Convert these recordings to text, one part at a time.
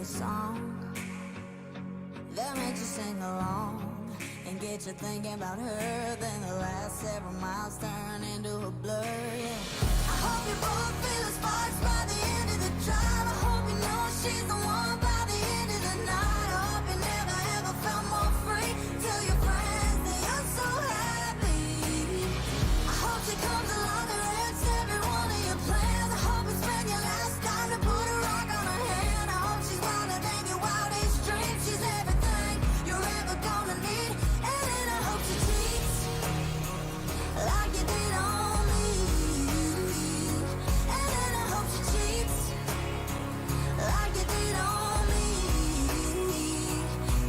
song that makes you sing along and get you thinking about her. Then the last several miles turn into a blur. Yeah. I hope you both feel the sparks by the end of the drive. I hope you know she's the one by the end of the night. I hope you never ever felt more free. Tell your friends that you're so happy. I hope she comes along and wrecks every one of your plans. I hope you spend your last time to put a rock on her hand. I hope she's wilder than your wildest dreams. She's everything you're ever gonna need. And then I hope she cheats like you did on me. And then I hope she cheats like you did on me.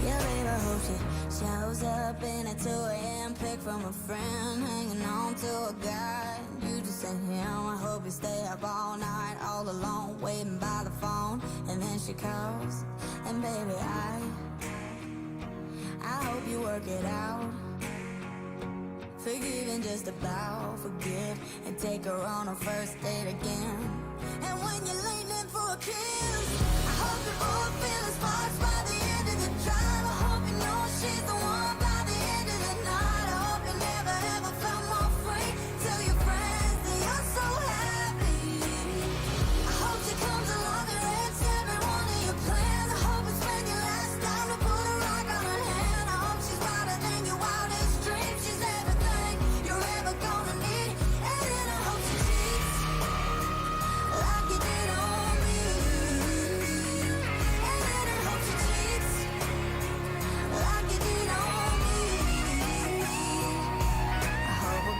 Yeah, babe, I hope she shows up in a 2 a.m. pic from a friend, hanging on to a guy. You just ain't him. I hope you stay up all night, all alone, waiting by the phone. And then she calls, and baby, I hope you work it out. Forgive and just about forgive, and take her on her first date again. And when you're leaning in for a kiss, I hope you both feel the sparks by the end of the drive. I hope you know she's the one by the end of the night. I hope you never ever felt more free. Tell your friends that you're so happy. I hope she comes along and wrecks every one of your plans. I hope you spend your last time to put a rock on her hand. I hope she's wilder than your wildest dreams. She's everything you're ever gonna need. And then I hope she cheats like you did on me. And then I hope she cheats like you did on me. I hope it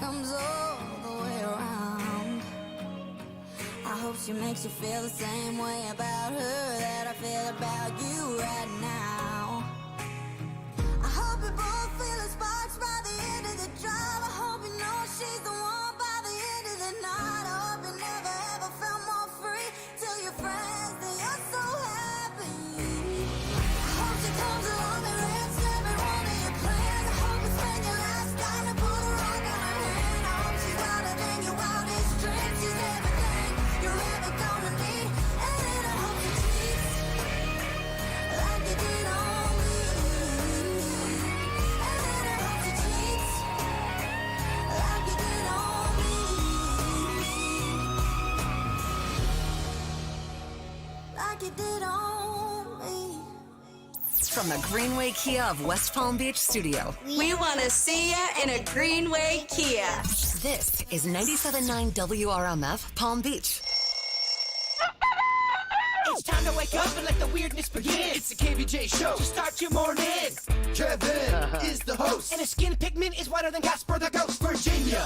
comes all the way around. I hope she makes you feel the same way about her that I feel about you right now. I hope you both feel the sparks by the end of the drive. I hope you know she's the one by the end of the night. I hope you never ever felt more free. Tell your friends that you're so happy. I hope she comes along and wrecks every one of your plans. I hope you spend your last time to put a rock on her hand. I hope she's wilder than your wildest dreams. She's everything you're ever gonna need. And then I hope she cheats like you did on me. And then I hope she cheats like you did on me. Like you did on me. From the Greenway Kia of West Palm Beach studio, We want to see ya in a Greenway Kia. this is 97.9 WRMF Palm Beach. It's time to wake up and let the weirdness begin. It's the KVJShow to start your morning. Kevin is the host. And his skin pigment is whiter than Casper the Ghost. Virginia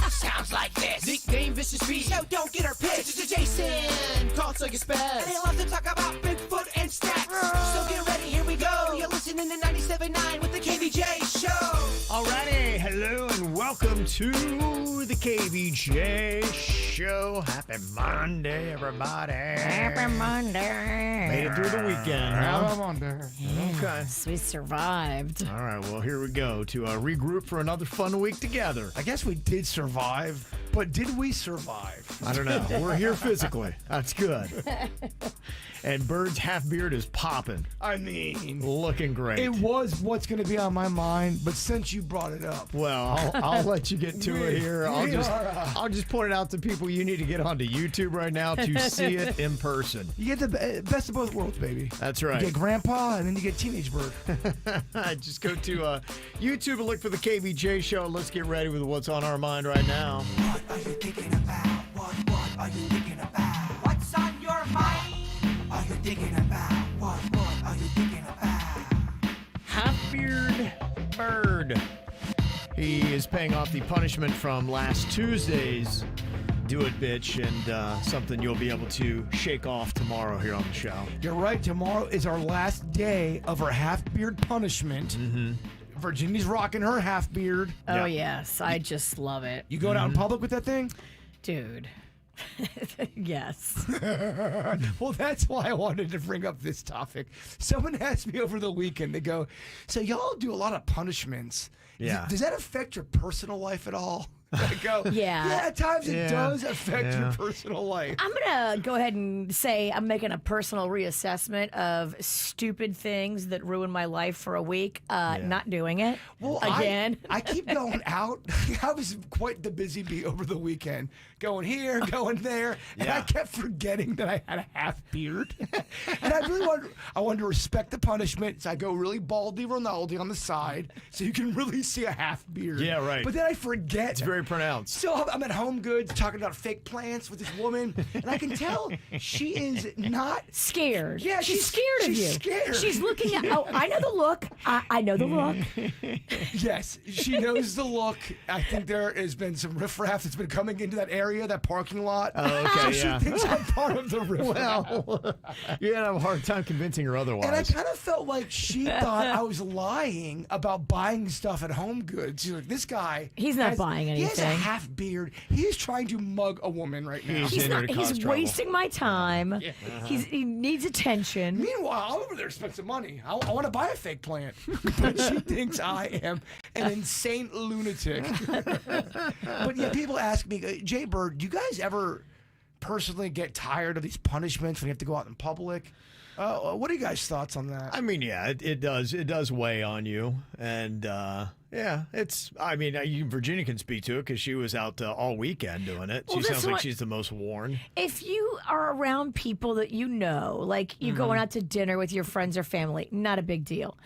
Sounds like this. Nickname Vicious Beast. So don't get her pissed. Jason calls like a spaz. And he loves to talk about Bigfoot and stacks. So get ready, here we go. You're listening to 97.9 with the KVJ Show. Alrighty, hello and welcome to the KVJ Show. Happy Monday, everybody. Happy Monday. Made it through the weekend, huh? Okay. We survived. All right, well, here we go to regroup for another fun week together. I guess we did survive, but did we survive? I don't know. We're here physically. That's good. And Bird's half beard is popping. I mean, Looking great. it was what's going to be on my mind, but since you brought it up, Well, I'll let you get to it here. we are, I'll just point it out to people. You need to get onto YouTube right now to see it in person. you get the best of both worlds, baby. That's You right. get Grandpa, and then you get Teenage Bird. Just go to YouTube and look for the KVJ Show. Let's get ready with what's on our mind right now. What are you thinking about? What are you thinking about? What's on your mind? Are you thinking about? What are you thinking about? Half-beard Bird. He is paying off the punishment from last Tuesday's Do It Bitch, and something you'll be able to shake off tomorrow here on the show. You're right. Tomorrow is our last day of our half-beard punishment. Mm-hmm. Virginia's rocking her half-beard. Oh, yes. I just love it. You going out in public with that thing? Dude. Yes. Well, that's why I wanted to bring up this topic. Someone asked me over the weekend, they go, so y'all do a lot of punishments. Yeah. Does that affect your personal life at all? I go, Yeah. at times it Yeah. does affect Yeah. your personal life. I'm going to go ahead and say I'm making a personal reassessment of stupid things that ruin my life for a week. Not doing it again. I keep going out. I was quite the busy bee over the weekend, going here, going there, and I kept forgetting that I had a half beard. And I really wanted to respect the punishment, so I go really baldy Ronaldo on the side, so you can really see a half beard. Yeah, right. But then I forget. It's very pronounced. So I'm at Home Goods talking about fake plants with this woman, and I can tell she is not Scared. Yeah, she's scared of you. she's scared. She's looking at. Oh, I know the look. I know the look. Yes, she knows the look. I think there has been some riffraff that's been coming into that area, that parking lot. Oh, okay, so yeah. she thinks I'm part of the riffraff. Well, you're going to have a hard time convincing her otherwise. And I kind of felt like she thought I was lying about buying stuff at Home Goods. She's like, this guy. He's not buying He has a anything. half beard. He is trying to mug a woman right now. He's in there to cause He's trouble. wasting my time. He needs attention. Meanwhile, I'm over there spending some money. I want to buy a fake plant. But she thinks I am an insane lunatic. But yeah, people ask me, Jaybird, do you guys ever personally get tired of these punishments when you have to go out in public? What are you guys' thoughts on that? I mean, yeah, it does weigh on you, and Virginia can speak to it because she was out all weekend doing it. Well, She this sounds like one- she's the most worn. If you are around people that you know, like you're going out to dinner with your friends or family, not a big deal.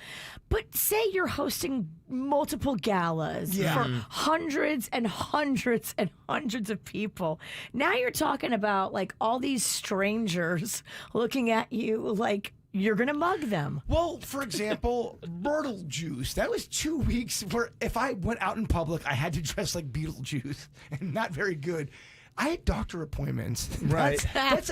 But say you're hosting multiple galas for hundreds and hundreds and hundreds of people. Now you're talking about like all these strangers looking at you like you're going to mug them. Well, for example, Beetlejuice. That was 2 weeks where if I went out in public, I had to dress like Beetlejuice, and not very good. I had doctor appointments. Right. That's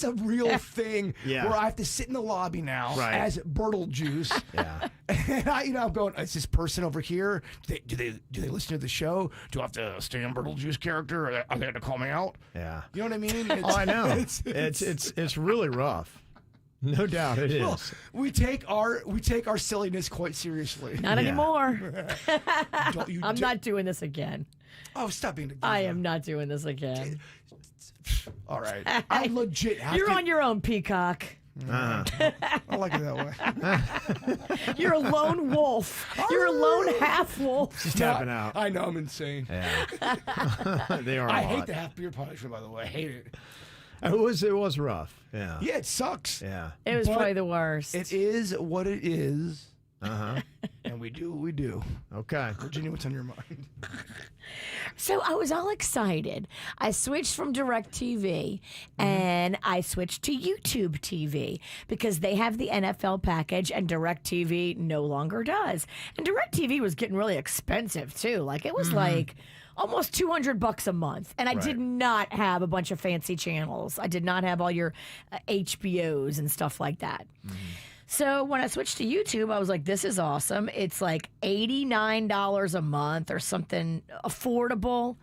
a real thing Yeah. where I have to sit in the lobby now Right. as Beetlejuice. Yeah. And I'm going, is this person over here? Do they listen to the show? Do I have to stay on Beetlejuice character? Are they going to call me out? Yeah. You know what I mean? Oh, I know. It's really rough. No doubt it is. Well, we take our silliness quite seriously. Not anymore. Don't you I'm do- not doing this again. Oh, stop being a diva. I am not doing this again. All right. I legit have You're to. on your own, Peacock. I like it that way. You're a lone wolf. You're a lone half wolf. She's tapping out. I know I'm insane. Yeah. They are. I a hate lot. the half beer punishment, by the way. I hate it. It was rough. Yeah. Yeah, it sucks. Yeah. It was But probably the worst. It is what it is, Uh-huh. and we do what we do. Okay. Virginia, what's on your mind? So I was all excited. I switched from DirecTV and I switched to YouTube TV because they have the NFL package and DirecTV no longer does. And DirecTV was getting really expensive too. Like it was like almost $200 a month. And I did not have a bunch of fancy channels. I did not have all your HBOs and stuff like that. So when I switched to YouTube, I was like, this is awesome. It's like $89 a month or something affordable.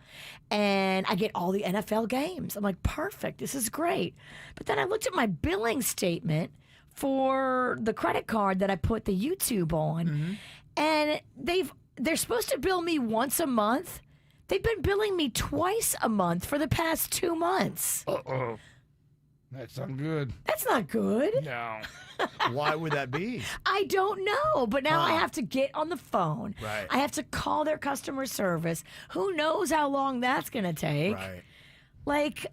And I get all the NFL games. I'm like, perfect. This is great. But then I looked at my billing statement for the credit card that I put the YouTube on. And they're supposed to bill me once a month. They've been billing me twice a month for the past 2 months. Uh-oh. That's not good. That's not good. No. Why would that be? I don't know, but now I have to get on the phone. Right. I have to call their customer service. Who knows how long that's going to take? Right. Like,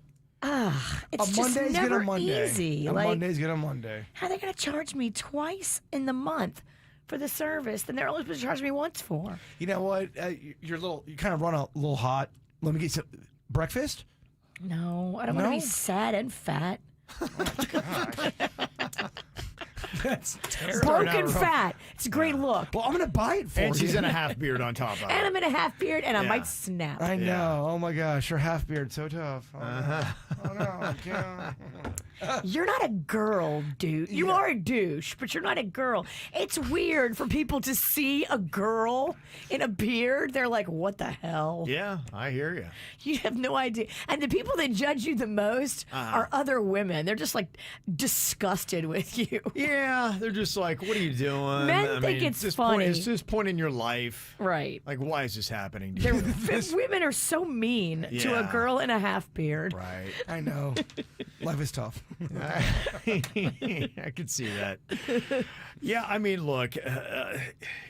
it's A just Monday's never get a Monday. easy. A Like, Monday's get a Monday. how are they going to charge me twice in the month for the service? Then they're only supposed to charge me once for. You know what? You kind of run a little hot. Let me get some breakfast. No, I don't want to No? be sad and fat. That's terrible. Broken fat. It's a great look. Well, I'm gonna buy it for And you. she's in a half beard on top of And it. I'm in a half beard and I Yeah. might snap. I know. Oh my gosh, her half beard so tough. Oh, no. Oh no, I can't. You're not a girl, dude. You are a douche, but you're not a girl. It's weird for people to see a girl in a beard. They're like, what the hell? Yeah, I hear you. You have no idea. And the people that judge you the most are other women. They're just like disgusted with you. Yeah, they're just like, what are you doing? Men think it's funny. It's just point in your life. Right. Like, why is this happening to you? Women are so mean to a girl in a half beard. Right. I know. Life is tough. I could see that. Yeah, I mean, look,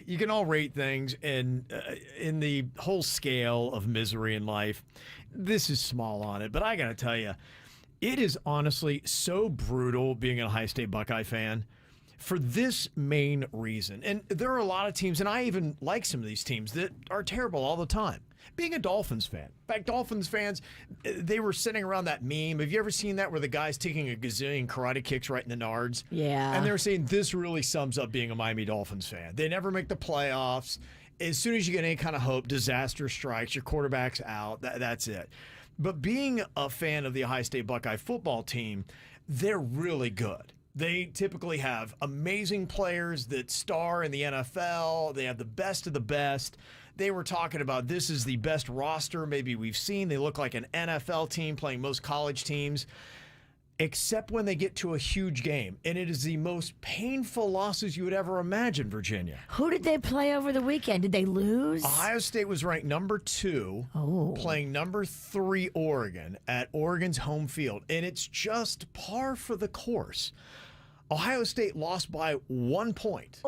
you can all rate things, and in the whole scale of misery in life, this is small on it. But I got to tell you, it is honestly so brutal being a Ohio State Buckeye fan for this main reason. And there are a lot of teams, and I even like some of these teams, that are terrible all the time. Being a Dolphins fan. In fact, Dolphins fans, they were sitting around that meme. Have you ever seen that where the guy's taking a gazillion karate kicks right in the nards? Yeah. And they're saying this really sums up being a Miami Dolphins fan. They never make the playoffs. As soon as you get any kind of hope, disaster strikes, your quarterback's out. That's it. But being a fan of the Ohio State Buckeye football team, they're really good. They typically have amazing players that star in the NFL. They have the best of the best. They were talking about this is the best roster maybe we've seen. They look like an NFL team playing most college teams, except when they get to a huge game. And it is the most painful losses you would ever imagine, Virginia. Who did they play over the weekend? Did they lose? Ohio State was ranked number 2, playing number 3 Oregon at Oregon's home field. And it's just par for the course. Ohio State lost by 1 point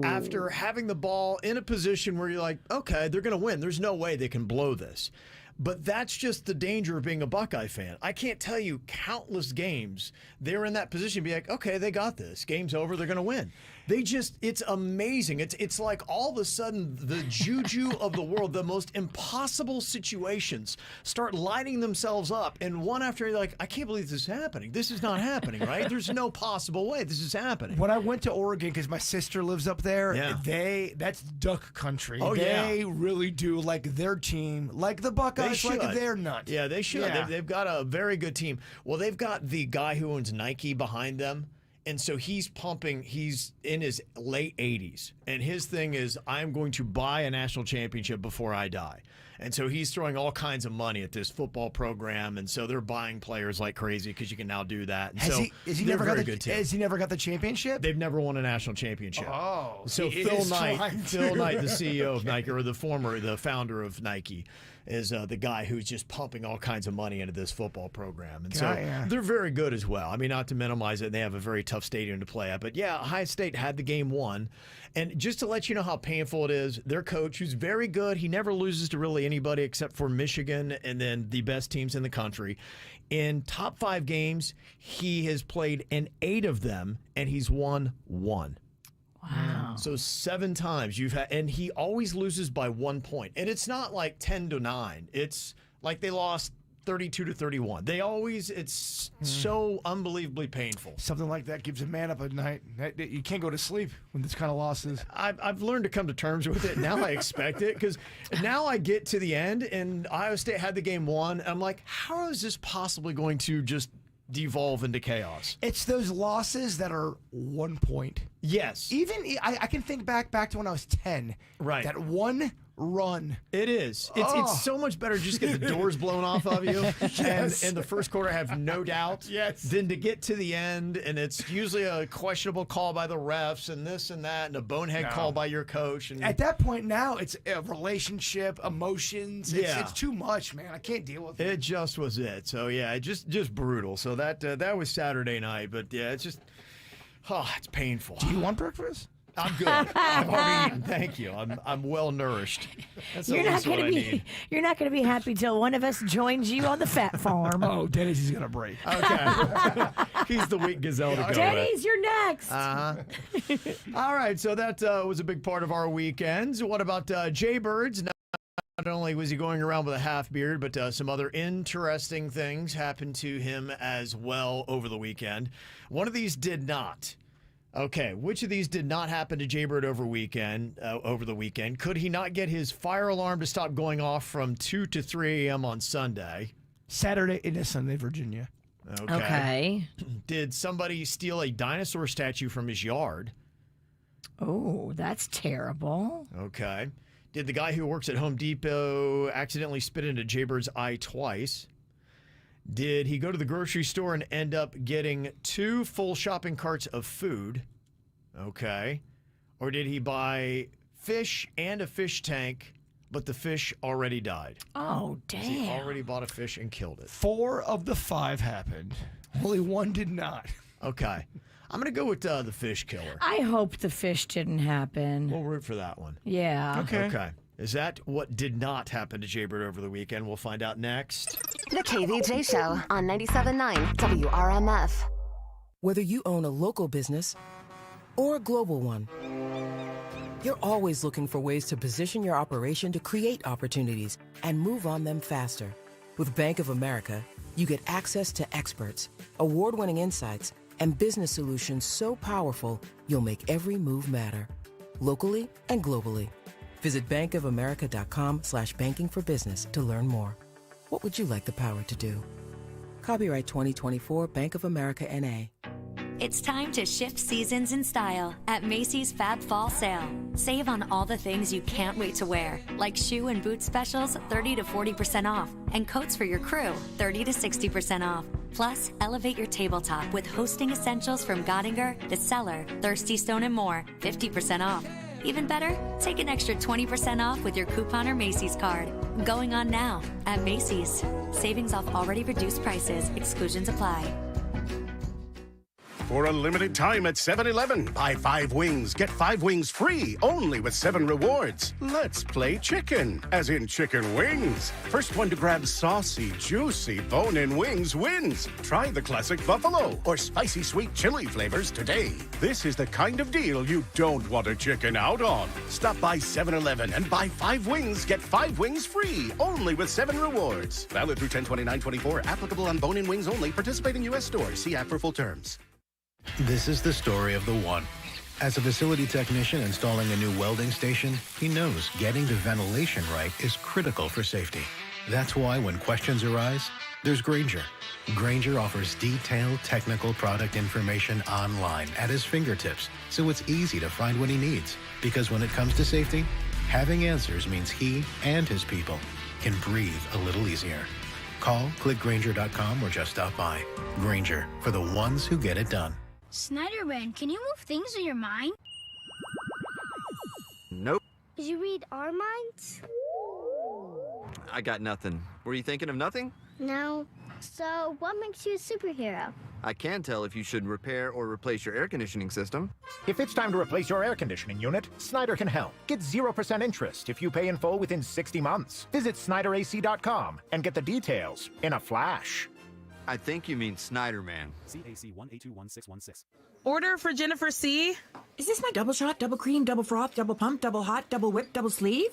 after having the ball in a position where you're like, okay, they're going to win. There's no way they can blow this. But that's just the danger of being a Buckeye fan. I can't tell you countless games they're in that position, be like, okay, they got this. Game's over. They're going to win. It's amazing. It's like all of a sudden the juju of the world, the most impossible situations start lining themselves up. And one after you're like, I can't believe this is happening. This is not happening, right? There's no possible way this is happening. When I went to Oregon, because my sister lives up there, that's duck country. They really do like their team, like the Buckeyes, like they're nuts. Yeah, they should. Yeah. They've got a very good team. Well, they've got the guy who owns Nike behind them. And so he's in his late 80s. And his thing is, I'm going to buy a national championship before I die. And so he's throwing all kinds of money at this football program. And so they're buying players like crazy because you can now do that. And has he never got the championship? They've never won a national championship. Oh. So Phil Knight, the CEO of Nike, or the founder of Nike, is the guy who's just pumping all kinds of money into this football program. And so they're very good as well. I mean, not to minimize it, they have a very tough stadium to play at. But yeah, Ohio State had the game won. And just to let you know how painful it is, their coach, who's very good, he never loses to really anybody except for Michigan and then the best teams in the country. In top 5 games, he has played in 8 of them, and he's won 1. Wow. So 7 times and he always loses by 1 point. And it's not like 10-9. It's like they lost 32-31. It's so unbelievably painful. Something like that keeps a man up at night. You can't go to sleep when this kind of losses. I've learned to come to terms with it. Now I expect it, because now I get to the end and Iowa State had the game won. And I'm like, how is this possibly going to just devolve into chaos? It's those losses that are 1 point. Yes. Even I can think back to when I was 10. Right. That one run. It is. It's so much better just to get the doors blown off of you Yes. and the first quarter, I have no doubt, than to get to the end and it's usually a questionable call by the refs and this and that and a bonehead call by your coach. And at that point now, it's a relationship, emotions. It's too much, man. I can't deal with it. It just was it. So yeah, just brutal. So that was Saturday night, but yeah, it's just it's painful. Do you want breakfast? I'm good. I've already eaten. Thank you. I'm well nourished. That's You're at not least what going I to be. need. You're not going to be happy till one of us joins you on the fat farm. Oh, Denny's is gonna break. Okay. He's the weak gazelle to go with. Denny's, you're next. All right. So that was a big part of our weekends. What about Jaybirds? Not only was he going around with a half beard, but some other interesting things happened to him as well over the weekend. One of these did not. Okay, which of these did not happen to Jaybird over the weekend? Could he not get his fire alarm to stop going off from 2 to 3 a.m. on Sunday? Saturday into Sunday, Virginia. Okay. Did somebody steal a dinosaur statue from his yard? Oh, that's terrible. Okay. Did the guy who works at Home Depot accidentally spit into Jaybird's eye twice? Did he go to the grocery store and end up getting 2 full shopping carts of food? Okay. Or did he buy fish and a fish tank, but the fish already died? Oh, damn. He already bought a fish and killed it. 4 of the 5 happened. Only 1 did not. Okay. I'm going to go with the fish killer. I hope the fish didn't happen. We'll root for that one. Yeah. Okay. Is that what did not happen to Jaybird over the weekend? We'll find out next. The KVJ Show on 97.9 WRMF. Whether you own a local business or a global one, you're always looking for ways to position your operation to create opportunities and move on them faster. With Bank of America, you get access to experts, award-winning insights, and business solutions so powerful you'll make every move matter, locally and globally. Visit bankofamerica.com/banking for business to learn more. What would you like the power to do? Copyright 2024 Bank of America N.A. It's time to shift seasons in style at Macy's Fab Fall Sale. Save on all the things you can't wait to wear, like shoe and boot specials 30 to 40% off, and coats for your crew 30 to 60% off. Plus, elevate your tabletop with hosting essentials from Gottinger, The Cellar, Thirsty Stone, and more 50% off. Even better, take an extra 20% off with your coupon or Macy's card. Going on now at Macy's. Savings off already reduced prices. Exclusions apply. For a limited time at 7-Eleven, buy 5 wings, get 5 wings free, only with 7 rewards. Let's play chicken, as in chicken wings. First one to grab saucy, juicy, bone-in wings wins. Try the classic buffalo or spicy sweet chili flavors today. This is the kind of deal you don't want to chicken out on. Stop by 7-Eleven and buy 5 wings, get 5 wings free, only with 7 rewards. Valid through 10/29/24, applicable on bone-in wings only. Participating U.S. stores. See app for full terms. This is the story of the one. As a facility technician installing a new welding station, he knows getting the ventilation right is critical for safety. That's why when questions arise, there's Grainger. Grainger offers detailed technical product information online at his fingertips, so it's easy to find what he needs. Because when it comes to safety, having answers means he and his people can breathe a little easier. Call, click Grainger.com, or just stop by. Grainger, for the ones who get it done. Snyderman, can you move things in your mind? Nope. Did you read our minds? I got nothing. Were you thinking of nothing? No. So, what makes you a superhero? I can tell if you should repair or replace your air conditioning system. If it's time to replace your air conditioning unit, Snyder can help. Get 0% interest if you pay in full within 60 months. Visit SnyderAC.com and get the details in a flash. I think you mean Snyderman. CAC 1821616. Order for Jennifer C. Is this my double shot, double cream, double froth, double pump, double hot, double whip, double sleeve?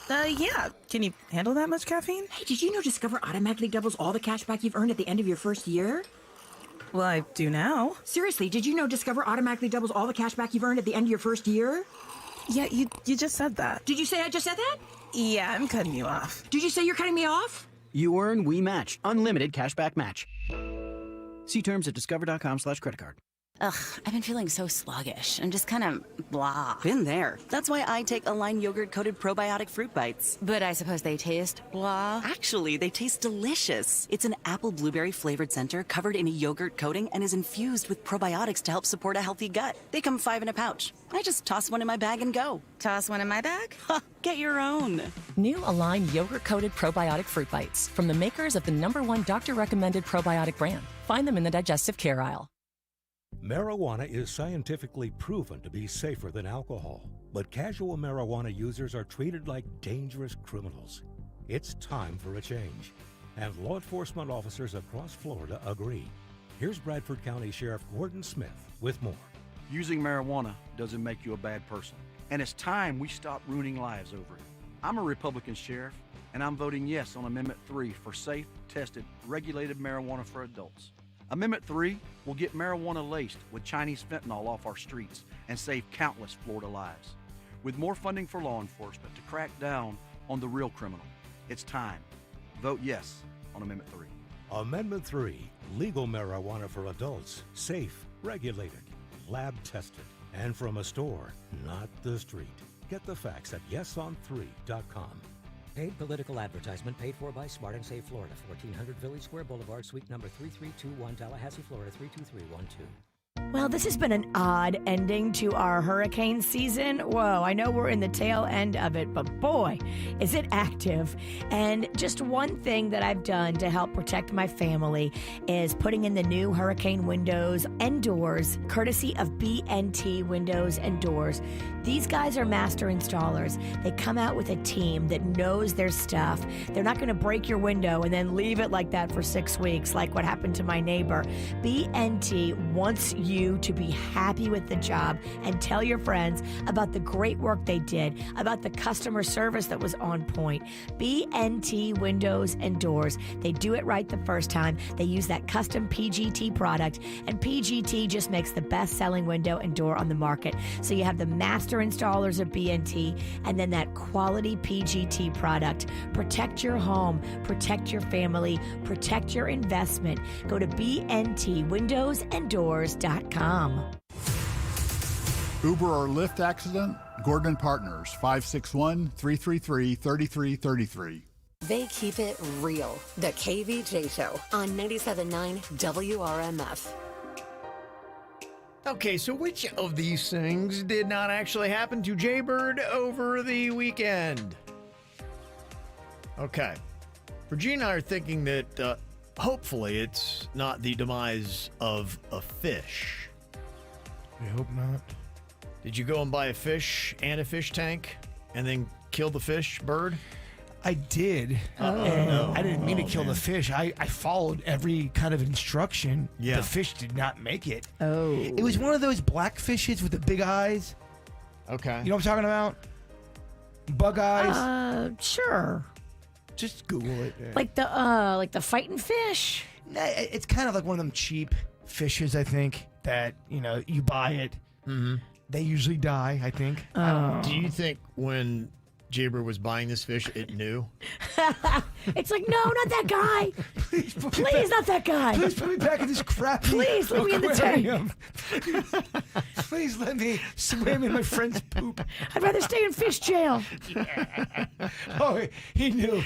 Yeah. Can you handle that much caffeine? Hey, did you know Discover automatically doubles all the cash back you've earned at the end of your first year? Well, I do now. Seriously, did you know Discover automatically doubles all the cash back you've earned at the end of your first year? Yeah, you just said that. Did you say I just said that? Yeah, I'm cutting you off. Did you say you're cutting me off? You earn, we match. Unlimited cashback match. See terms at discover.com/creditcard. Ugh, I've been feeling so sluggish and just kind of blah. Been there. That's why I take Align yogurt-coated probiotic fruit bites. But I suppose they taste blah. Actually, they taste delicious. It's an apple blueberry flavored center covered in a yogurt coating and is infused with probiotics to help support a healthy gut. They come 5 in a pouch. I just toss one in my bag and go. Toss one in my bag? Get your own. New Align yogurt-coated probiotic fruit bites from the makers of the #1 doctor-recommended probiotic brand. Find them in the digestive care aisle. Marijuana is scientifically proven to be safer than alcohol, but casual marijuana users are treated like dangerous criminals. It's time for a change, and law enforcement officers across Florida agree. Here's Bradford County Sheriff Gordon Smith with more. Using marijuana doesn't make you a bad person, and it's time we stop ruining lives over it. I'm a Republican sheriff, and I'm voting yes on Amendment 3 for safe, tested, regulated marijuana for adults. Amendment 3 will get marijuana laced with Chinese fentanyl off our streets and save countless Florida lives. With more funding for law enforcement to crack down on the real criminal, it's time. Vote yes on Amendment 3. Amendment 3, Legal marijuana for adults. Safe, regulated, lab tested, and from a store, not the street. Get the facts at yeson3.com. Paid political advertisement paid for by Smart and Safe Florida, 1400 Village Square Boulevard, Suite number 3321, Tallahassee, Florida 32312. Well, this has been an odd ending to our hurricane season. Whoa, I know we're in the tail end of it, but boy, is it active. And just one thing that I've done to help protect my family is putting in the new hurricane windows and doors, courtesy of BNT Windows and Doors. These guys are master installers. They come out with a team that knows their stuff. They're not going to break your window and then leave it like that for 6 weeks, like what happened to my neighbor. BNT wants you to be happy with the job and tell your friends about the great work they did, about the customer service that was on point. BNT Windows and Doors. They do it right the first time. They use that custom PGT product, and PGT just makes the best-selling window and door on the market. So you have the master installers of BNT and then that quality PGT product. Protect your home, protect your family, protect your investment. Go to BNTwindowsanddoors.com. Uber or Lyft accident? Gordon Partners, 561-333-3333. They keep it real. The KVJ Show on 97.9 WRMF. Okay, so which of these things did not actually happen to Jaybird over the weekend? Okay. Regina and I are thinking that hopefully it's not the demise of a fish. I hope not. Did you go and buy a fish and a fish tank and then kill the fish bird? I did. No. I didn't mean to kill the fish. I followed every kind of instruction. Yeah. The fish did not make it. Oh. It was one of those black fishes with the big eyes. Okay. You know what I'm talking about? Bug eyes. Sure. Just Google it. Like the fighting fish? Nah, it's kind of like one of them cheap fishes, I think, that, you buy it. Mm-hmm. They usually die, I think. Do you think when Jaybird was buying this fish, it knew? It's like, no, not that guy. Please, not that guy. Please put me back in this crappy Please let me in the tank. aquarium. Please let me swim in my friend's poop. I'd rather stay in fish jail. Oh, he knew.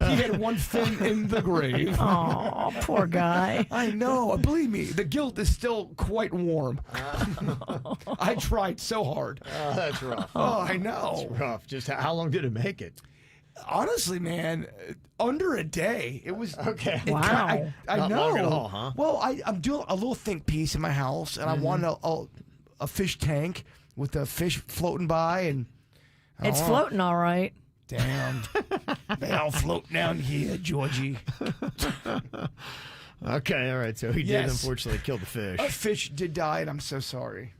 He had one fin in the grave. Oh, poor guy. I know. Believe me, the guilt is still quite warm. I tried so hard. That's rough. Oh, I know. That's rough. Just how long did it make it? Honestly, man, under a day. It was okay. Wow. I Not know. long at all, huh? Well, I'm doing a little think piece in my house, and I wanted a fish tank with a fish floating by, and It's floating all right. Damn. They all float down here, Georgie. Okay, all right. So he did Yes. unfortunately kill the fish. A fish did die, and I'm so sorry.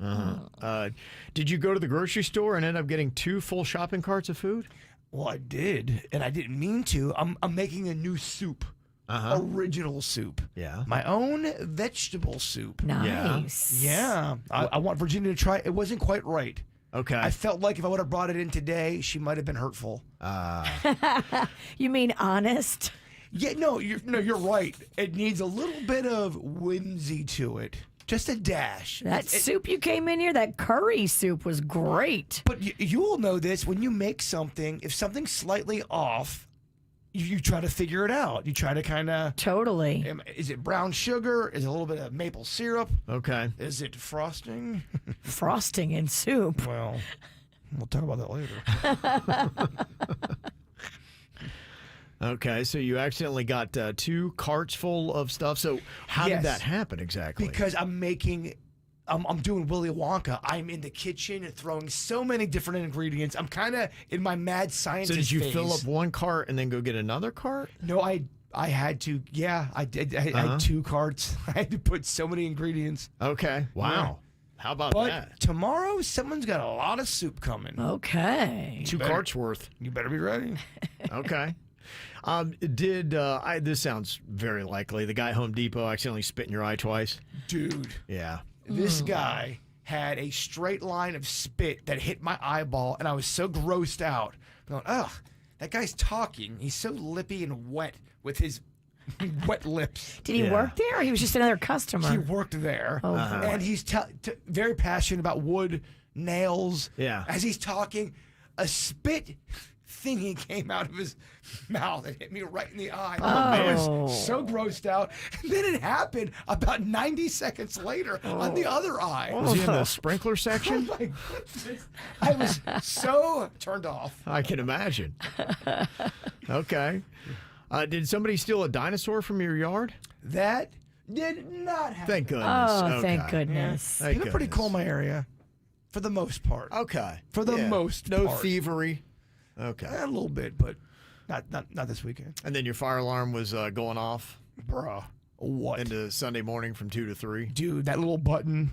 Did you go to the grocery store and end up getting 2 full shopping carts of food? Well, I did, and I didn't mean to. I'm making a new soup. Original soup. Yeah. My own vegetable soup. Nice. Yeah. I want Virginia to try it. It wasn't quite right. Okay. I felt like if I would have brought it in today, she might have been hurtful. You mean honest? Yeah, you're right. It needs a little bit of whimsy to it. Just a dash. That soup you came in here, that curry soup was great. But you will know this. When you make something, if something's slightly off, you try to figure it out. You try to kind of... Totally. Is it brown sugar? Is it a little bit of maple syrup? Okay. Is it frosting? Frosting in soup. Well, we'll talk about that later. Okay, so you accidentally got 2 carts full of stuff. So how did that happen exactly? Because I'm doing Willy Wonka. I'm in the kitchen throwing so many different ingredients. I'm kind of in my mad scientist So did you phase. fill up 1 cart and then go get another cart? No, I had to. Yeah, I did. I had 2 carts. I had to put so many ingredients. Okay. Wow. Yeah. How about that? But tomorrow, someone's got a lot of soup coming. Okay. 2 carts worth. You better be ready. Okay. This sounds very likely. The guy at Home Depot accidentally spit in your eye twice? Dude. Yeah. This guy had a straight line of spit that hit my eyeball, and I was so grossed out. I'm going, ugh, that guy's talking. He's so lippy and wet with his wet lips. Did he work there, or he was just another customer? He worked there, Oh, and he's very passionate about wood, nails. Yeah. As he's talking, a spit thingy came out of his mouth and hit me right in the eye. I was so grossed out. And then it happened about 90 seconds later on the other eye. Was he in the sprinkler section? Oh my goodness. I was so turned off. I can imagine. Okay. Did somebody steal a dinosaur from your yard? That did not happen. Thank goodness. Oh, thank Okay. goodness. Thank People are pretty cool in my area, for the most part. Okay. For the Yeah. most No part. thievery. Okay. A little bit, but not this weekend. And then your fire alarm was going off? Bruh. What? Into Sunday morning from 2 to 3? Dude, that little button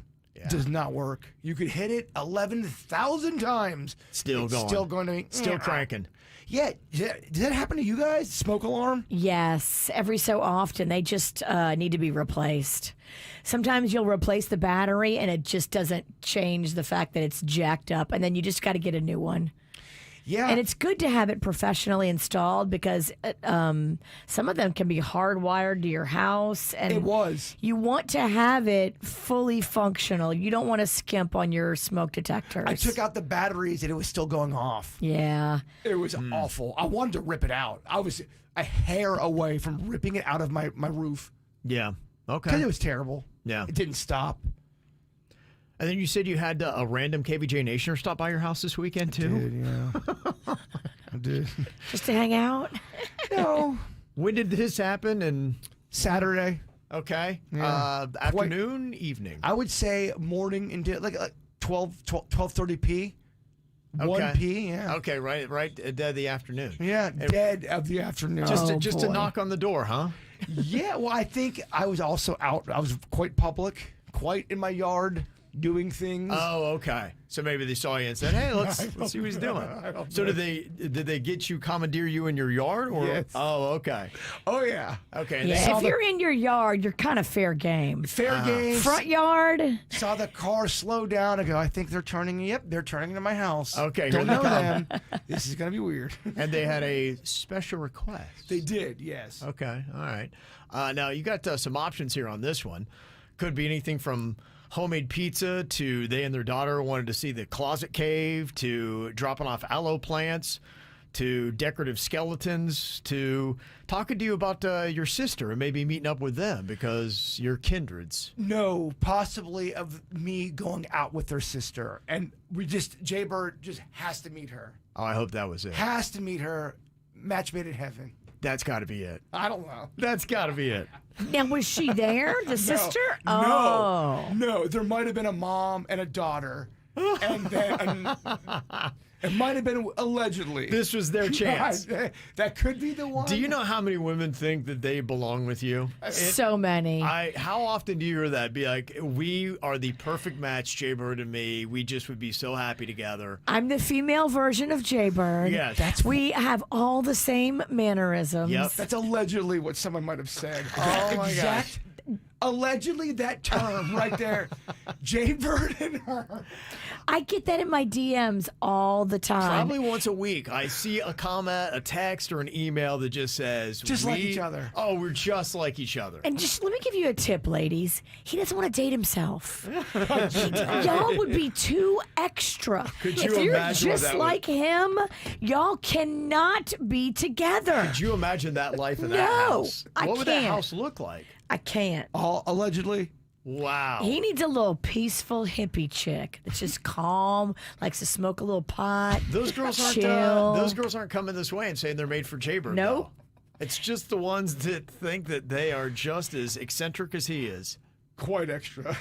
does not work. You could hit it 11,000 times. Still It's going. Still going to Still cranking. Yeah. Did that happen to you guys? Smoke alarm? Yes, every so often they just need to be replaced. Sometimes you'll replace the battery and it just doesn't change the fact that it's jacked up, and then you just got to get a new one. Yeah. And it's good to have it professionally installed because some of them can be hardwired to your house. And It was. You want to have it fully functional. You don't want to skimp on your smoke detectors. I took out the batteries and it was still going off. Yeah. It was awful. I wanted to rip it out. I was a hair away from ripping it out of my roof. Yeah. Okay. Because it was terrible. Yeah. It didn't stop. And then you said you had a random KVJ Nationer stop by your house this weekend, too? Yeah. I did. Just to hang out? No. When did this happen? And Saturday. Okay. Yeah. Afternoon, evening? I would say morning into like 12:30 p. Okay. 1 p. Yeah. Okay, right dead of the afternoon. Yeah, dead of the afternoon. Just to knock on the door, huh? Yeah, well, I think I was also out. I was quite public, quite in my yard, doing things. Oh, okay. So maybe they saw you and said, "Hey, let's see what he's doing." So did they get you, commandeer you in your yard? Or Yes. Oh, okay. Oh yeah. Okay. and Yeah, they- if you're in your yard, you're kind of fair game. Fair game. Front yard. Saw the car slow down. I go, I think they're turning. Yep, they're turning into my house. Okay, Don't here know they come. them. This is gonna be weird. And they had a special request. They did. Yes. Okay. All right. Now you got some options here on this one. Could be anything from homemade pizza to they and their daughter wanted to see the closet cave to dropping off aloe plants to decorative skeletons to talking to you about your sister and maybe meeting up with them because you're kindreds. No, possibly of me going out with their sister, and Jaybird just has to meet her. Oh, I hope that was it. Has to meet her. Match made in heaven. That's got to be it. I don't know. That's got to be it. Now, was she there, the sister? No, no. There might have been a mom and a daughter, and then it might have been allegedly. This was their chance. That could be the one. Do you know how many women think that they belong with you? So many. How often do you hear that? Be like, we are the perfect match, Jaybird and me. We just would be so happy together. I'm the female version of Jaybird. Yes. We have all the same mannerisms. Yep. That's allegedly what someone might have said. Oh my gosh. Allegedly, that term right there, Jaybird and her. I get that in my DMs all the time. Probably once a week, I see a comment, a text, or an email that just says, Just like each other. Oh, we're just like each other. And just let me give you a tip, ladies. He doesn't want to date himself. Y'all would be too extra. Could if you you're imagine what just that would- like him, y'all cannot be together. Could you imagine that life in that No, house? I What would that can't. house look like? I can't. All allegedly. Wow. He needs a little peaceful hippie chick that's just calm, likes to smoke a little pot. Those girls aren't. chill. Those girls aren't coming this way and saying they're made for Jaybird. Nope. though. It's just the ones that think that they are just as eccentric as he is. Quite extra.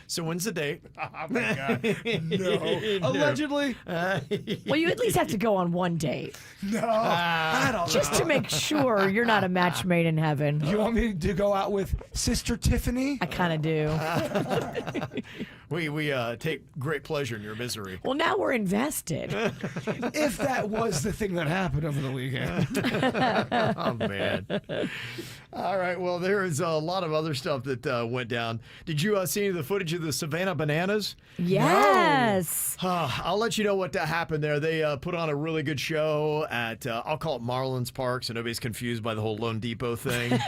So when's the date? Oh my God. No. Allegedly. Well, you at least have to go on one date. No. I don't Just know. to make sure you're not a match made in heaven. You want me to go out with Sister Tiffany? I kind of do. We take great pleasure in your misery. Well, now we're invested. If that was the thing that happened over the weekend. Oh man. All right. Well, there is a lot of other stuff stuff that went down. Did you see any of the footage of the Savannah Bananas? Yes. I'll let you know what happened there. They put on a really good show at, I'll call it Marlins Park, so nobody's confused by the whole Lone Depot thing.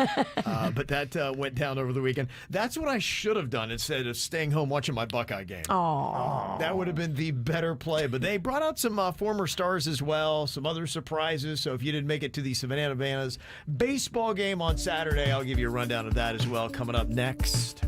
But that went down over the weekend. That's what I should have done instead of staying home watching my Buckeye game. Oh, that would have been the better play. But they brought out some former stars as well, some other surprises. So if you didn't make it to the Savannah Bananas baseball game on Saturday, I'll give you a rundown of that as well coming up next.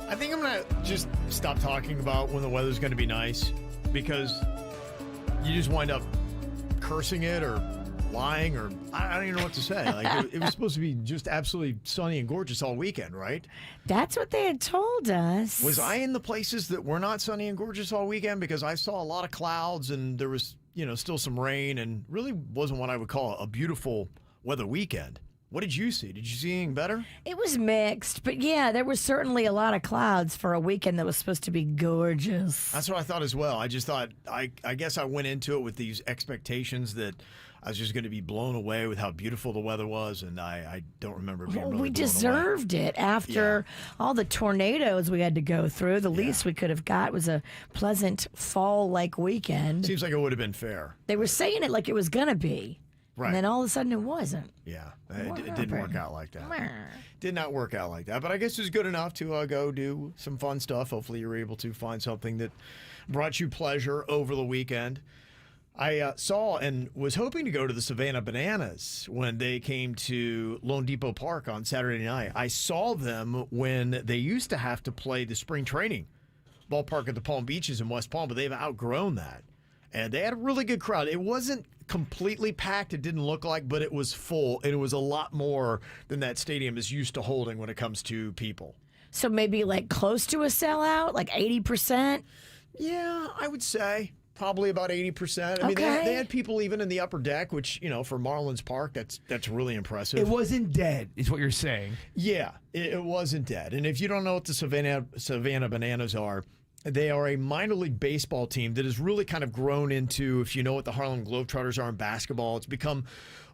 I think I'm going to just stop talking about when the weather's going to be nice because you just wind up cursing it or lying or I don't even know what to say. Like it was supposed to be just absolutely sunny and gorgeous all weekend, right? That's what they had told us. Was I in the places that were not sunny and gorgeous all weekend? Because I saw a lot of clouds and there was, still some rain and really wasn't what I would call a beautiful weather weekend. What did you see? Did you see anything better? It was mixed, but yeah, there was certainly a lot of clouds for a weekend that was supposed to be gorgeous. That's what I thought as well. I just thought, I guess I went into it with these expectations that I was just going to be blown away with how beautiful the weather was, and I don't remember being really we blown deserved away. it after all the tornadoes we had to go through. The least we could have got was a pleasant fall-like weekend. Seems like it would have been fair. They were saying it like it was going to be. Right. And then all of a sudden it wasn't. Yeah, it didn't work out like that. Did not work out like that. But I guess it was good enough to go do some fun stuff. Hopefully you were able to find something that brought you pleasure over the weekend. I saw and was hoping to go to the Savannah Bananas when they came to Lone Depot Park on Saturday night. I saw them when they used to have to play the spring training ballpark at the Palm Beaches in West Palm, but they've outgrown that. And they had a really good crowd. It wasn't completely packed, it didn't look like, but it was full, and it was a lot more than that stadium is used to holding when it comes to people. So maybe like close to a sellout, like 80%? Yeah, I would say probably about 80%. I mean, they had people even in the upper deck, which, for Marlins Park, that's really impressive. It wasn't dead, is what you're saying. Yeah, it wasn't dead. And if you don't know what the Savannah Bananas are, they are a minor league baseball team that has really kind of grown into, if you know what the Harlem Globetrotters are in basketball, it's become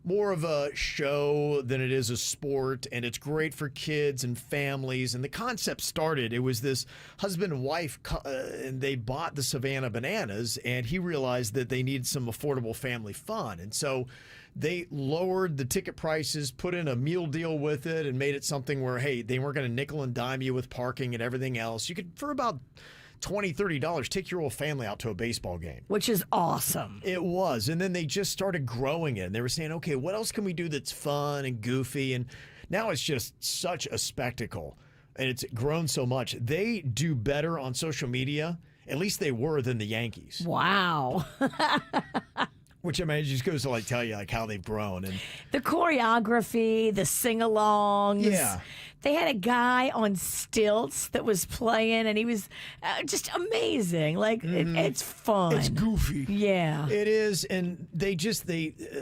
more of a show than it is a sport, and it's great for kids and families. And the concept started, it was this husband and wife, and they bought the Savannah Bananas, and he realized that they needed some affordable family fun. And so they lowered the ticket prices, put in a meal deal with it, and made it something where, hey, they weren't going to nickel and dime you with parking and everything else. You could, for about $20, $30, take your whole family out to a baseball game. Which is awesome. It was. And then they just started growing it. And they were saying, okay, what else can we do that's fun and goofy? And now it's just such a spectacle. And it's grown so much. They do better on social media, at least they were, than the Yankees. Wow. Which, I mean, it just goes to tell you how they've grown. And the choreography, the sing-alongs. Yeah. They had a guy on stilts that was playing, and he was just amazing. It's fun. It's goofy. Yeah. It is, and they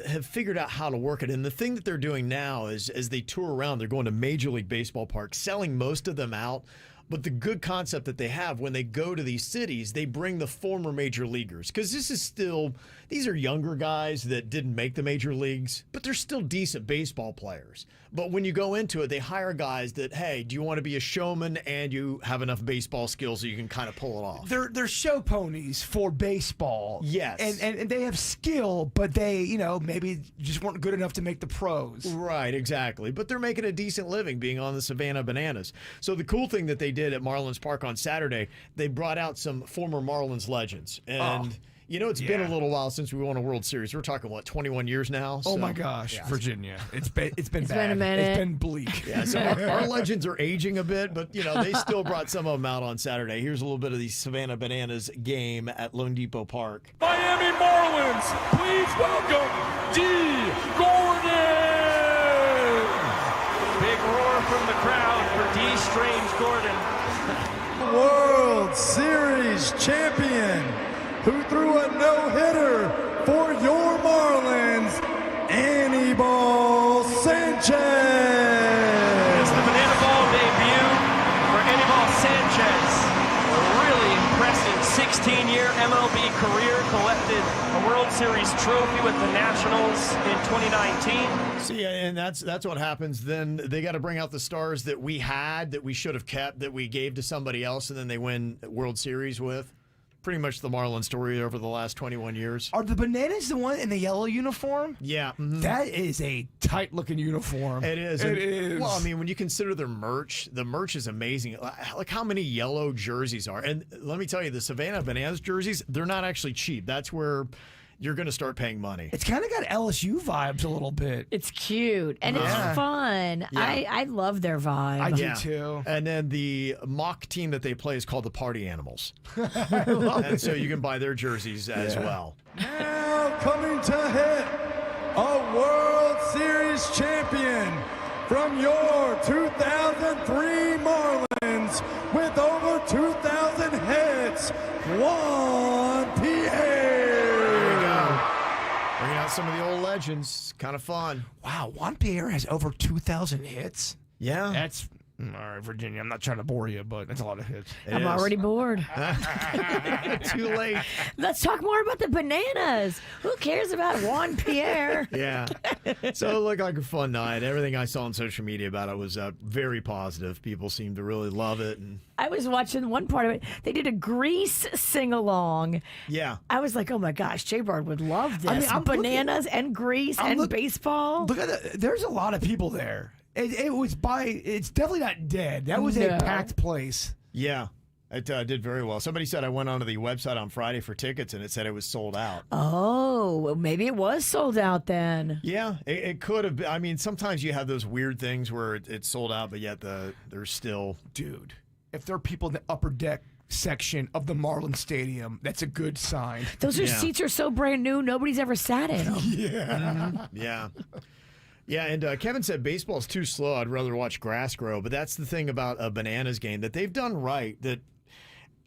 have figured out how to work it. And the thing that they're doing now is, as they tour around, they're going to Major League Baseball parks, selling most of them out. But the good concept that they have, when they go to these cities, they bring the former major leaguers. Because these are younger guys that didn't make the major leagues, but they're still decent baseball players. But when you go into it, they hire guys that, hey, do you want to be a showman and you have enough baseball skills so you can kind of pull it off? They're show ponies for baseball. Yes. And they have skill, but they, maybe just weren't good enough to make the pros. Right, exactly. But they're making a decent living being on the Savannah Bananas. So the cool thing that they did at Marlins Park on Saturday, they brought out some former Marlins legends. And it's been a little while since we won a World Series. We're talking, 21 years now? Oh, my gosh, Virginia. It's been bad. Been a minute. It's been bleak. Yeah, so our legends are aging a bit, but, they still brought some of them out on Saturday. Here's a little bit of the Savannah Bananas game at Lone Depot Park. Miami Marlins, please welcome D. Gordon! Big roar from the crowd for D. Strange Gordon. World Series champion, who threw a no-hitter for your Marlins, Anibal Sanchez. It's the banana ball debut for Anibal Sanchez. A really impressive 16-year MLB career, collected a World Series trophy with the Nationals in 2019. See, and that's what happens. Then they got to bring out the stars that we had, that we should have kept, that we gave to somebody else, and then they win World Series with. Pretty much the Marlins story over the last 21 years. Are the Bananas the one in the yellow uniform? Yeah. Mm-hmm. That is a tight-looking uniform. It is. It is. Well, I mean, when you consider their merch, the merch is amazing. Like how many yellow jerseys are. And let me tell you, the Savannah Bananas jerseys, they're not actually cheap. That's where you're going to start paying money. It's kind of got LSU vibes a little bit. It's cute and it's fun. Yeah. I love their vibe. I do too. And then the mock team that they play is called the Party Animals. And so you can buy their jerseys as well. Now coming to hit, a World Series champion from your 2003 Marlins with over 2,000 hits, Juan Pierre. Bringing out some of the old legends. Kind of fun. Wow, Juan Pierre has over 2,000 hits? Yeah. That's... All right, Virginia, I'm not trying to bore you, but that's a lot of hits. I'm already bored. Too late. Let's talk more about the Bananas. Who cares about Juan Pierre? Yeah. So it looked like a fun night. Everything I saw on social media about it was very positive. People seemed to really love it. And I was watching one part of it. They did a Grease sing-along. Yeah. I was like, oh my gosh, Jaybird would love this. I mean, I'm Bananas and Grease and baseball. Look at there's a lot of people there. It's definitely not dead. That was a packed place. Yeah, it did very well. Somebody said I went onto the website on Friday for tickets, and it said it was sold out. Oh, well, maybe it was sold out then. Yeah, it could have been. I mean, sometimes you have those weird things where it's sold out, but yet there's still... Dude, if there are people in the upper deck section of the Marlins Stadium. That's a good sign. Those seats are so brand new, nobody's ever sat in them. Yeah. Yeah, and Kevin said baseball's too slow. I'd rather watch grass grow. But that's the thing about a Bananas game that they've done right. That,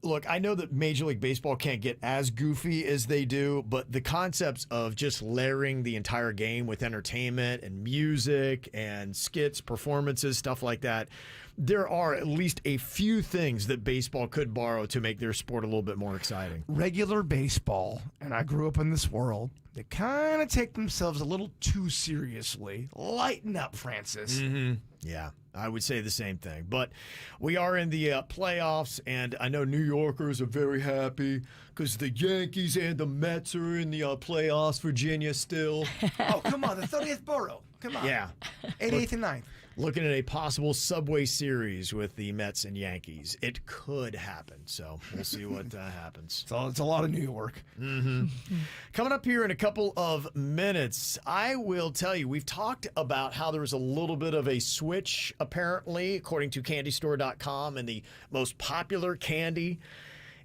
look, I know that Major League Baseball can't get as goofy as they do, but the concepts of just layering the entire game with entertainment and music and skits, performances, stuff like that, there are at least a few things that baseball could borrow to make their sport a little bit more exciting. Regular baseball, and I grew up in this world, they kind of take themselves a little too seriously. Lighten up, Francis. Yeah, I would say the same thing. But we are in the playoffs, and I know New Yorkers are very happy because the Yankees and the Mets are in the playoffs. Virginia still. Oh, come on, the 30th borough. Come on. Yeah. 8th and 9th. Looking at a possible Subway Series with the Mets and Yankees. It could happen, so we'll see what happens. So it's a lot of New York. Coming up here in a couple of minutes, I will tell you, we've talked about how there was a little bit of a switch, apparently, according to candystore.com, and the most popular candy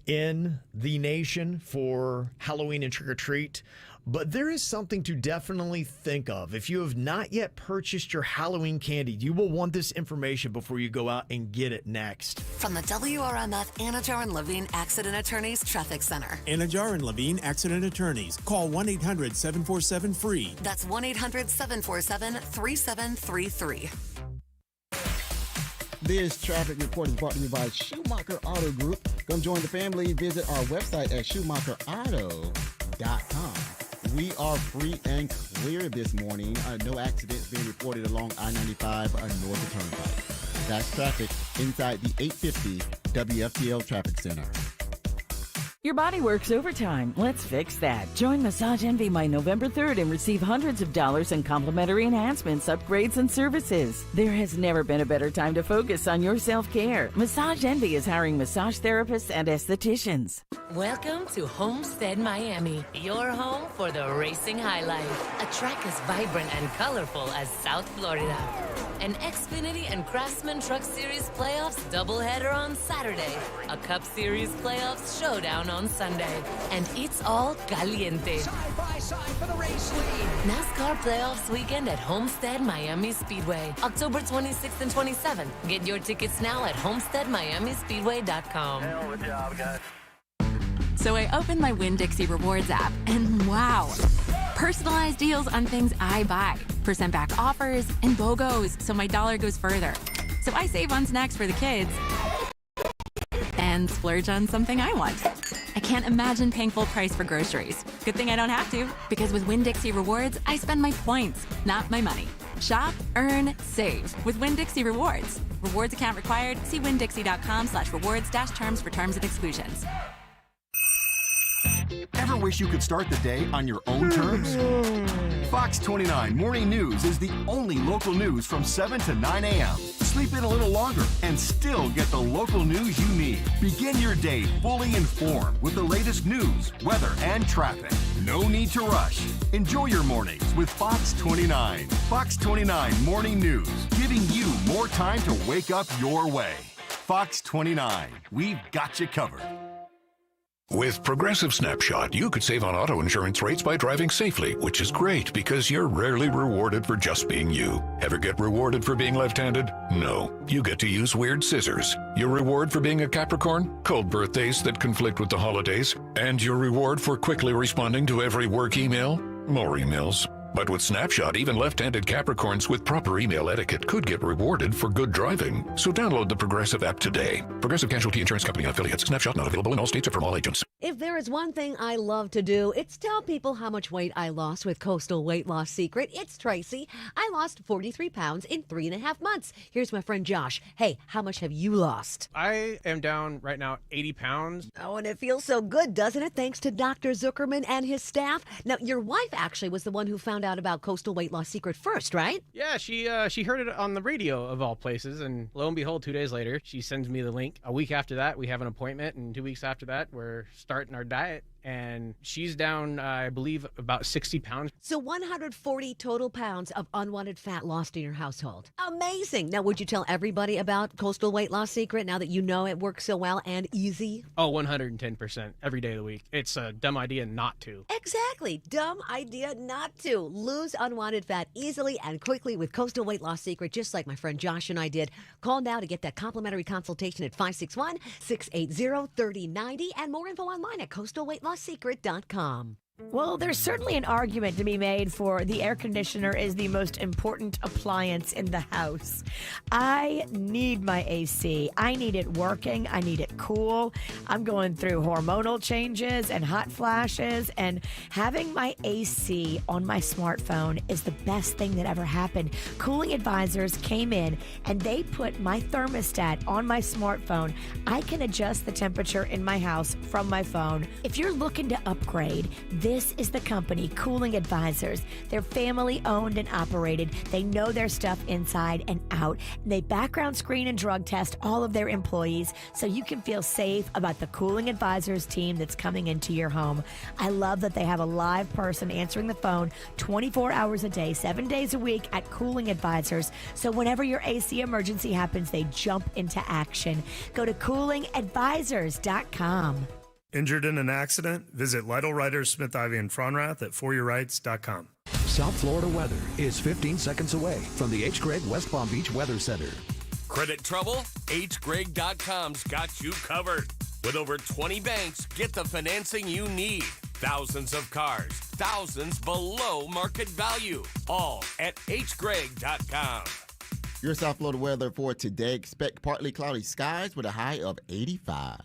in the nation for Halloween and trick-or-treat. But there is something to definitely think of. If you have not yet purchased your Halloween candy, you will want this information before you go out and get it next. From the WRMF Anajar and Levine Accident Attorneys Traffic Center. Anajar and Levine Accident Attorneys. Call 1-800-747-FREE. That's 1-800-747-3733. This traffic report is brought to you by Schumacher Auto Group. Come join the family. Visit our website at schumacherauto.com. We are free and clear this morning. No accidents being reported along I-95 north of Turnpike. That's traffic inside the 850 WFTL Traffic Center. Your body works overtime. Let's fix that. Join Massage Envy by November 3rd and receive hundreds of dollars in complimentary enhancements, upgrades, and services. There has never been a better time to focus on your self-care. Massage Envy is hiring massage therapists and estheticians. Welcome to Homestead Miami, your home for the racing high life. A track as vibrant and colorful as South Florida. An Xfinity and Craftsman Truck Series playoffs doubleheader on Saturday. A Cup Series playoffs showdown on Sunday. And it's all caliente. Side by side for the race lead. NASCAR playoffs weekend at Homestead Miami Speedway. October 26th and 27th. Get your tickets now at homesteadmiamispeedway.com. Hell of a job, guys. So I opened my Winn-Dixie Rewards app, and wow, personalized deals on things I buy, percent back offers, and BOGOs, so my dollar goes further. So I save on snacks for the kids and splurge on something I want. I can't imagine paying full price for groceries. Good thing I don't have to, because with Winn-Dixie Rewards, I spend my points, not my money. Shop, earn, save with Winn-Dixie Rewards. Rewards account required. See winndixie.com/rewards-terms for terms and exclusions. Ever wish you could start the day on your own terms? Fox 29 Morning News is the only local news from 7 to 9 a.m. Sleep in a little longer and still get the local news you need. Begin your day fully informed with the latest news, weather, and traffic. No need to rush. Enjoy your mornings with Fox 29. Fox 29 Morning News, giving you more time to wake up your way. Fox 29, we've got you covered. With Progressive Snapshot, you could save on auto insurance rates by driving safely, which is great because you're rarely rewarded for just being you. Ever get rewarded for being left-handed? No. You get to use weird scissors. Your reward for being a Capricorn? Cold birthdays that conflict with the holidays. And your reward for quickly responding to every work email? More emails. But with Snapshot, even left-handed Capricorns with proper email etiquette could get rewarded for good driving. So download the Progressive app today. Progressive Casualty Insurance Company and affiliates. Snapshot not available in all states or from all agents. If there is one thing I love to do, it's tell people how much weight I lost with Coastal Weight Loss Secret. It's Tracy. I lost 43 pounds in 3.5 months. Here's my friend Josh. Hey, how much have you lost? I am down right now 80 pounds. Oh, and it feels so good, doesn't it? Thanks to Dr. Zuckerman and his staff. Now, your wife actually was the one who found out about Coastal Weight Loss Secret first, right? Yeah, she heard it on the radio of all places, and lo and behold, 2 days later, she sends me the link. A week after that, we have an appointment, and 2 weeks after that, we're starting our diet, and she's down, I believe, about 60 pounds. So 140 total pounds of unwanted fat lost in your household. Amazing. Now, would you tell everybody about Coastal Weight Loss Secret now that you know it works so well and easy? Oh, 110% every day of the week. It's a dumb idea not to. Exactly. Dumb idea not to. Lose unwanted fat easily and quickly with Coastal Weight Loss Secret, just like my friend Josh and I did. Call now to get that complimentary consultation at 561-680-3090 and more info online at coastalweightlosssecret.com. Well, there's certainly an argument to be made for the air conditioner is the most important appliance in the house. I need my AC. I need it working. I need it cool. I'm going through hormonal changes and hot flashes, and having my AC on my smartphone is the best thing that ever happened. Cooling Advisors came in and they put my thermostat on my smartphone. I can adjust the temperature in my house from my phone. If you're looking to upgrade, this is the company, Cooling Advisors. They're family owned and operated. They know their stuff inside and out. They background screen and drug test all of their employees so you can feel safe about the Cooling Advisors team that's coming into your home. I love that they have a live person answering the phone 24 hours a day, 7 days a week at Cooling Advisors. So whenever your AC emergency happens, they jump into action. Go to coolingadvisors.com. Injured in an accident? Visit Lytle Writers Smith Ivy and Fronrath at foryourrights.com. South Florida weather is 15 seconds away from the H. Gregg West Palm Beach Weather Center. Credit trouble? hgregg.com's got you covered. With over 20 banks, get the financing you need. Thousands of cars, thousands below market value. All at hgregg.com. Your South Florida weather for today. Expect partly cloudy skies with a high of 85.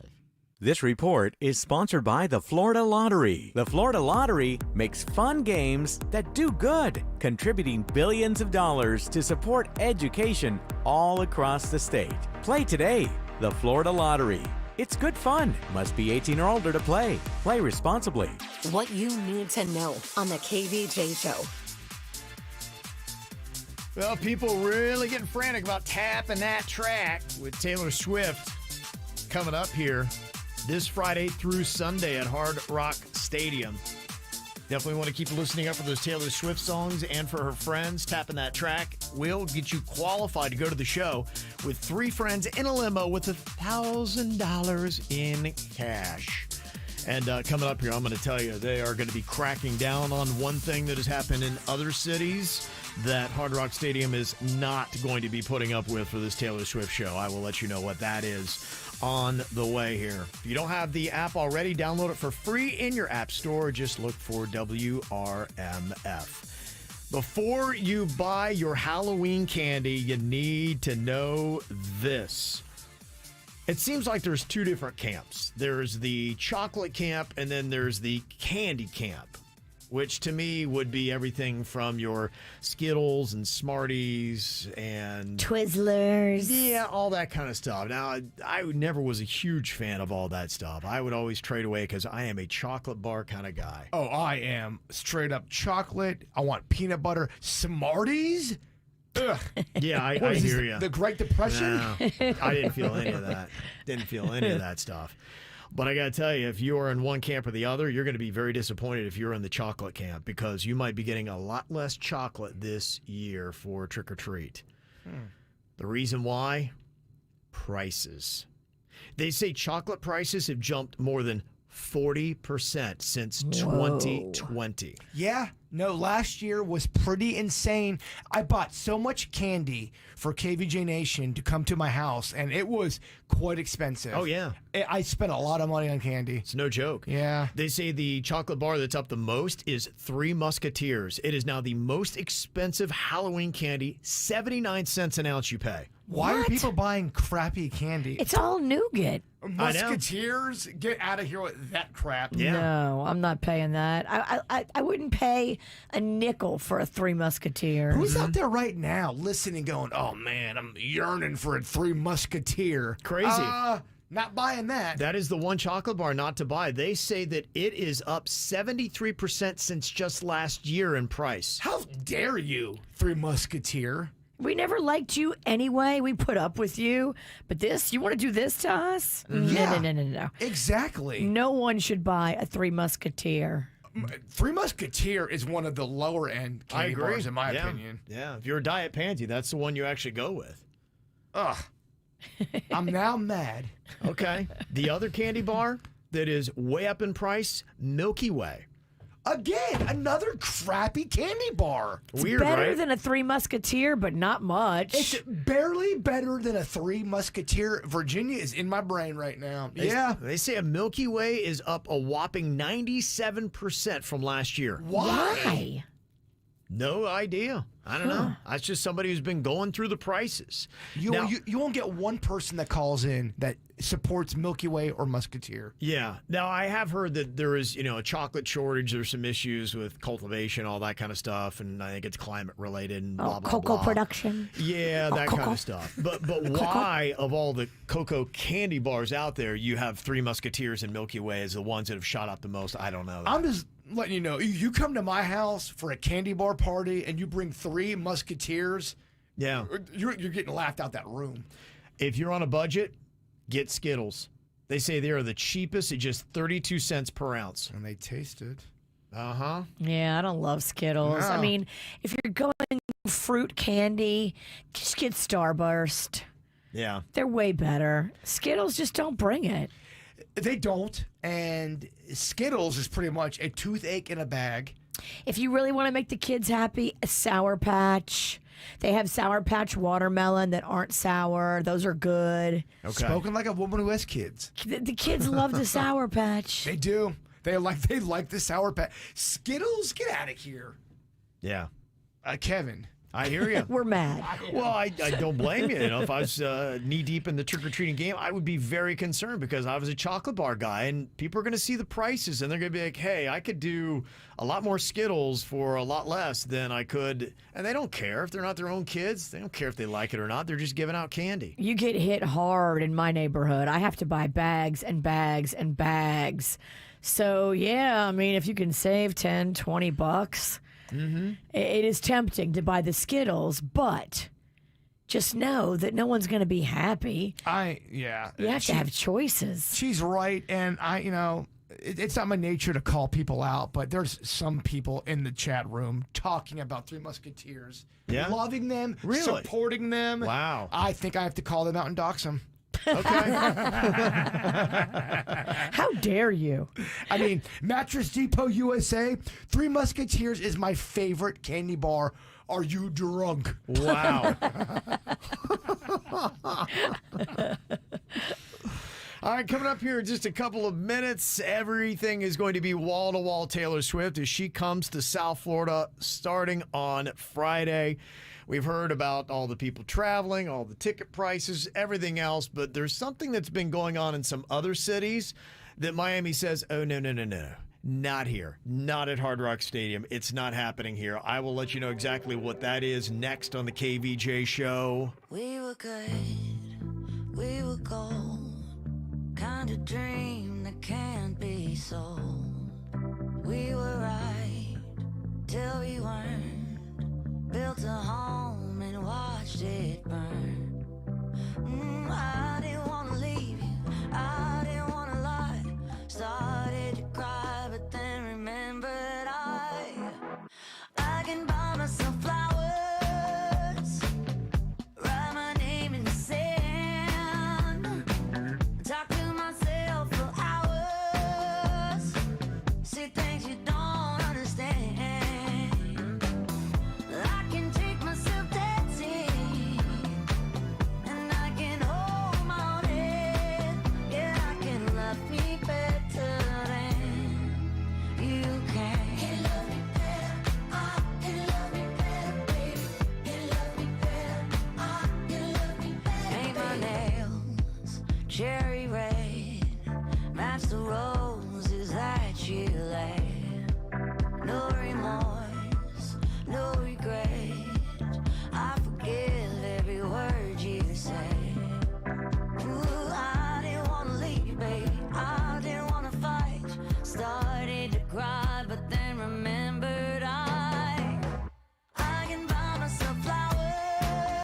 This report is sponsored by the Florida Lottery. The Florida Lottery makes fun games that do good, contributing billions of dollars to support education all across the state. Play today. The Florida Lottery. It's good fun. Must be 18 or older to play. Play responsibly. What you need to know on the KVJ Show. Well, people really getting frantic about tapping that track with Taylor Swift coming up here this Friday through Sunday at Hard Rock Stadium. Definitely want to keep listening up for those Taylor Swift songs and for her friends. Tapping that track will get you qualified to go to the show with 3 friends in a limo with $1,000 in cash. And coming up here, I'm going to tell you, they are going to be cracking down on one thing that has happened in other cities that Hard Rock Stadium is not going to be putting up with for this Taylor Swift show. I will let you know what that is on the way here. If you don't have the app already, download it for free in your app store. Just look for WRMF. Before you buy your Halloween candy, you need to know this. It seems like there's 2 different camps. There's the chocolate camp and then there's the candy camp, which to me would be everything from your Skittles and Smarties and Twizzlers. Yeah, all that kind of stuff. Now, I never was a huge fan of all that stuff. I would always trade away because I am a chocolate bar kind of guy. Oh, I am straight up chocolate. I want peanut butter. Smarties? Ugh. Yeah, I hear you. The Great Depression? No, I didn't feel any of that. Didn't feel any of that stuff. But I got to tell you, if you are in one camp or the other, you're going to be very disappointed if you're in the chocolate camp because you might be getting a lot less chocolate this year for trick or treat. The reason why? Prices. They say chocolate prices have jumped more than 40% since 2020. Yeah. No, last year was pretty insane. I bought so much candy for KVJ Nation to come to my house, and it was quite expensive. Oh, yeah. I spent a lot of money on candy. It's no joke. Yeah. They say the chocolate bar that's up the most is Three Musketeers. It is now the most expensive Halloween candy, 79 cents an ounce you pay. Why are people buying crappy candy? It's all nougat. Musketeers? Get out of here with that crap. Yeah. No, I'm not paying that. I wouldn't pay a nickel for a Three Musketeer. Who's out there right now listening going, oh, man, I'm yearning for a Three Musketeer. Crazy. Not buying that. That is the one chocolate bar not to buy. They say that it is up 73% since just last year in price. How dare you, Three Musketeer? We never liked you anyway. We put up with you. But this, you want to do this to us? Yeah. No. Exactly. No one should buy a Three Musketeer. Three Musketeer is one of the lower end candy bars, in my opinion. Yeah, if you're a diet pansy, that's the one you actually go with. Ugh. I'm now mad. Okay. The other candy bar that is way up in price, Milky Way. Again, another crappy candy bar. It's Weird, better right? than a Three Musketeer, but not much. It's barely better than a Three Musketeer. Virginia is in my brain right now. They say a Milky Way is up a whopping 97% from last year. Why? No idea. I don't know. That's just somebody who's been going through the prices. You won't get one person that calls in that supports Milky Way or Musketeer. Yeah. Now, I have heard that there is, a chocolate shortage. There's some issues with cultivation, all that kind of stuff, and I think it's climate related and blah, blah, cocoa blah. production. Yeah, that kind of stuff. But why, of all the cocoa candy bars out there, you have Three Musketeers and Milky Way as the ones that have shot up the most? I don't know. I'm just letting you know. You come to my house for a candy bar party and you bring Three Musketeers. Yeah. You're getting laughed out that room. If you're on a budget, get Skittles. They say they are the cheapest at just 32 cents per ounce. And they taste it. Uh-huh. Yeah, I don't love Skittles. No. I mean, if you're going fruit candy, just get Starburst. Yeah. They're way better. Skittles just don't bring it. They don't. And Skittles is pretty much a toothache in a bag. If you really want to make the kids happy, a Sour Patch. They have Sour Patch watermelon that aren't sour. Those are good. Okay. Spoken like a woman who has kids. The kids love the Sour Patch. They do. They like the Sour Patch. Skittles, get out of here. Yeah. Kevin. I hear you. We're mad. Well, I don't blame you. If I was knee-deep in the trick-or-treating game, I would be very concerned because I was a chocolate bar guy, and people are going to see the prices, and they're going to be like, hey, I could do a lot more Skittles for a lot less than I could. And they don't care. If they're not their own kids, they don't care if they like it or not. They're just giving out candy. You get hit hard in my neighborhood. I have to buy bags and bags and bags. So, yeah, I mean, if you can save $10, $20, it is tempting to buy the Skittles, but just know that no one's going to be happy. You have to have choices. She's right, and it's not my nature to call people out, but there's some people in the chat room talking about Three Musketeers, loving them, supporting them. Wow. I think I have to call them out and dox them. Okay. How dare you? I mean, Mattress Depot USA, Three Musketeers is my favorite candy bar. Are you drunk? Wow. All right, coming up here in just a couple of minutes, everything is going to be wall-to-wall Taylor Swift as she comes to South Florida starting on Friday. We've heard about all the people traveling, all the ticket prices, everything else, but there's something that's been going on in some other cities that Miami says, oh, no. Not here. Not at Hard Rock Stadium. It's not happening here. I will let you know exactly what that is next on the KVJ Show. We were good. We were gold. Kind of dream that can't be sold. We were right till we weren't. Built a home and watched it burn. I didn't want to leave you. I didn't want to lie. Started to cry, but then remembered I can buy myself flowers. Write my name in the sand. Talk to myself for hours. See things you don't understand. I can take myself dancing, and I can hold my own head. Yeah, I can love me better than you can. Can love me better, I can love me better, baby. Can love me better, I can love me better. Paint my nails cherry red, match the roses that you laid. No remorse, no regret. I forgive every word you say. Ooh, I didn't want to leave you, baby. I didn't want to fight. Started to cry, but then remembered I can buy myself flowers.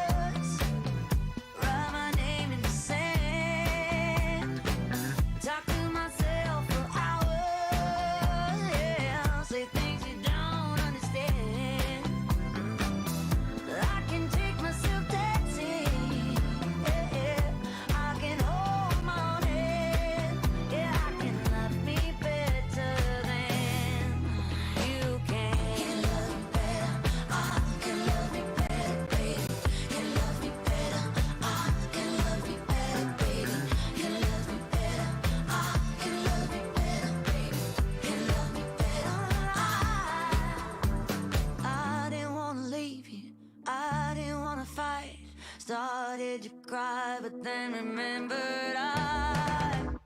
to cry, but then remembered I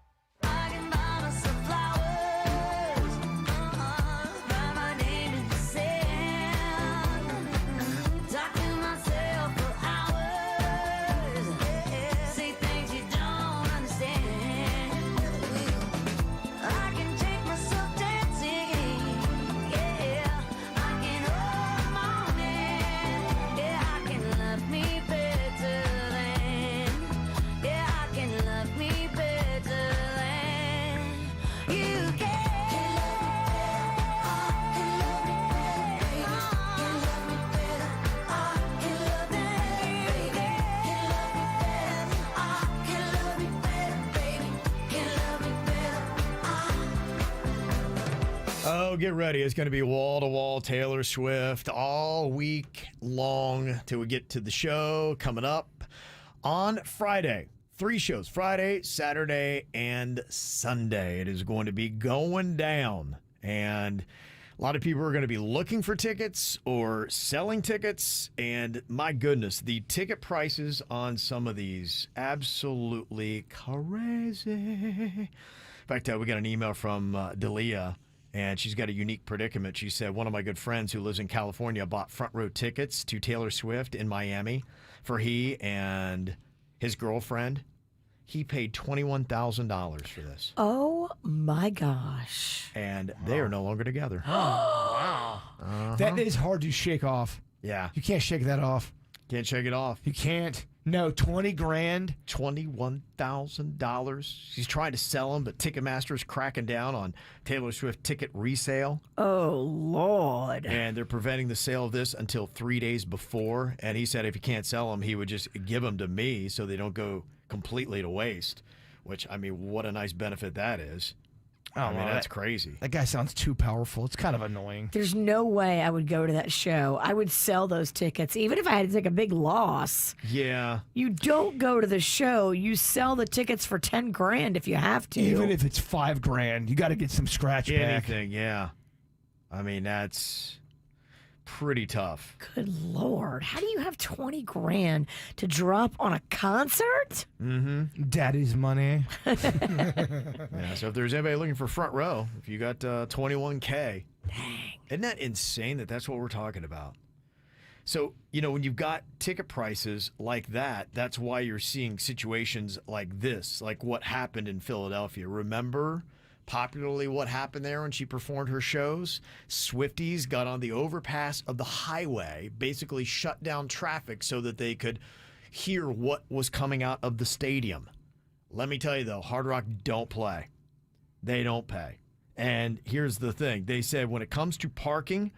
can buy myself flowers, write my name in the sand, talk to myself for hours, say things you don't understand. I can take myself dancing, yeah, I can hold my man, yeah, I can love me better than, yeah, I can love me better than you can. Oh, get ready. It's going to be wall-to-wall Taylor Swift all week long till we get to the show coming up on Friday. 3 shows, Friday, Saturday, and Sunday. It is going to be going down. And a lot of people are going to be looking for tickets or selling tickets. And my goodness, the ticket prices on some of these, absolutely crazy. In fact, we got an email from Delia. And she's got a unique predicament. She said, one of my good friends who lives in California bought front row tickets to Taylor Swift in Miami for he and his girlfriend. He paid $21,000 for this. Oh, my gosh. And they are no longer together. Wow. That is hard to shake off. Yeah. You can't shake that off. Can't shake it off. You can't. No, 20 grand. $21,000. She's trying to sell them, but Ticketmaster's cracking down on Taylor Swift ticket resale. Oh, Lord. And they're preventing the sale of this until 3 days before. And he said if he can't sell them, he would just give them to me so they don't go completely to waste, which, I mean, what a nice benefit that is. Oh, I mean, that's crazy. That guy sounds too powerful. It's kind of annoying. There's no way I would go to that show. I would sell those tickets, even if I had to take a big loss. Yeah. You don't go to the show. You sell the tickets for 10 grand if you have to. Even if it's 5 grand, you got to get some scratch back. Anything, yeah. I mean, that's pretty tough. Good Lord. How do you have 20 grand to drop on a concert? Mm-hmm. Daddy's money. Yeah, so if there's anybody looking for front row, if you got 21K. Dang. Isn't that insane that that's what we're talking about? So, you know, when you've got ticket prices like that, that's why you're seeing situations like this, like what happened in Philadelphia. Remember popularly what happened there when she performed her shows? Swifties got on the overpass of the highway, basically shut down traffic so that they could hear what was coming out of the stadium. Let me tell you, though, Hard Rock don't play. They don't pay. And here's the thing. They said when it comes to parking,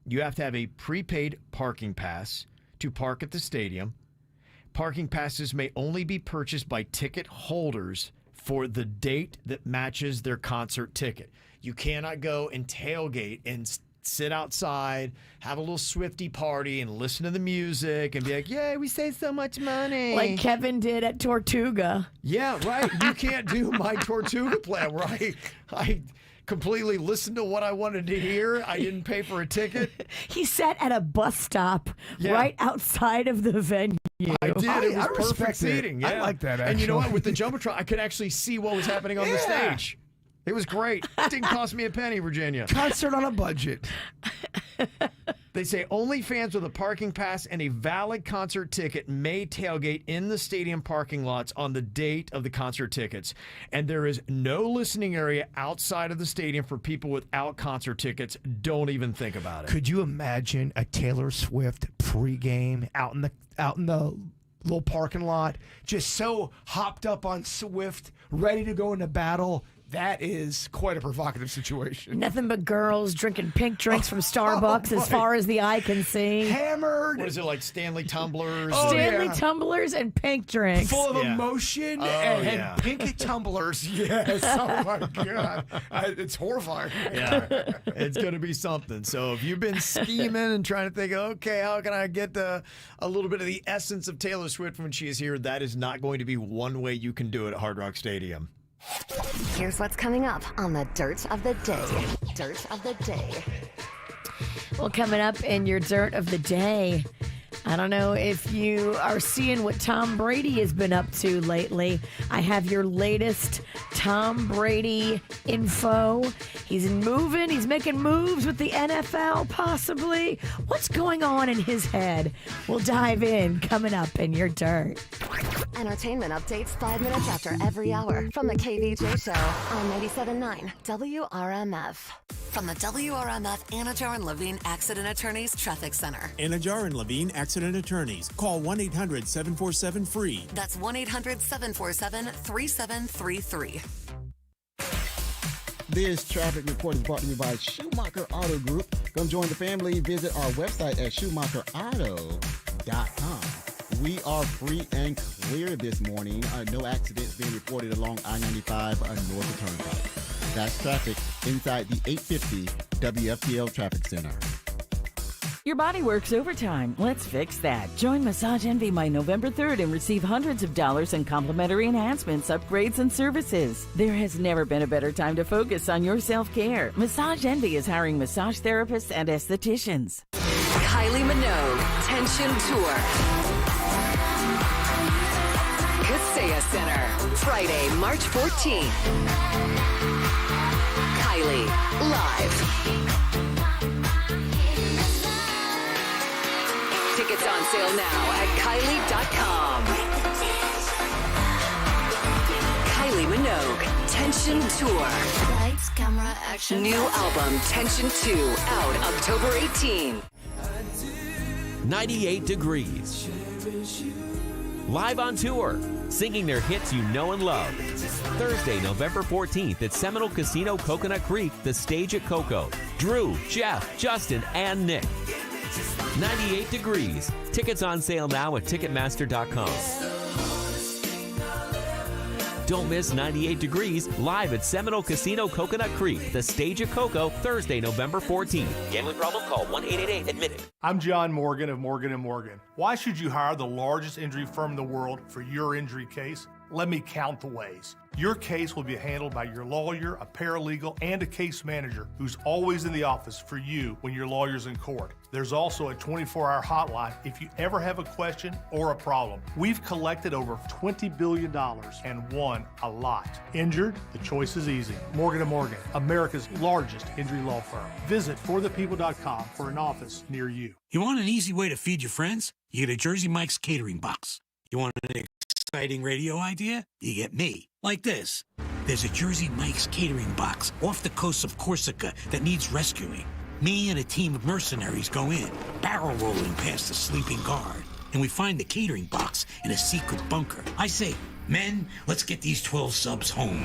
you have to have a prepaid parking pass to park at the stadium. Parking passes may only be purchased by ticket holders for the date that matches their concert ticket. You cannot go and tailgate and sit outside, have a little Swiftie party and listen to the music and be like, yay, we saved so much money. Like Kevin did at Tortuga. Yeah, right. You can't do my Tortuga plan where I completely listened to what I wanted to hear. I didn't pay for a ticket. He sat at a bus stop right outside of the venue. I did. It was I perfect respect it. seating. I Yeah. like that, And you know what? actually. With the Jumbotron, I could actually see what was happening on the stage. It was great. It didn't cost me a penny, Virginia. Concert on a budget. They say only fans with a parking pass and a valid concert ticket may tailgate in the stadium parking lots on the date of the concert tickets. And there is no listening area outside of the stadium for people without concert tickets. Don't even think about it. Could you imagine a Taylor Swift pregame out in the little parking lot, just so hopped up on Swift, ready to go into battle? That is quite a provocative situation. Nothing but girls drinking pink drinks from Starbucks as far as the eye can see. Hammered. What is it, like Stanley tumblers? Stanley tumblers and pink drinks. Full of emotion and pink tumblers. Yes. Oh, my God. It's horrifying. Yeah, it's going to be something. So if you've been scheming and trying to think, okay, how can I get a little bit of the essence of Taylor Swift when she is here, that is not going to be one way you can do it at Hard Rock Stadium. Here's what's coming up on the Dirt of the Day. Dirt of the Day. Well, coming up in your Dirt of the Day, I don't know if you are seeing what Tom Brady has been up to lately. I have your latest Tom Brady info. He's moving. He's making moves with the NFL, possibly. What's going on in his head? We'll dive in coming up in your dirt. Entertainment updates 5 minutes after every hour from the KVJ Show on 97.9 WRMF. From the WRMF Anajar and Levine Accident Attorneys Traffic Center. Anajar and Levine Accident Attorneys. Call 1-800-747-FREE. That's 1-800-747-3733. This traffic report is brought to you by Schumacher Auto Group. Come join the family. Visit our website at schumacherauto.com. We are free and clear this morning. No accidents being reported along I-95 north of Turnpike. That's traffic inside the 850 WFTL Traffic Center. Your body works overtime. Let's fix that. Join Massage Envy by November 3rd and receive hundreds of dollars in complimentary enhancements, upgrades, and services. There has never been a better time to focus on your self-care. Massage Envy is hiring massage therapists and estheticians. Kylie Minogue, Tension Tour. Kaseya Center, Friday, March 14th. Kylie, live. Tickets on sale now at Kylie.com. Kylie Minogue, Tension Tour. Lights, camera, action. New album, Tension 2, out October 18. 98 Degrees. Live on tour, singing their hits you know and love. Thursday, November 14th at Seminole Casino Coconut Creek, the stage at Coco. Drew, Jeff, Justin, and Nick. 98 Degrees. Tickets on sale now at Ticketmaster.com. Don't miss 98 Degrees live at Seminole Casino Coconut Creek, the stage at Coco, Thursday, November 14th. Gambling problem? Call 1-888-ADMIT-IT. I'm John Morgan of Morgan & Morgan. Why should you hire the largest injury firm in the world for your injury case? Let me count the ways. Your case will be handled by your lawyer, a paralegal, and a case manager who's always in the office for you when your lawyer's in court. There's also a 24-hour hotline if you ever have a question or a problem. We've collected over $20 billion and won a lot. Injured? The choice is easy. Morgan & Morgan, America's largest injury law firm. Visit forthepeople.com for an office near you. You want an easy way to feed your friends? You get a Jersey Mike's catering box. You want an exciting radio idea? You get me. Like this. There's a Jersey Mike's catering box off the coast of Corsica that needs rescuing. Me and a team of mercenaries go in, barrel rolling past the sleeping guard, and we find the catering box in a secret bunker. I say, men, let's get these 12 subs home.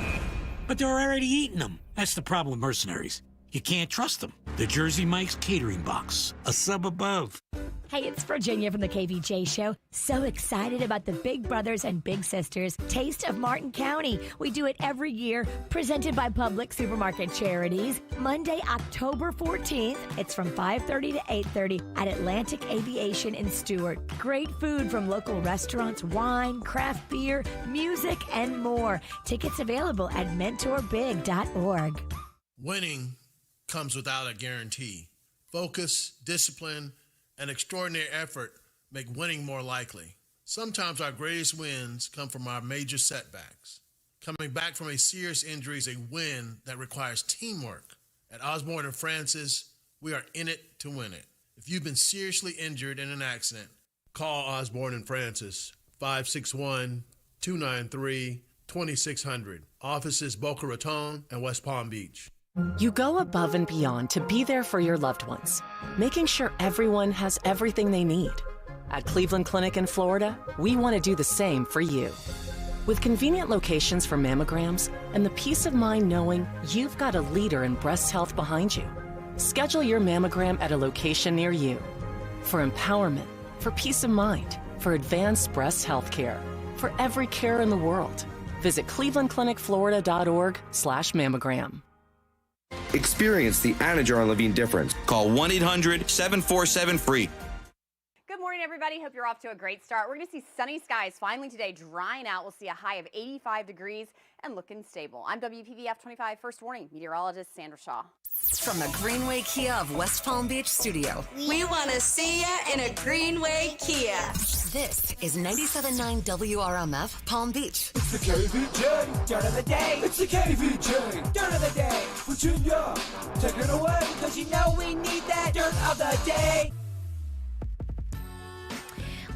But they're already eating them. That's the problem with mercenaries. You can't trust them. The Jersey Mike's catering box, a sub above. Hey, it's Virginia from the KVJ Show. So excited about the Big Brothers and Big Sisters Taste of Martin County. We do it every year, presented by Public Supermarket Charities. Monday, October 14th. It's from 5:30 to 8:30 at Atlantic Aviation in Stewart. Great food from local restaurants, wine, craft beer, music, and more. Tickets available at mentorbig.org. Winning comes without a guarantee. Focus, discipline, and extraordinary effort make winning more likely. Sometimes our greatest wins come from our major setbacks. Coming back from a serious injury is a win that requires teamwork. At Osborne & Francis, we are in it to win it. If you've been seriously injured in an accident, call Osborne & Francis, 561-293-2600. Offices Boca Raton and West Palm Beach. You go above and beyond to be there for your loved ones, making sure everyone has everything they need. At Cleveland Clinic in Florida, we want to do the same for you. With convenient locations for mammograms and the peace of mind knowing you've got a leader in breast health behind you. Schedule your mammogram at a location near you. For empowerment, for peace of mind, for advanced breast health care, for every care in the world. Visit clevelandclinicflorida.org/mammogram. Experience the Anajar and Levine difference. Call 1-800-747-FREE. Good morning. morning, everybody. Hope you're off to a great start. We're going to see sunny skies finally today, drying out. We'll see a high of 85 degrees and looking stable. I'm WPVF 25 First Warning meteorologist Sandra Shaw. From the Greenway Kia of West Palm Beach studio. We want to see ya in a Greenway Kia. This is 97.9 WRMF Palm Beach. It's the KVJ dirt of the day. It's the KVJ dirt of the day. Virginia, take it away. Cause you know we need that dirt of the day.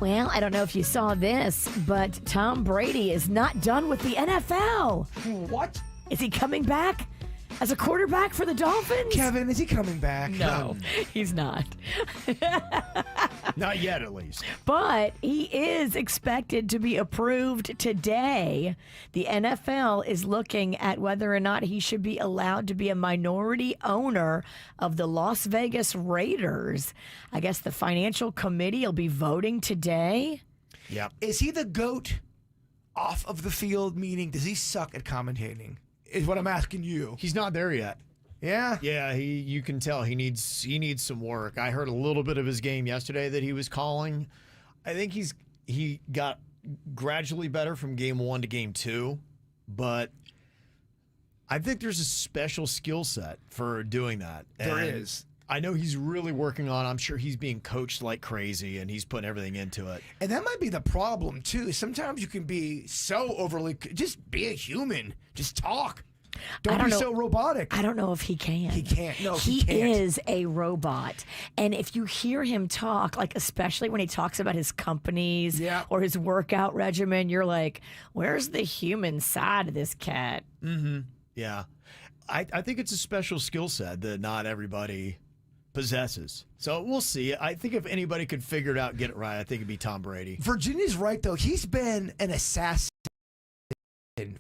Well, I don't know if you saw this, but Tom Brady is not done with the NFL. What? Is he coming back as a quarterback for the Dolphins? Kevin, is he coming back? No, he's not. Not yet, at least. But he is expected to be approved today. The NFL is looking at whether or not he should be allowed to be a minority owner of the Las Vegas Raiders. I guess the financial committee will be voting today. Yep. Is he the GOAT off of the field, meaning does he suck at commentating? Is what I'm asking you. He's not there yet. Yeah? Yeah, you can tell he needs some work. I heard a little bit of his game yesterday that he was calling. I think he got gradually better from game 1 to game 2, but I think there's a special skill set for doing that. There And is. I know he's really working on. I'm sure he's being coached like crazy, and he's putting everything into it. And that might be the problem, too. Sometimes you can be so overly... Just be a human. Just talk. Don't be so robotic. I don't know if he can. He can't. No, he can't. is a robot. And if you hear him talk, like especially when he talks about his companies or his workout regimen, you're like, where's the human side of this cat? Mm-hmm. Yeah. I think it's a special skill set that not everybody possesses. So we'll see. I think if anybody could figure it out and get it right, I think it'd be Tom Brady. Virginia's right, though. He's been an assassin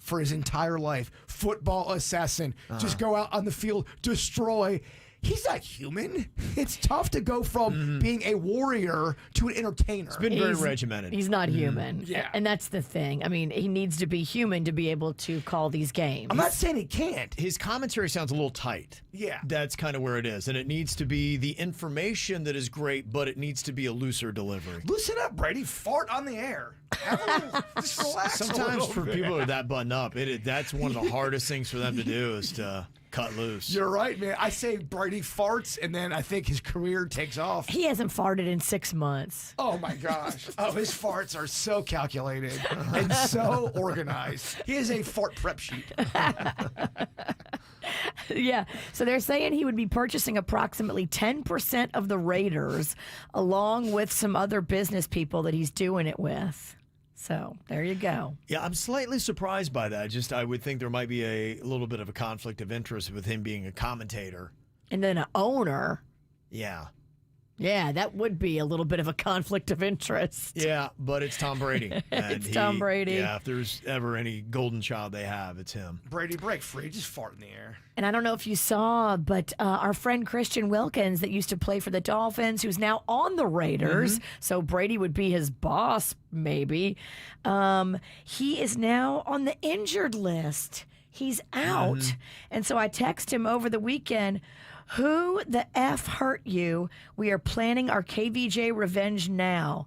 for his entire life. Football assassin. Just go out on the field, destroy. He's not human. It's tough to go from being a warrior to an entertainer. It's been very regimented. He's not human. Yeah. And that's the thing. I mean, he needs to be human to be able to call these games. I'm not saying he can't. His commentary sounds a little tight. Yeah. That's kind of where it is. And it needs to be the information that is great, but it needs to be a looser delivery. Loosen up, Brady. Fart on the air. Just relax. Sometimes for people who are that buttoned up, that's one of the hardest things for them to do is to cut loose. You're right, man. I say Brady farts, and then I think his career takes off. He hasn't farted in 6 months. Oh, my gosh. Oh, his farts are so calculated and so organized. He is a fart prep sheet. Yeah. So they're saying he would be purchasing approximately 10% of the Raiders, along with some other business people that he's doing it with. So there you go. Yeah, I'm slightly surprised by that. I would think there might be a little bit of a conflict of interest with him being a commentator. And then an owner. Yeah. Yeah, that would be a little bit of a conflict of interest. Yeah, but it's Tom Brady. And Tom Brady. Yeah, if there's ever any golden child they have, it's him. Brady, break free. Just fart in the air. And I don't know if you saw, but our friend Christian Wilkins that used to play for the Dolphins, who's now on the Raiders, so Brady would be his boss, maybe. He is now on the injured list. He's out. And so I text him over the weekend, who the F hurt you? We are planning our KVJ revenge now.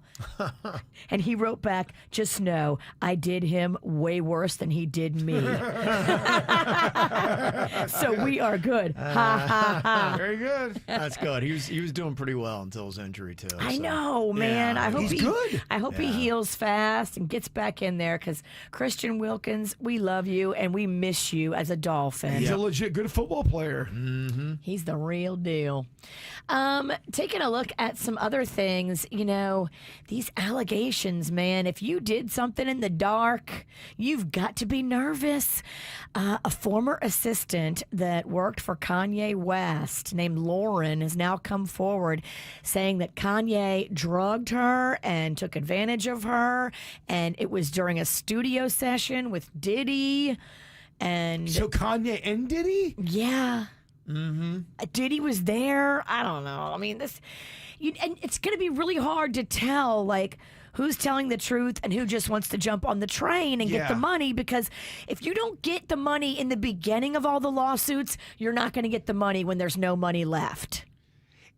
And he wrote back, just know I did him way worse than he did me. So we are good. Ha, ha, ha. Very good. That's good. He was doing pretty well until his injury, too. I know, man. Yeah, I hope he's good. I hope he heals fast and gets back in there because Christian Wilkins, we love you and we miss you as a Dolphin. He's a legit good football player. He's the real deal. Taking a look at some other things, these allegations, man, if you did something in the dark, you've got to be nervous. A former assistant that worked for Kanye West named Lauren has now come forward saying that Kanye drugged her and took advantage of her, and it was during a studio session with Diddy. And So Kanye and Diddy? yeah. Diddy was there. I don't know. I mean, and it's going to be really hard to tell, like, who's telling the truth and who just wants to jump on the train and get the money, because if you don't get the money in the beginning of all the lawsuits, you're not going to get the money when there's no money left.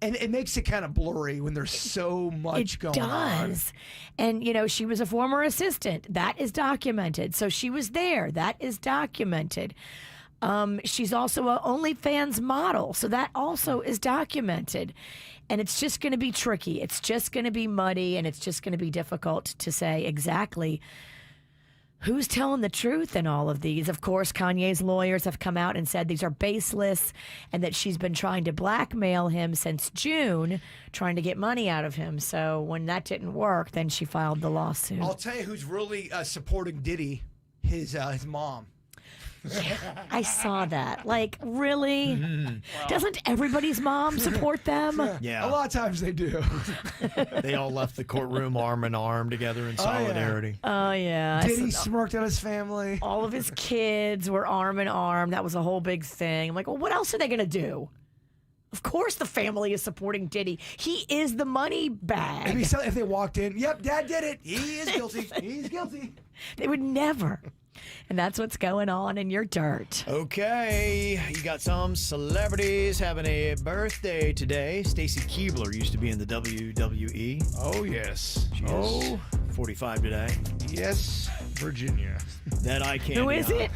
And it makes it kind of blurry when there's so much going on. It does. And, she was a former assistant. That is documented. So she was there. That is documented. She's also an OnlyFans model. So that also is documented. And it's just going to be tricky. It's just going to be muddy, and it's just going to be difficult to say exactly who's telling the truth in all of these. Of course, Kanye's lawyers have come out and said these are baseless and that she's been trying to blackmail him since June, trying to get money out of him. So when that didn't work, then she filed the lawsuit. I'll tell you who's really supporting Diddy, his mom. I saw that. Like, really? Doesn't everybody's mom support them? Yeah. A lot of times they do. They all left the courtroom arm in arm together in solidarity. Oh, yeah. Diddy smirked at his family. All of his kids were arm in arm. That was a whole big thing. I'm like, well, what else are they going to do? Of course the family is supporting Diddy. He is the money bag. If they walked in, yep, Dad did it. He is guilty. He's guilty. They would never. And that's what's going on in your dirt. Okay, you got some celebrities having a birthday today. Stacy Keibler used to be in the WWE. Oh, yes. She is 45 today. Yes, Virginia. That eye candy. Who is it?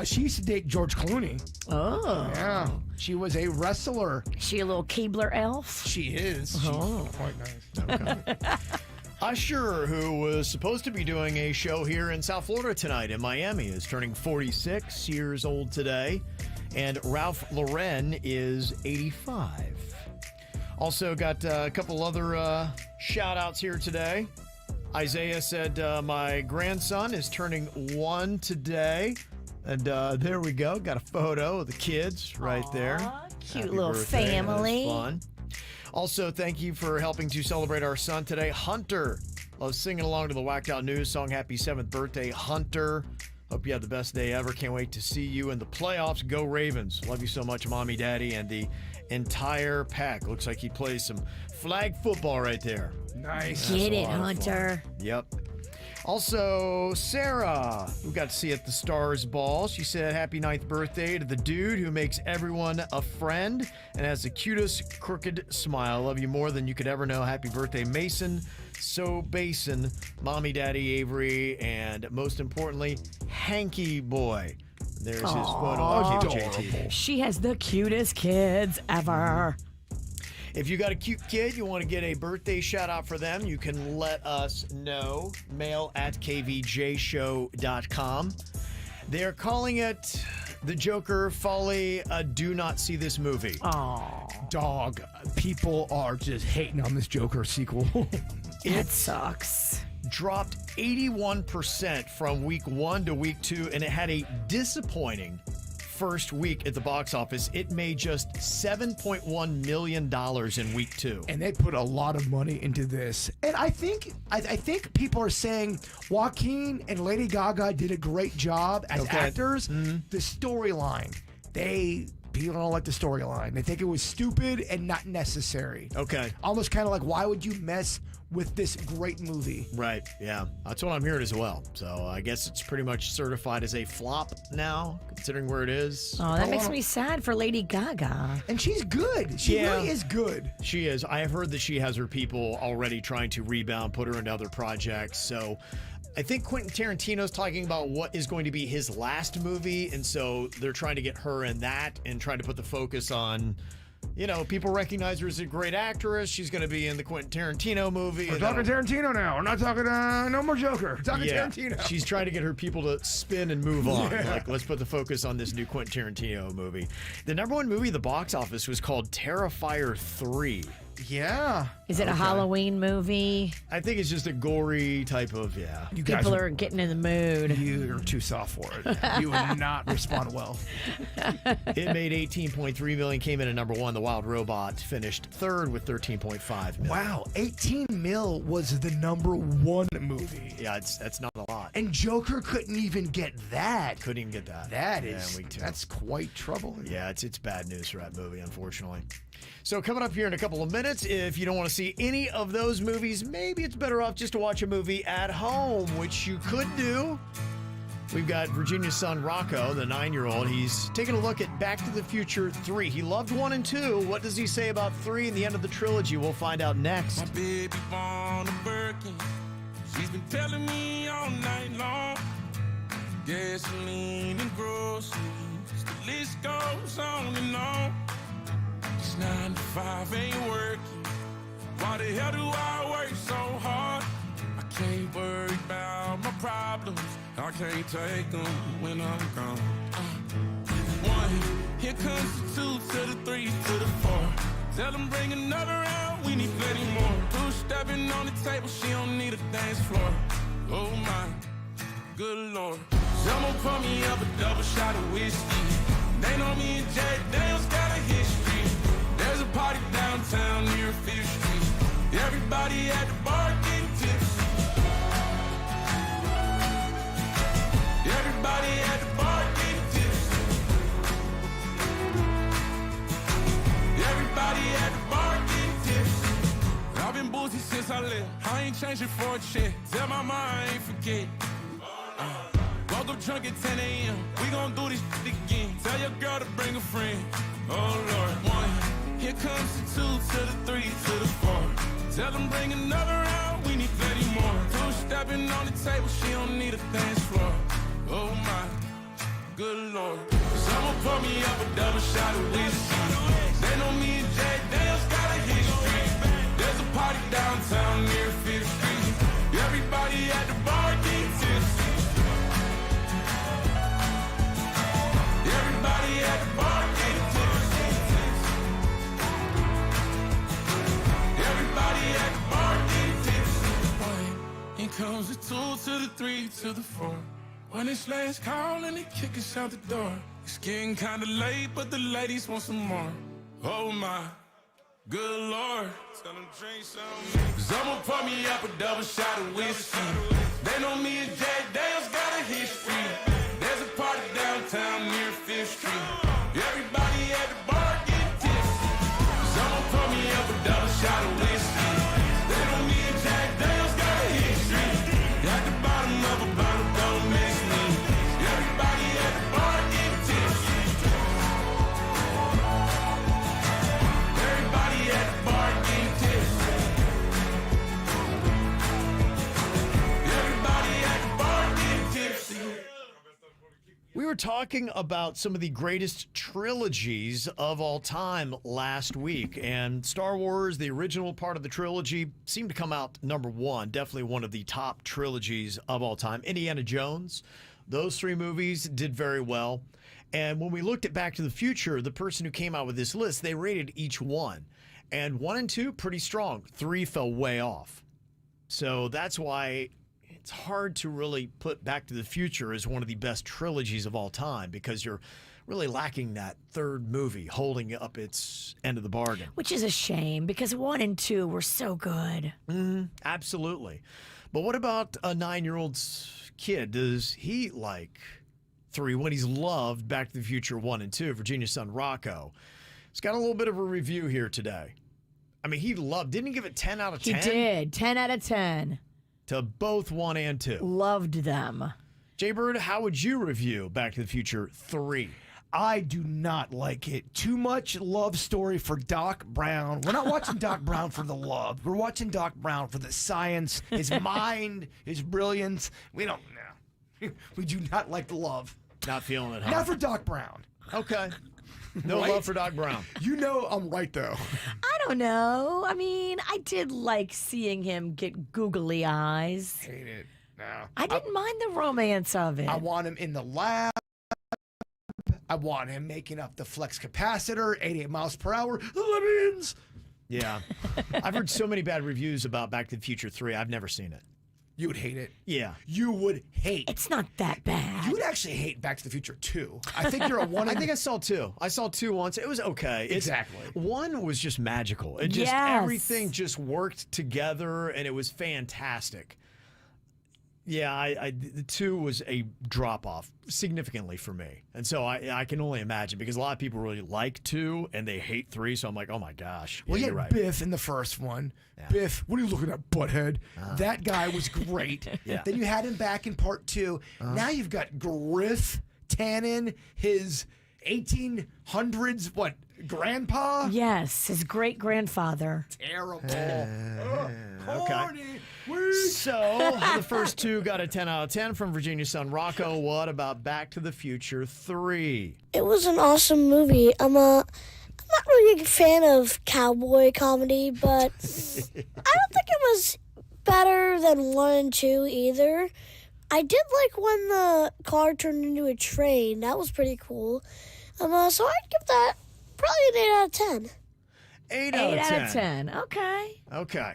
She used to date George Clooney. Oh. Yeah. She was a wrestler. She a little Keibler elf? She is. Oh. She's quite nice. Okay. Usher, who was supposed to be doing a show here in South Florida tonight in Miami, is turning 46 years old today. And Ralph Lauren is 85. Also got a couple other shout-outs here today. Isaiah said, my grandson is turning 1 today. And there we go. Got a photo of the kids right there. Cute Happy little birthday. family. That's fun. Also, thank you for helping to celebrate our son today. Hunter loves singing along to the Whacked Out News song. Happy 7th birthday, Hunter. Hope you have the best day ever. Can't wait to see you in the playoffs. Go Ravens. Love you so much, Mommy, Daddy, and the entire pack. Looks like he plays some flag football right there. Nice. Get it, Hunter. Yep. Also, Sarah, who got to see at the Stars Ball, she said happy 9th birthday to the dude who makes everyone a friend and has the cutest crooked smile. Love you more than you could ever know. Happy birthday, Mason. So Basin, Mommy, Daddy, Avery, and most importantly, Hanky Boy. There's his photo on KVJT. She has the cutest kids ever. If you got a cute kid, you want to get a birthday shout out for them, you can let us know. Mail at kvjshow.com. They're calling it The Joker Folly. Do not see this movie. Oh, dog. People are just hating on this Joker sequel. It sucks. Dropped 81% from week 1 to week 2, and it had a disappointing first week at the box office. It made just $7.1 million in week 2. And they put a lot of money into this. And I think people are saying Joaquin and Lady Gaga did a great job as actors. Mm-hmm. The storyline, people don't like the storyline. They think it was stupid and not necessary. Okay. Almost kind of like, why would you mess with this great movie? Right, yeah. That's what I'm hearing as well. So I guess it's pretty much certified as a flop now, considering where it is. Oh, that makes me sad for Lady Gaga. And she's good. She really is good. She is. I have heard that she has her people already trying to rebound, put her into other projects. So I think Quentin Tarantino's talking about what is going to be his last movie. And so they're trying to get her in that and trying to put the focus on, people recognize her as a great actress. She's going to be in the Quentin Tarantino movie. We're talking Tarantino now. We're not talking no more Joker. We're talking Tarantino. She's trying to get her people to spin and move on. Like, let's put the focus on this new Quentin Tarantino movie. The number 1 movie at the box office was called Terrifier 3. Yeah. Is it a Halloween movie? I think it's just a gory type of, You guys People are getting in the mood. You're too soft for it. You would not respond well. It made $18.3 million, came in at number 1. The Wild Robot finished 3rd with $13.5 million. Wow, 18 mil was the number 1 movie. Yeah, that's not a lot. And Joker couldn't even get that. Couldn't even get that. That's quite troubling. Yeah, it's bad news for that movie, unfortunately. So coming up here in a couple of minutes, if you don't want to see any of those movies, maybe it's better off just to watch a movie at home, which you could do We've got Virginia's son, Rocco, the 9-year-old. He's taking a look at Back to the Future 3. He loved 1 and 2. What does he say about 3 and the end of the trilogy? We'll find out next. My baby born a Birkin. She's been telling me all night long. Gasoline and groceries. The list goes on and on. This 9 to 5 ain't working. Why the hell do I work so hard? I can't worry about my problems. I can't take them when I'm gone. 1, here comes the 2 to the 3 to the 4. Tell them bring another round, we need plenty more. 2 stepping on the table, she don't need a dance floor. Oh my, good Lord. Someone pour me up a double shot of whiskey. They know me and Jack Daniels got a history. There's a party downtown near 5th Street. Everybody at the bar getting tipsy. Everybody at the bar getting tipsy. Everybody at the bar getting tipsy. I've been boozy since I left. I ain't changing for a check. Tell my mom I ain't forget. Woke up drunk at 10 a.m. We gon' do this shit again. Tell your girl to bring a friend. Oh Lord. 1, here comes the 2 to the 3 to the 4. Tell them bring another round, we need plenty more. 2 stepping on the table, she don't need a dance floor. Oh my, good Lord. Someone pour me up a double shot of whiskey. They know me and Jack Daniels got a history. There's a party downtown near 5th Street. Everybody at the bar getting tipsy. Everybody at the bar getting tipsy. Everybody at the bar getting tipsy. Here comes the 2 to the 3 to the 4. When it's last call and they kick us out the door. It's getting kinda late, but the ladies want some more. Oh my, good Lord. Tell them drink some. Someone pour me up a double shot of whiskey. They know me and Jack Daniels got a history. There's a party downtown near 5th Street. Everybody at the bar getting tipsy. Someone pour me up a double shot of whiskey. They know me and Jack Daniels got a history. At the bottom of a bottle, don't miss me. Everybody at the bar getting tipsy. Everybody at the bar getting tipsy. Everybody at the bar getting tipsy. We were talking about some of the greatest trilogies of all time last week, and Star Wars, the original part of the trilogy, seemed to come out number 1, definitely one of the top trilogies of all time. Indiana Jones, those 3 movies did very well. And when we looked at Back to the Future, the person who came out with this list, they rated each one. And 1 and 2, pretty strong. 3 fell way off. So that's why it's hard to really put Back to the Future as one of the best trilogies of all time, because you're really lacking that 3rd movie holding up its end of the bargain. Which is a shame, because 1 and 2 were so good. Absolutely. But what about a 9-year-old's kid? Does he like 3 when he's loved Back to the Future 1 and 2? Virginia's son, Rocco. He's got a little bit of a review here today. I mean, he loved, didn't he give it 10 out of 10? He did. 10 out of 10. To both 1 and 2. Loved them. Jaybird, how would you review Back to the Future 3? I do not like it. Too much love story for Doc Brown. We're not watching Doc Brown for the love. We're watching Doc Brown for the science, his mind, his brilliance. We don't know. We do not like the love. Not feeling it, huh? Not for Doc Brown. Okay. No Right? love for Doc Brown. You know I'm right, though. I don't know. I mean, I did like seeing him get googly eyes. Hate it. No. I didn't mind the romance of it. I want him in the lab. I want him making up the flex capacitor, 88 miles per hour. The Libyans. Yeah. I've heard so many bad reviews about Back to the Future 3. I've never seen it. You would hate it. Yeah. You would hate. It's not that bad. You would actually hate Back to the Future 2. I think you're a one. I think I saw 2. I saw 2 once. It was okay. Exactly. 1 was just magical. It just Yes. everything just worked together, and it was fantastic. Yeah, the 2 was a drop off significantly for me. And so I can only imagine because a lot of people really like 2 and they hate 3. So I'm like, oh my gosh. Well, yeah, you you're had right. Biff in the first one. Biff, what are you looking at, butthead? That guy was great. Yeah. Then you had him back in part 2. Now you've got Griff Tannen, his 1800s, grandpa? Yes, his great grandfather. Terrible. Okay. So the first 2 got a 10 out of 10 from Virginia's son Rocco. What about Back to the Future 3? It was an awesome movie. I'm not really a big fan of cowboy comedy, but I don't think it was better than 1 and 2 either. I did like when the car turned into a train. That was pretty cool. So I'd give that probably an 8 out of 10. 8 out of 10. Okay. Okay.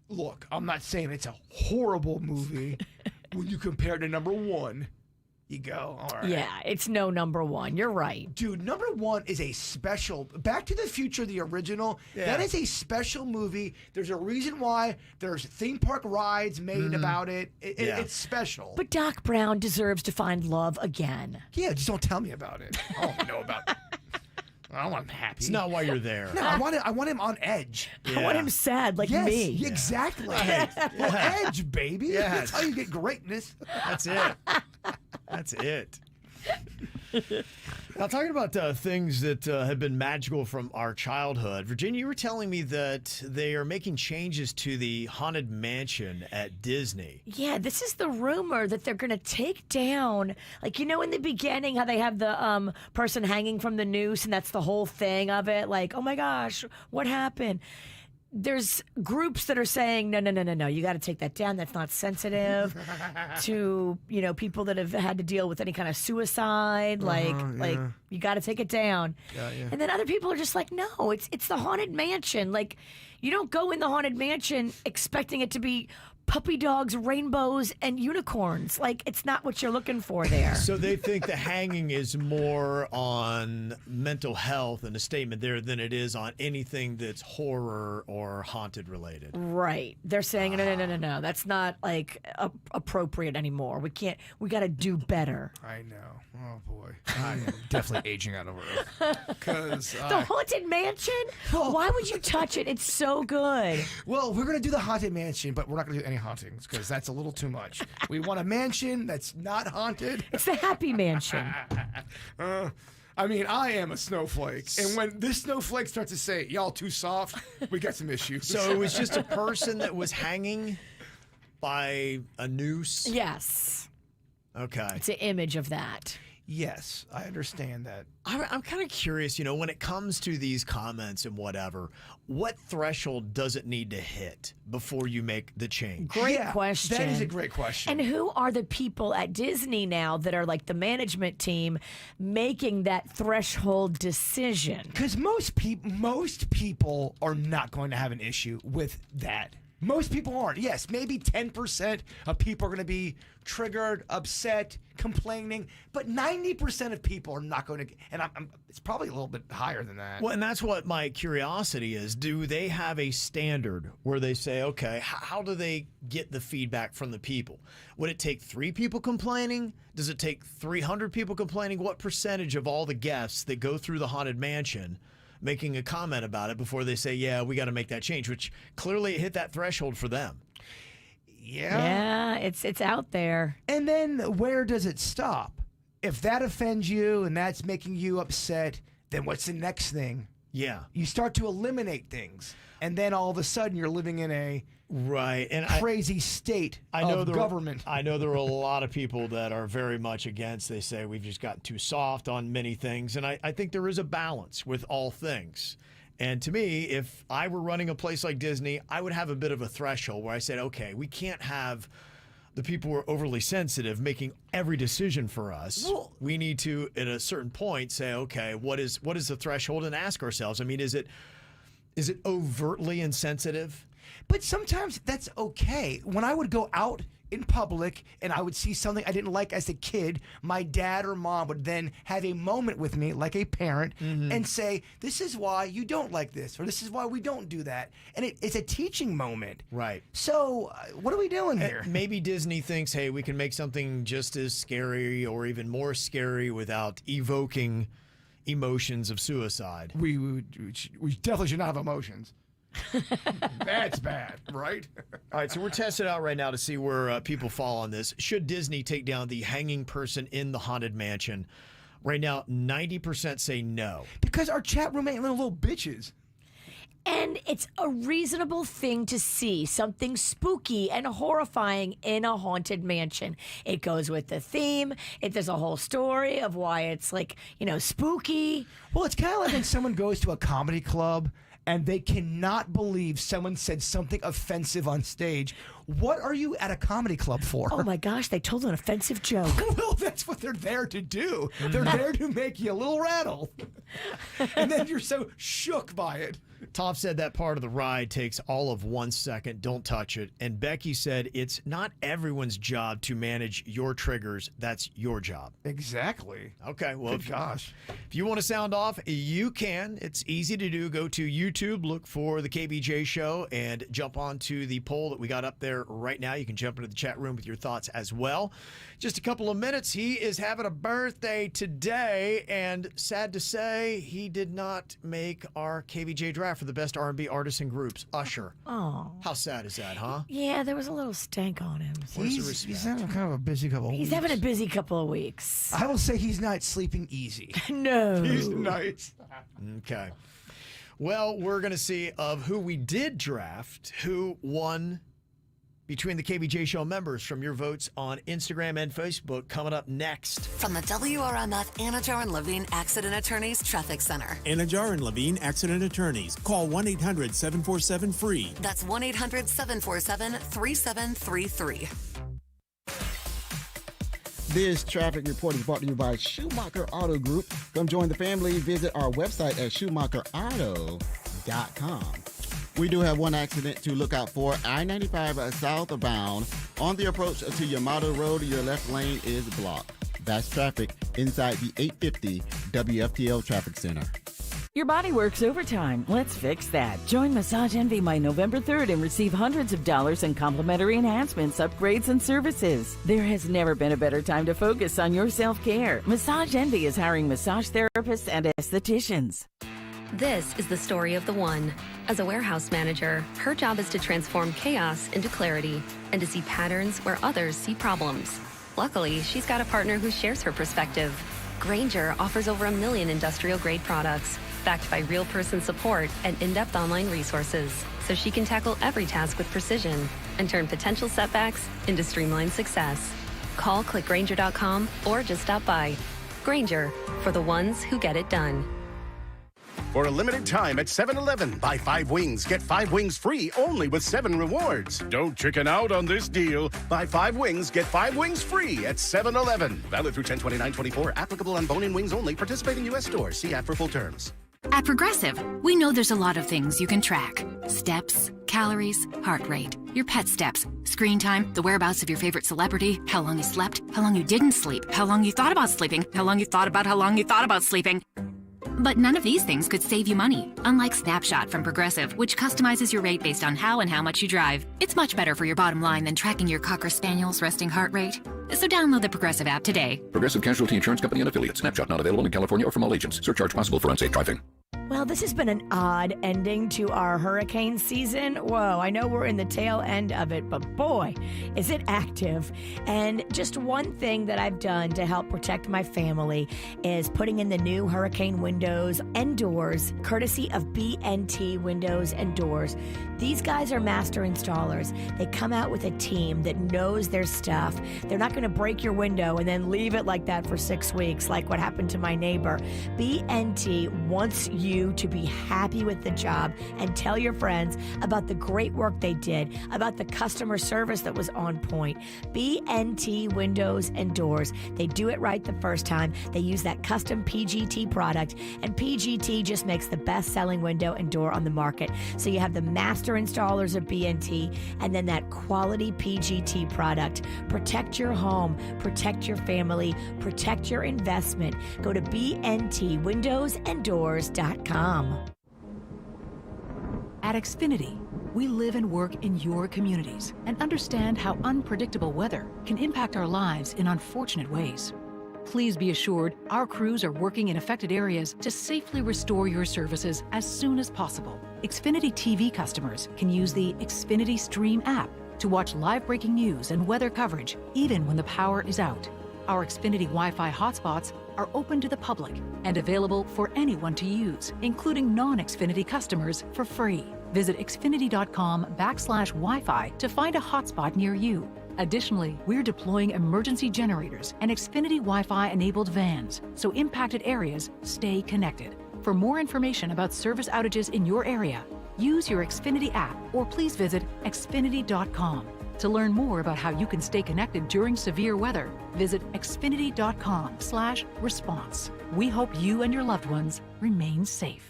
Look, I'm not saying it's a horrible movie. When you compare it to number 1, you go, all right. Yeah, it's no number 1. You're right. Dude, number 1 is a special. Back to the Future, the original, that is a special movie. There's a reason why there's theme park rides made about it. It's special. But Doc Brown deserves to find love again. Yeah, just don't tell me about it. I don't know about it. I want him happy. It's not why you're there. No, I want him on edge. I want him sad like yes, me. Yeah, exactly. Well, edge, baby. Yes. That's how you get greatness. That's it. That's it. Now, talking about things that have been magical from our childhood, Virginia, you were telling me that they are making changes to the Haunted Mansion at Disney. Yeah, this is the rumor that they're going to take down, like, in the beginning how they have the person hanging from the noose and that's the whole thing of it. Like, oh my gosh, what happened? There's groups that are saying, no, you got to take that down. That's not sensitive to, people that have had to deal with any kind of suicide. Like you got to take it down. Yeah. And then other people are just like, no, it's the Haunted Mansion. Like, you don't go in the Haunted Mansion expecting it to be puppy dogs, rainbows, and unicorns. Like, it's not what you're looking for there. So they think the hanging is more on mental health and a statement there than it is on anything that's horror or haunted related. Right. They're saying, no. That's not, like, appropriate anymore. We got to do better. I know. Oh, boy. I am definitely aging out of Earth. Because the Haunted Mansion? Why would you touch it? It's so good. Well, we're going to do the Haunted Mansion, but we're not going to do any hauntings because that's a little too much. We want a mansion that's not haunted. It's the Happy Mansion. I mean, I am a snowflake. And when this snowflake starts to say, y'all too soft, we got some issues. So it was just a person that was hanging by a noose? Yes. Okay. It's an image of that. Yes, I understand that. I'm kind of curious, when it comes to these comments and whatever, what threshold does it need to hit before you make the change? Great question. That is a great question. And who are the people at Disney now that are like the management team making that threshold decision? Because most people are not going to have an issue with that. Most people aren't. Yes, maybe 10% of people are going to be triggered, upset, complaining, but 90% of people are not going to. And it's probably a little bit higher than that. Well, and that's what my curiosity is. Do they have a standard where they say, okay, how do they get the feedback from the people? Would it take 3 people complaining? Does it take 300 people complaining? What percentage of all the guests that go through the Haunted Mansion making a comment about it before they say, yeah, we got to make that change, which clearly hit that threshold for them? Yeah, it's out there. And then where does it stop? If that offends you and that's making you upset, then what's the next thing? Yeah. You start to eliminate things. And then all of a sudden you're living in a crazy state of government. I know there are a lot of people that are very much against. They say we've just gotten too soft on many things. And I think there is a balance with all things. And to me, if I were running a place like Disney, I would have a bit of a threshold where I said, okay, we can't have the people who are overly sensitive making every decision for us. Well, we need to, at a certain point, say, okay, what is the threshold, and ask ourselves, I mean, is it overtly insensitive? But sometimes that's okay. When I would go out in public and I would see something I didn't like as a kid, my dad or mom would then have a moment with me like a parent and say, this is why you don't like this, or this is why we don't do that. And it's a teaching moment. Right. So what are we doing here? Maybe Disney thinks, hey, we can make something just as scary or even more scary without evoking emotions of suicide. We definitely should not have emotions. That's bad, right? All right, so we're testing out right now to see where people fall on this. Should Disney take down the hanging person in the Haunted Mansion? Right now, 90% say no. Because our chat room ain't little bitches. And it's a reasonable thing to see something spooky and horrifying in a haunted mansion. It goes with the theme. There's a whole story of why it's like, spooky. Well, it's kind of like when someone goes to a comedy club and they cannot believe someone said something offensive on stage. What are you at a comedy club for? Oh my gosh, they told an offensive joke. Well, that's what they're there to do. They're there to make you a little rattle. And then you're so shook by it. Tom said that part of the ride takes all of 1 second. Don't touch it. And Becky said it's not everyone's job to manage your triggers. That's your job. Exactly. Okay. Well, gosh. If you want to sound off, you can. It's easy to do. Go to YouTube, look for the KVJ Show, and jump onto the poll that we got up there right now. You can jump into the chat room with your thoughts as well. Just a couple of minutes. He is having a birthday today, and sad to say, he did not make our KVJ draft for the best R&B artists and groups. Usher. Oh. How sad is that, huh? Yeah, there was a little stank on him. He's having kind of a busy couple of weeks. He's having a busy couple of weeks. I will say he's not sleeping easy. No. He's nice. Okay. Well, we're going to see of who we did draft, who won between the KVJ Show members from your votes on Instagram and Facebook coming up next. From the WRMF Anajar and Levine Accident Attorneys Traffic Center. Anajar and Levine Accident Attorneys. Call 1-800-747-FREE. That's 1-800-747-3733. This traffic report is brought to you by Schumacher Auto Group. Come join the family. Visit our website at schumacherauto.com. We do have one accident to look out for. I-95 southbound. On the approach to Yamato Road, your left lane is blocked. That's traffic inside the 850 WFTL Traffic Center. Your body works overtime. Let's fix that. Join Massage Envy by November 3rd and receive hundreds of dollars in complimentary enhancements, upgrades, and services. There has never been a better time to focus on your self-care. Massage Envy is hiring massage therapists and estheticians. This is the story of the one. As a warehouse manager, her job is to transform chaos into clarity and to see patterns where others see problems. Luckily, she's got a partner who shares her perspective. Grainger offers over 1 million industrial-grade products, backed by real-person support and in-depth online resources, so she can tackle every task with precision and turn potential setbacks into streamlined success. Call clickgrainger.com or just stop by. Grainger, for the ones who get it done. For a limited time at 7-Eleven, buy 5 wings, get 5 wings free only with 7 rewards. Don't chicken out on this deal. Buy 5 wings, get 5 wings free at 7-Eleven. Valid through 10/29/24. Applicable on bone-in wings only. Participating U.S. stores. See app for full terms. At Progressive, we know there's a lot of things you can track. Steps, calories, heart rate, your pet steps, screen time, the whereabouts of your favorite celebrity, how long you slept, how long you didn't sleep, how long you thought about sleeping, how long you thought about sleeping. But none of these things could save you money, unlike Snapshot from Progressive, which customizes your rate based on how and how much you drive. It's much better for your bottom line than tracking your Cocker Spaniel's resting heart rate. So download the Progressive app today. Progressive Casualty Insurance Company and Affiliates. Snapshot not available in California or from all agents. Surcharge possible for unsafe driving. Well, this has been an odd ending to our hurricane season. Whoa, I know we're in the tail end of it, but boy, is it active. And just one thing that I've done to help protect my family is putting in the new hurricane windows and doors, courtesy of BNT Windows and Doors. These guys are master installers. They come out with a team that knows their stuff. They're not going to break your window and then leave it like that for 6 weeks, like what happened to my neighbor. BNT wants you you to be happy with the job and tell your friends about the great work they did, about the customer service that was on point. BNT Windows and Doors. They do it right the first time. They use that custom PGT product, and PGT just makes the best-selling window and door on the market. So you have the master installers of BNT and then that quality PGT product. Protect your home, protect your family, protect your investment. Go to bntwindowsanddoors.com. At Xfinity, we live and work in your communities and understand how unpredictable weather can impact our lives in unfortunate ways. Please be assured our crews are working in affected areas to safely restore your services as soon as possible. Xfinity TV customers can use the Xfinity Stream app to watch live breaking news and weather coverage even when the power is out. Our Xfinity Wi-Fi hotspots are open to the public and available for anyone to use, including non-Xfinity customers, for free. Visit xfinity.com/Wi-Fi to find a hotspot near you. Additionally, we're deploying emergency generators and Xfinity Wi-Fi enabled vans, so impacted areas stay connected. For more information about service outages in your area, use your Xfinity app or please visit xfinity.com. To learn more about how you can stay connected during severe weather, visit xfinity.com/response. We hope you and your loved ones remain safe.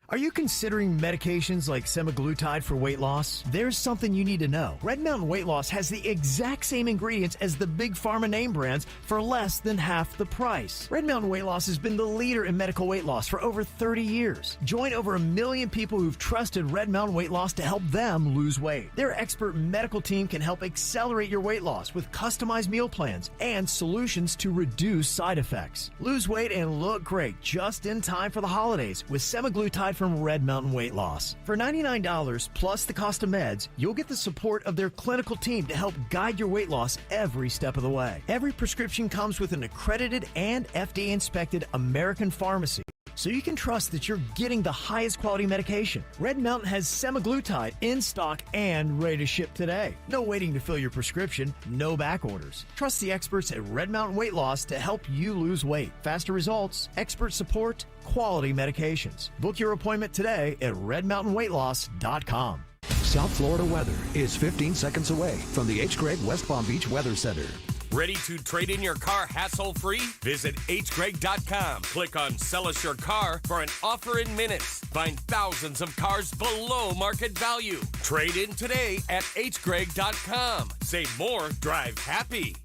Are you considering medications like semaglutide for weight loss? There's something you need to know. Red Mountain Weight Loss has the exact same ingredients as the big pharma name brands for less than half the price. Red Mountain Weight Loss has been the leader in medical weight loss for over 30 years. Join over 1 million people who've trusted Red Mountain Weight Loss to help them lose weight. Their expert medical team can help accelerate your weight loss with customized meal plans and solutions to reduce side effects. Lose weight and look great just in time for the holidays with semaglutide from Red Mountain Weight Loss. For $99 plus the cost of meds, you'll get the support of their clinical team to help guide your weight loss every step of the way. Every prescription comes with an accredited and FDA-inspected American pharmacy, so you can trust that you're getting the highest quality medication. Red Mountain has semaglutide in stock and ready to ship today. No waiting to fill your prescription, no back orders. Trust the experts at Red Mountain Weight Loss to help you lose weight. Faster results, expert support, quality medications. Book your appointment today at redmountainweightloss.com. South Florida weather is 15 seconds away from the H. Gregg West Palm Beach Weather Center. Ready to trade in your car hassle-free? Visit hgreg.com. Click on Sell Us Your Car for an offer in minutes. Find thousands of cars below market value. Trade in today at hgreg.com. Save more, drive happy.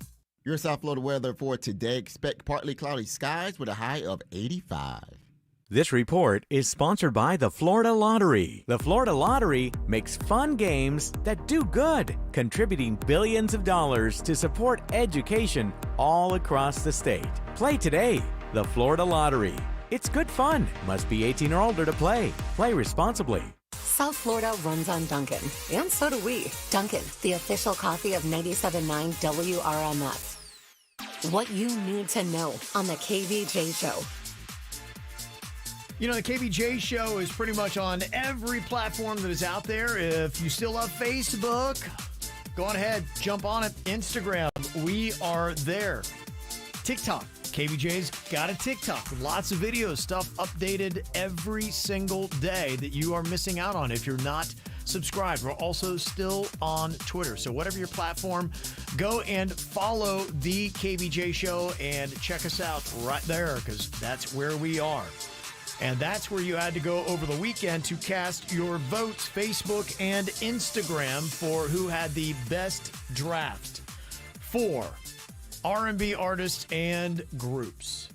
Your South Florida weather for today. Expect partly cloudy skies with a high of 85. This report is sponsored by the Florida Lottery. The Florida Lottery makes fun games that do good, contributing billions of dollars to support education all across the state. Play today. The Florida Lottery. It's good fun. Must be 18 or older to play. Play responsibly. South Florida runs on Dunkin', and so do we. Dunkin', the official coffee of 97.9 WRMF. What you need to know on the KVJ Show. You know, the KVJ Show is pretty much on every platform that is out there. If you still love Facebook, go on ahead, jump on it. Instagram, we are there. TikTok, KVJ's got a TikTok with lots of videos, stuff updated every single day that you are missing out on if you're not subscribed. We're also still on Twitter. So whatever your platform, go and follow the KVJ Show and check us out right there because that's where we are. And that's where you had to go over the weekend to cast your votes, Facebook and Instagram, for who had the best draft for R&B artists and groups.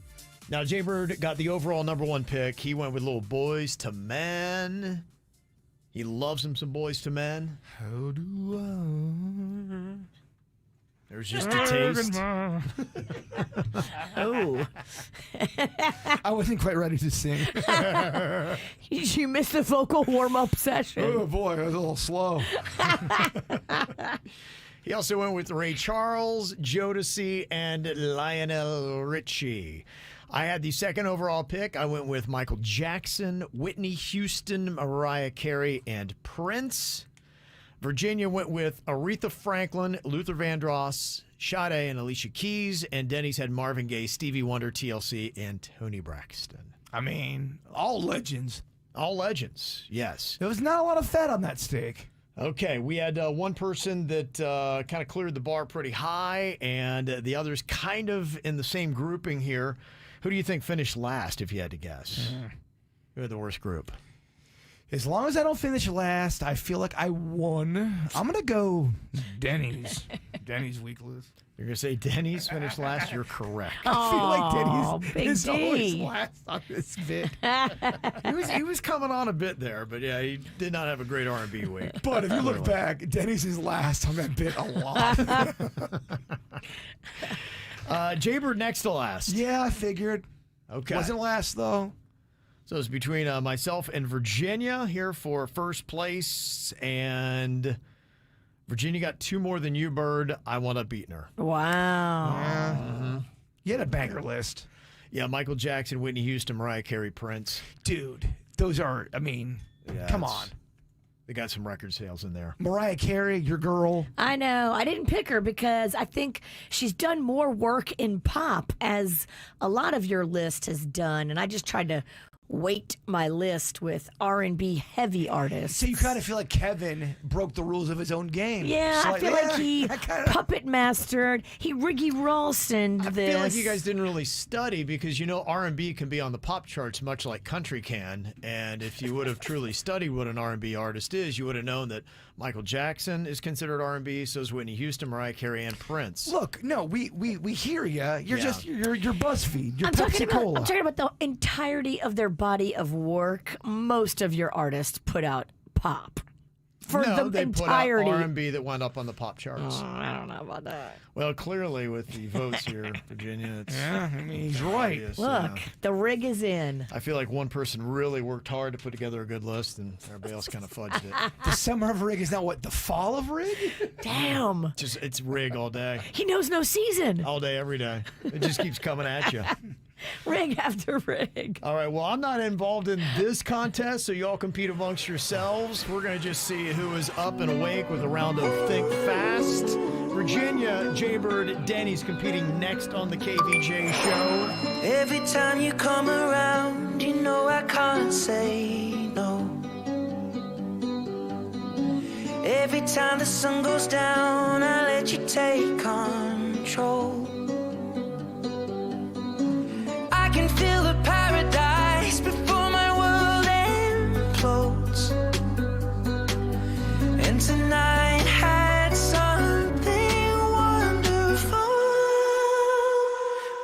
Now, Jaybird got the overall #1 pick. He went with little Boys to Men. He loves him some Boys to Men. How do I? There's just a taste. Oh. I wasn't quite ready to sing. You missed the vocal warm-up session. Oh, boy, I was a little slow. He also went with Ray Charles, Jodeci, and Lionel Richie. I had the second overall pick. I went with Michael Jackson, Whitney Houston, Mariah Carey, and Prince. Virginia went with Aretha Franklin, Luther Vandross, Sade, and Alicia Keys. And Denny's had Marvin Gaye, Stevie Wonder, TLC, and Toni Braxton. I mean, all legends. All legends, yes. There was not a lot of fat on that steak. Okay, we had one person that kind of cleared the bar pretty high, and the others kind of in the same grouping here. Who do you think finished last, if you had to guess? Who had the worst group? As long as I don't finish last, I feel like I won. I'm going to go Denny's. Denny's week list. You're going to say Denny's finished last? You're correct. I feel like Denny's is Big D. always last on this bit. He was coming on a bit there, but yeah, he did not have a great R&B week. But if you look back, Denny's is last on that bit a lot. Jaybird next to last. Yeah, I figured. Okay. Wasn't last, though. So it's between myself and Virginia here for first place, and Virginia got 2 more than you, Bird. I wound up beating her. Wow. Yeah. You had a banger list. Yeah, Michael Jackson, Whitney Houston, Mariah Carey, Prince. Dude, those are, I mean, come on. They got some record sales in there. Mariah Carey, your girl. I know. I didn't pick her because I think she's done more work in pop as a lot of your list has done, and I just tried to weight my list with R&B heavy artists. So you kind of feel like Kevin broke the rules of his own game. Yeah, I feel like he puppet mastered. He Riggy Ralstoned this. I feel like you guys didn't really study because, you know, R&B can be on the pop charts much like country can. And if you would have truly studied what an R&B artist is, you would have known that Michael Jackson is considered R&B, so is Whitney Houston, Mariah Carey, and Prince. Look, no, we hear you. You're just you're BuzzFeed. You're I'm Pepsi Cola. I'm talking about the entirety of their body of work. Most of your artists put out pop. For no, the they entirety. put out R&B that went up on the pop charts. Oh, I don't know about that. Well, clearly with the votes here, Virginia, it's I mean, he's right. obvious, Look, the rig is in. I feel like one person really worked hard to put together a good list, and everybody else kind of fudged it. The summer of Rig is now what? The fall of Rig? Damn. Just it's Rig all day. He knows no season. All day, every day. It just keeps coming at you. Rig after rig. All right, well, I'm not involved in this contest, so you all compete amongst yourselves. We're going to just see who is up and awake with a round of Think Fast. Virginia, Jaybird, Denny's competing next on the KVJ show. Every time you come around, you know I can't say no. Every time the sun goes down, I let you take control. I can feel the paradise before my world implodes. And tonight had something wonderful.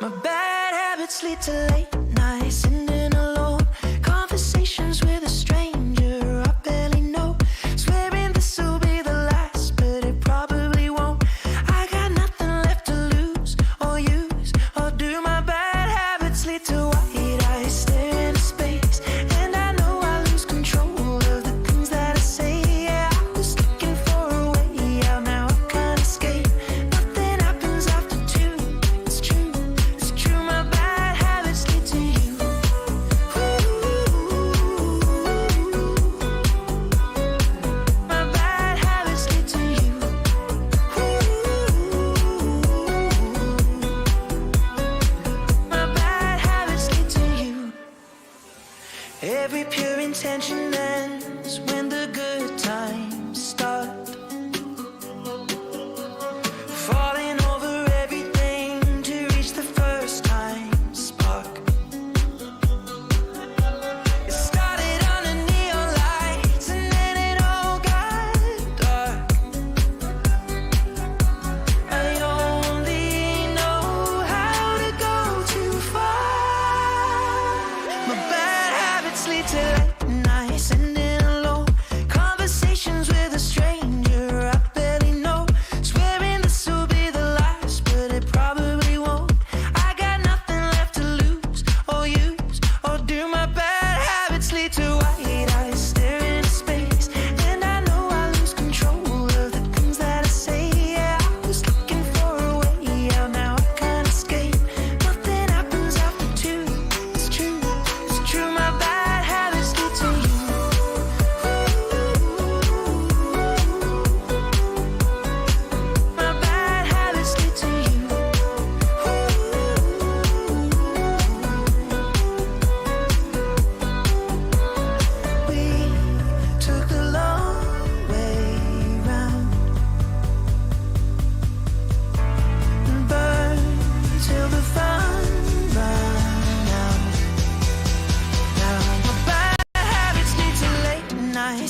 My bad habits lead to late nights, sitting alone. Conversations with a stranger I barely know. Swearing this will be the last, but it probably won't. I got nothing left to lose or use or do. My bad habits lead to white eyes staring into space, and I know I lose control of the things that I say. Yeah, I was looking for a way out, now I can't escape. Nothing happens after 2. It's true, it's true. My bad habits lead to you. My bad habits lead to you. My bad habits lead to you. Every pure intention ends when the good times start. Falling over everything to reach the first time spark. It started under neon lights and then it all got dark. I only know how to go too far. My bad habits lead to late nights, sitting alone. Conversations with a stranger I barely know. Swearing this will be the last, but it probably won't. I got nothing left to lose or use or do. My bad habits lead to white eyes staring into space, and I know I lose control of the things that I say. Yeah, I was looking for a way out, now I can't escape. Nothing happens after 2. It's true, it's true. My bad habits lead to you. My bad habits lead to you.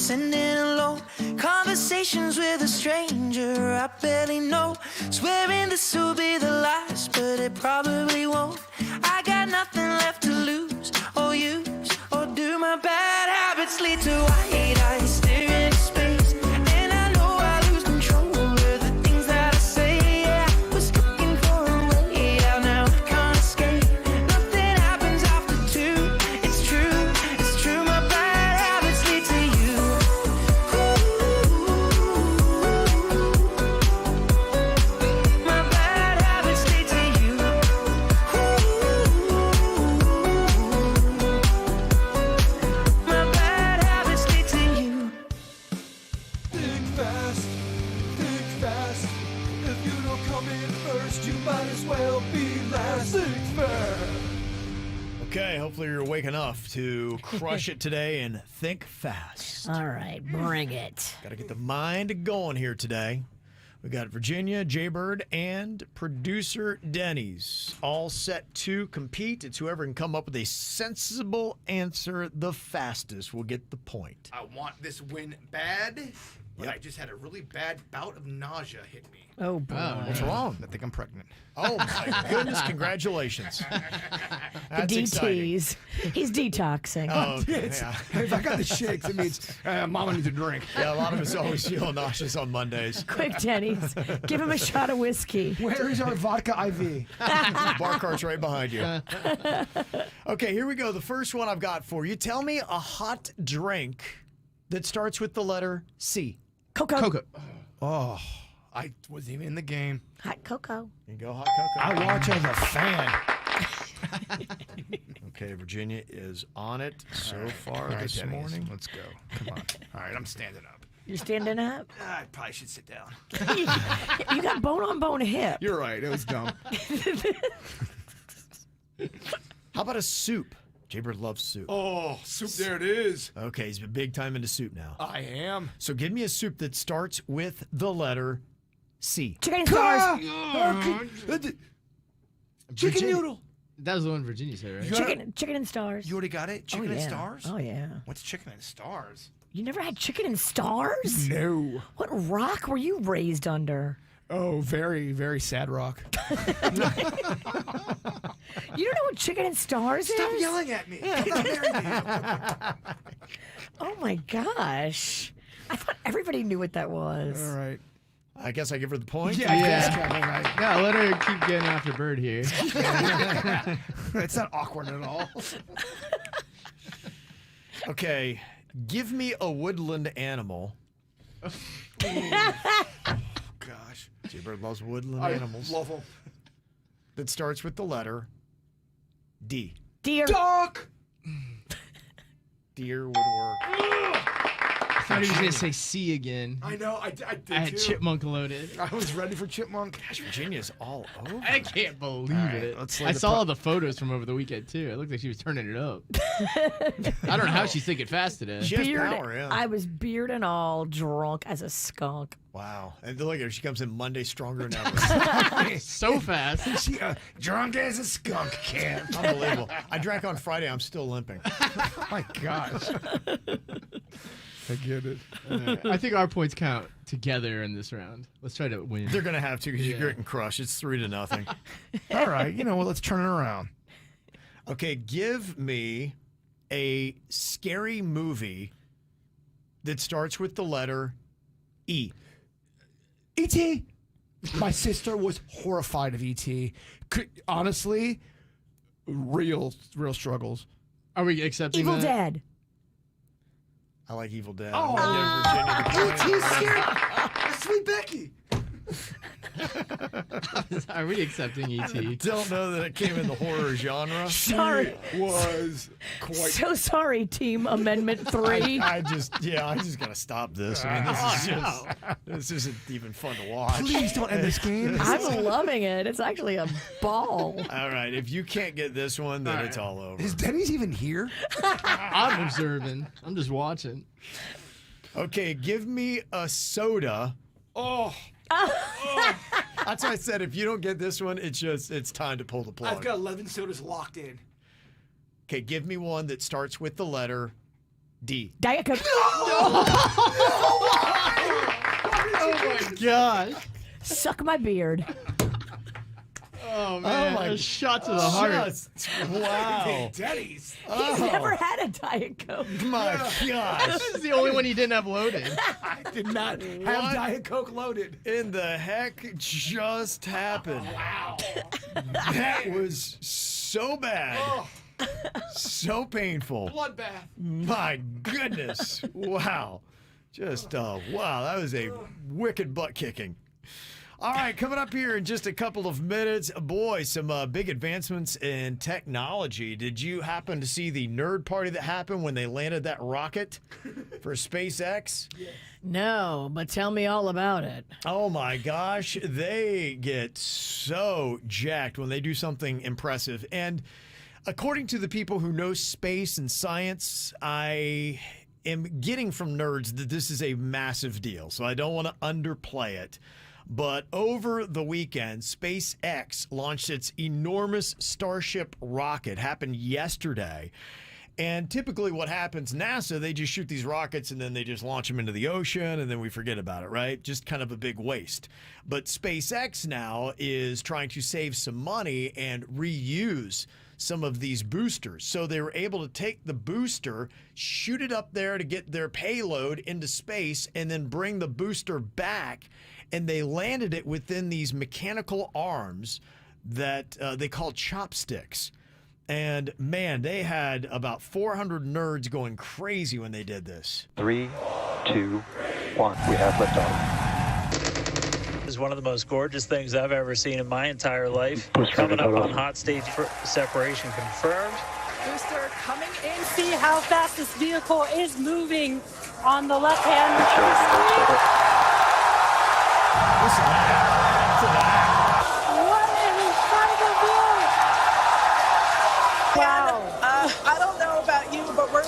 sending alone. Conversations with a stranger I barely know. Swearing this will be the last, but it probably won't. I got nothing left to lose or use or do. My bad habits lead to white eyes staring into space. And I know I lose control of the things that I say. Yeah, I was looking for a way out, now I can't escape. Nothing happens after 2. It's true, my bad habits lead to you. My bad habits lead to you. My bad habits lead to you. Think fast. If you don't come in first, you might as well be last. Think fast. Okay, hopefully you're awake enough to crush it today and think fast. All right, bring it. Got to get the mind going here today. We got Virginia, Jaybird, and producer Denny's all set to compete. It's whoever can come up with a sensible answer the fastest will get the point. I want this win bad, but I just had a really bad bout of nausea hit me. Oh, boy. What's wrong? I think I'm pregnant. Oh, my goodness. Congratulations. The That's exciting. DTs. He's detoxing. Oh, okay. It's- Yeah. If I got the shakes, it means Mama needs a drink. Yeah, a lot of us always feel nauseous on Mondays. Quick, Denny's. Give him a shot of whiskey. Where is our vodka IV? Bar cart's right behind you. Okay, here we go. The first one I've got for you. Tell me a hot drink that starts with the letter C. Cocoa. Oh, I wasn't even in the game. Hot cocoa. You go hot cocoa. I watch as a fan. Okay, Virginia is on it so far All right, this Denny's, morning. let's go. Come on. All right, I'm standing up. You're standing up? I probably should sit down. You got bone-on-bone hip. You're right. It was dumb. How about a soup? Jaybird loves soup. Oh, soup, there it is. Okay, he's been big time into soup now. I am. So give me a soup that starts with the letter C. Chicken and stars. Chicken noodle. That was the one Virginia said, right? Chicken and stars. You already got it? Chicken and stars? Oh, yeah. What's chicken and stars? You never had chicken and stars? No. What rock were you raised under? Oh, very, very sad rock. You don't know what chicken and stars Stop is? yelling at me. I'm not married to Oh, my gosh. I thought everybody knew what that was. you. All right. I guess I give her the point. Yeah, right. Yeah, let her keep getting after Bird here. It's not awkward at all. Okay, give me a woodland animal. Gosh. Jaybird loves woodland I animals. love them. That starts with the letter D. Deer. Duck! Deer would work. I thought he was going to say C again. I know. I did I had too. chipmunk loaded. I was ready for chipmunk. Gosh, Virginia's all over. I can't believe All right, it. let's lay I the saw all the photos from over the weekend, too. It looked like she was turning it up. I don't know how she's thinking fast today. She has Beard. power, yeah. I was beard and all drunk as a skunk. Wow. And look at her. She comes in Monday stronger than ever. So fast. She drunk as a skunk can. Unbelievable. I drank on Friday. I'm still limping. Oh my gosh. I get it. I think our points count together in this round. Let's try to win. They're going to have to because you're getting crushed. It's 3-0. All right. You know what? Let's turn it around. Okay, give me a scary movie that starts with the letter E. E.T. My sister was horrified of E.T. Honestly, real struggles. Are we accepting Evil that? Dead. I like Evil Dead. Oh, E.T. scared. That's Sweet Becky. Are we accepting E.T.? I don't know that it came in the horror genre. Sorry. Was quite. So sorry, Team Amendment 3. I just got to stop this. I mean, this isn't even fun to watch. Please don't end this game. I'm loving it. It's actually a ball. All right, if you can't get this one, then it's all over. Is Denny's even here? I'm observing. I'm just watching. Okay, give me a soda. Oh. That's why I said if you don't get this one, it's time to pull the plug. I've got 11 sodas locked in. Okay, give me one that starts with the letter D. Diet Coke. Oh my gosh. Suck my beard. Oh man, my a shot to the heart. Wow. Daddies. He's never had a Diet Coke. My gosh. This is the only one he didn't have loaded. I did not have Diet Coke loaded. In the heck just happened? Wow. That was so bad. Oh, So painful. bloodbath. My goodness. Wow. Just, wow, that was a wicked butt kicking. All right, coming up here in just a couple of minutes, boy, some big advancements in technology. Did you happen to see the nerd party that happened when they landed that rocket for SpaceX? No, but tell me all about it. Oh my gosh, they get so jacked when they do something impressive. And according to the people who know space and science, I am getting from nerds that this is a massive deal. So I don't want to underplay it. But over the weekend, SpaceX launched its enormous Starship rocket. Happened yesterday. And typically what happens, NASA, they just shoot these rockets and then they just launch them into the ocean and then we forget about it, right? Just kind of a big waste. But SpaceX now is trying to save some money and reuse some of these boosters. So they were able to take the booster, shoot it up there to get their payload into space, and then bring the booster back. And they landed it within these mechanical arms that they call chopsticks. And man, they had about 400 nerds going crazy when they did this. 3, 2, 1. We have liftoff. This is one of the most gorgeous things I've ever seen in my entire life. Booster Coming up total. on hot stage separation confirmed. Booster coming in. See how fast this vehicle is moving on the left hand. Listen to that. Listen to that. What an incredible view! Wow. I don't know about you, but we're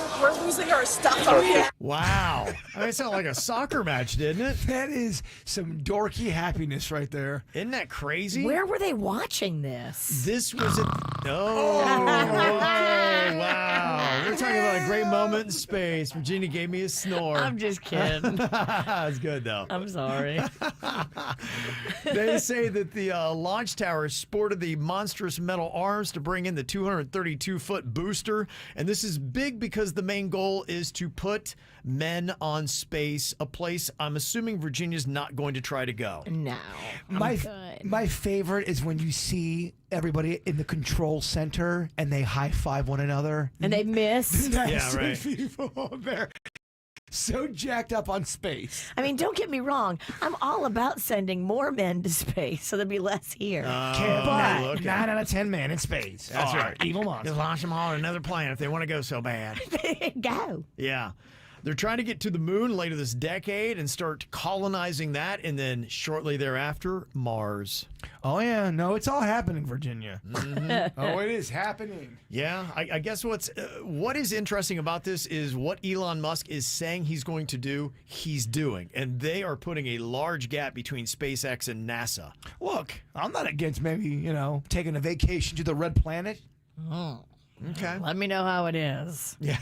losing our stuff up here. Wow. I mean, it sounded like a soccer match, didn't it? That is some dorky happiness right there. Isn't that crazy? Where were they watching this? This was wow. We're talking about a great moment in space. Virginia gave me a snore. I'm just kidding. That's good, though. I'm sorry. They say that the launch tower sported the monstrous metal arms to bring in the 232-foot booster. And this is big because the main goal is to put men on space, a place I'm assuming Virginia's not going to try to go. No. My favorite is when you see everybody in the control center and they high five one another. And they miss. Yeah, right. People there. So jacked up on space. I mean, don't get me wrong. I'm all about sending more men to space so there'd be less here. But okay. 9 out of 10 men in space. That's All right. Evil monster. Just launch them all on another planet if they want to go so bad. Go. Yeah. They're trying to get to the moon later this decade and start colonizing that, and then shortly thereafter, Mars. Oh, yeah. No, it's all happening, Virginia. Oh, it is happening. Yeah. I guess what is interesting about this is what Elon Musk is saying he's going to do, he's doing. And they are putting a large gap between SpaceX and NASA. Look, I'm not against maybe, taking a vacation to the red planet. Oh. Okay. Let me know how it is. Yeah.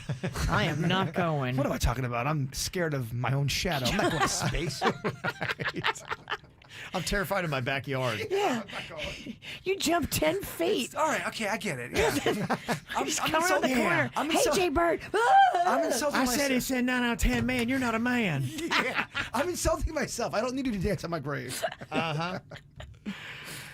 I am not going. What am I talking about? I'm scared of my own shadow. I'm not going to space. I'm terrified of my backyard. Yeah. You jumped 10 feet. All right. Okay. I get it. Yeah. I'm Come around the corner. Hey, Jaybird. I'm insulting myself. I said he said 9 out of 10, man. You're not a man. Yeah. I'm insulting myself. I don't need you to dance on my grave. Uh-huh.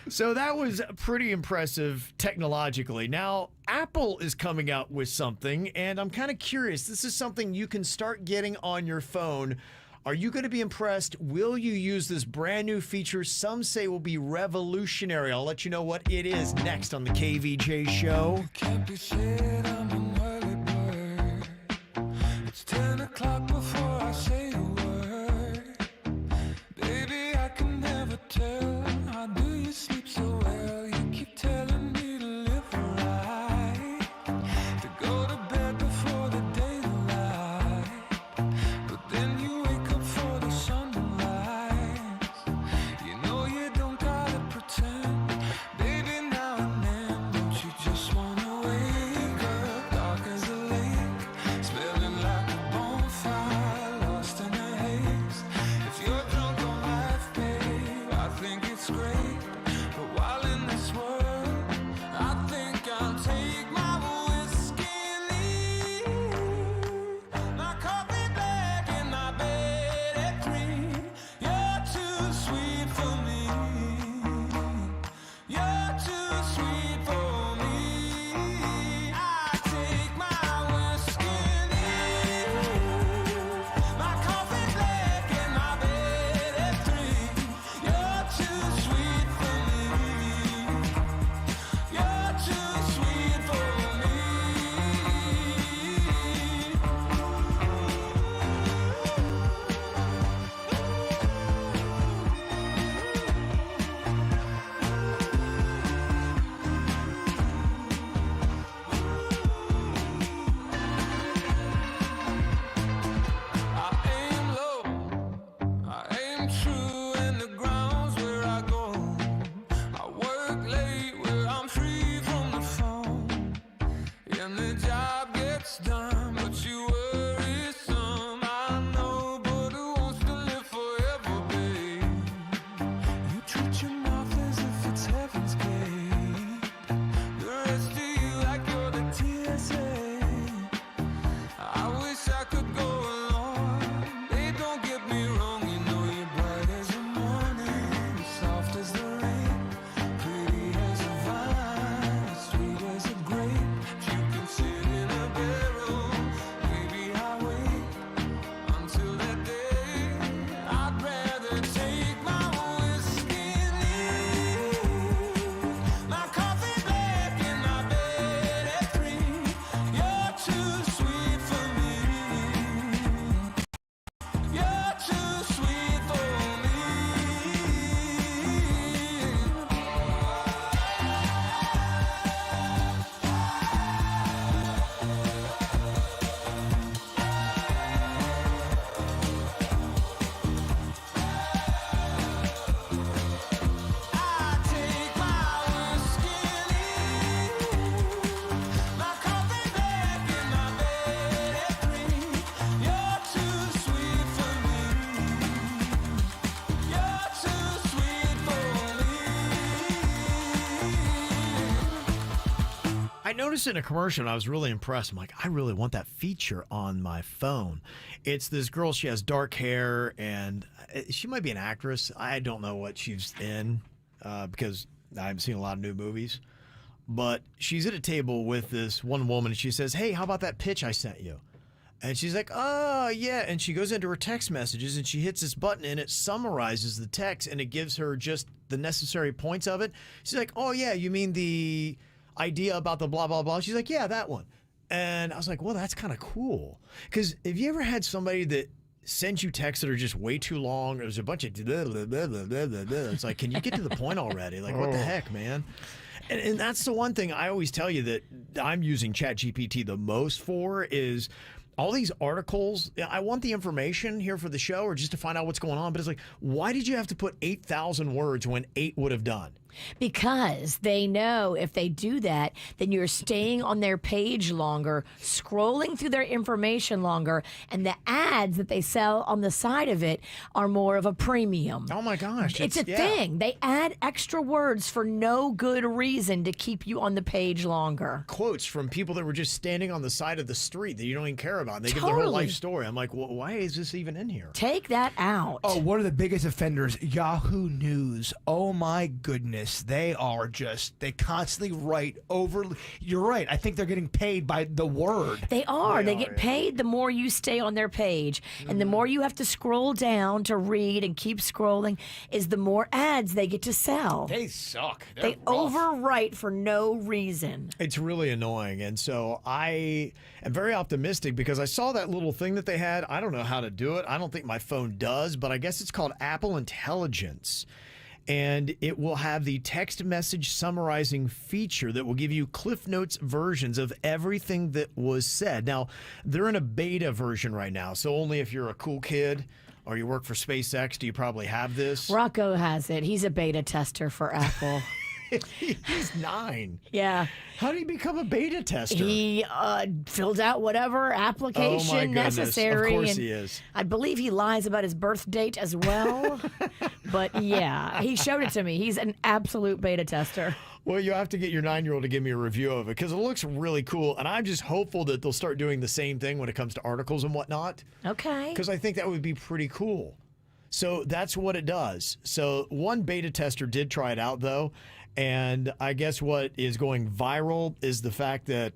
So that was pretty impressive technologically. Now, Apple is coming out with something, and I'm kind of curious. This is something you can start getting on your phone. Are you going to be impressed? Will you use this brand new feature some say will be revolutionary? I'll let you know what it is next on the KVJ Show. Can't be said I'm an early bird. It's 10 o'clock before I say a word. Baby, I can never tell. How do you sleep so well? You keep telling me to live right, to go to bed before the daylight, but then you wake up for the sunrise. You know you don't gotta pretend, baby. Now and then, don't you just wanna wake up dark as a lake, smelling like a noticed in a commercial, and I was really impressed. I'm like, I really want that feature on my phone. It's this girl. She has dark hair, and she might be an actress. I don't know what she's in because I haven't seen a lot of new movies. But she's at a table with this one woman, and she says, hey, how about that pitch I sent you? And she's like, oh, yeah. And she goes into her text messages, and she hits this button, and it summarizes the text, and it gives her just the necessary points of it. She's like, oh, yeah, you mean the idea about the blah, blah, blah? She's like, yeah, that one. And I was like, well, that's kind of cool. Because have you ever had somebody that sends you texts that are just way too long? There's a bunch of blah, blah, blah, blah, blah, blah, blah. It's like, can you get to the point already? Like, what the heck, man? And that's the one thing I always tell you that I'm using ChatGPT the most for is all these articles. I want the information here for the show or just to find out what's going on. But it's like, why did you have to put 8,000 words when 8 would have done? Because they know if they do that, then you're staying on their page longer, scrolling through their information longer, and the ads that they sell on the side of it are more of a premium. Oh my gosh. It's a thing. They add extra words for no good reason to keep you on the page longer. Quotes from people that were just standing on the side of the street that you don't even care about. And they give their whole life story. I'm like, well, why is this even in here? Take that out. Oh, one of the biggest offenders, Yahoo News. Oh my goodness. They are they constantly write over. You're right. I think they're getting paid by the word. They are. They get paid the more you stay on their page. And the more you have to scroll down to read and keep scrolling is the more ads they get to sell. They suck. They overwrite for no reason. It's really annoying. And so I am very optimistic because I saw that little thing that they had. I don't know how to do it. I don't think my phone does, but I guess it's called Apple Intelligence. And it will have the text message summarizing feature that will give you Cliff Notes versions of everything that was said. Now, they're in a beta version right now, so only if you're a cool kid or you work for SpaceX do you probably have this. Rocco has it. He's a beta tester for Apple. He's 9. Yeah. How did he become a beta tester? He filled out whatever application necessary. Of course he is. I believe he lies about his birth date as well. But yeah, he showed it to me. He's an absolute beta tester. Well, you have to get your 9-year-old to give me a review of it because it looks really cool. And I'm just hopeful that they'll start doing the same thing when it comes to articles and whatnot. Okay. Because I think that would be pretty cool. So that's what it does. So one beta tester did try it out, though. And I guess what is going viral is the fact that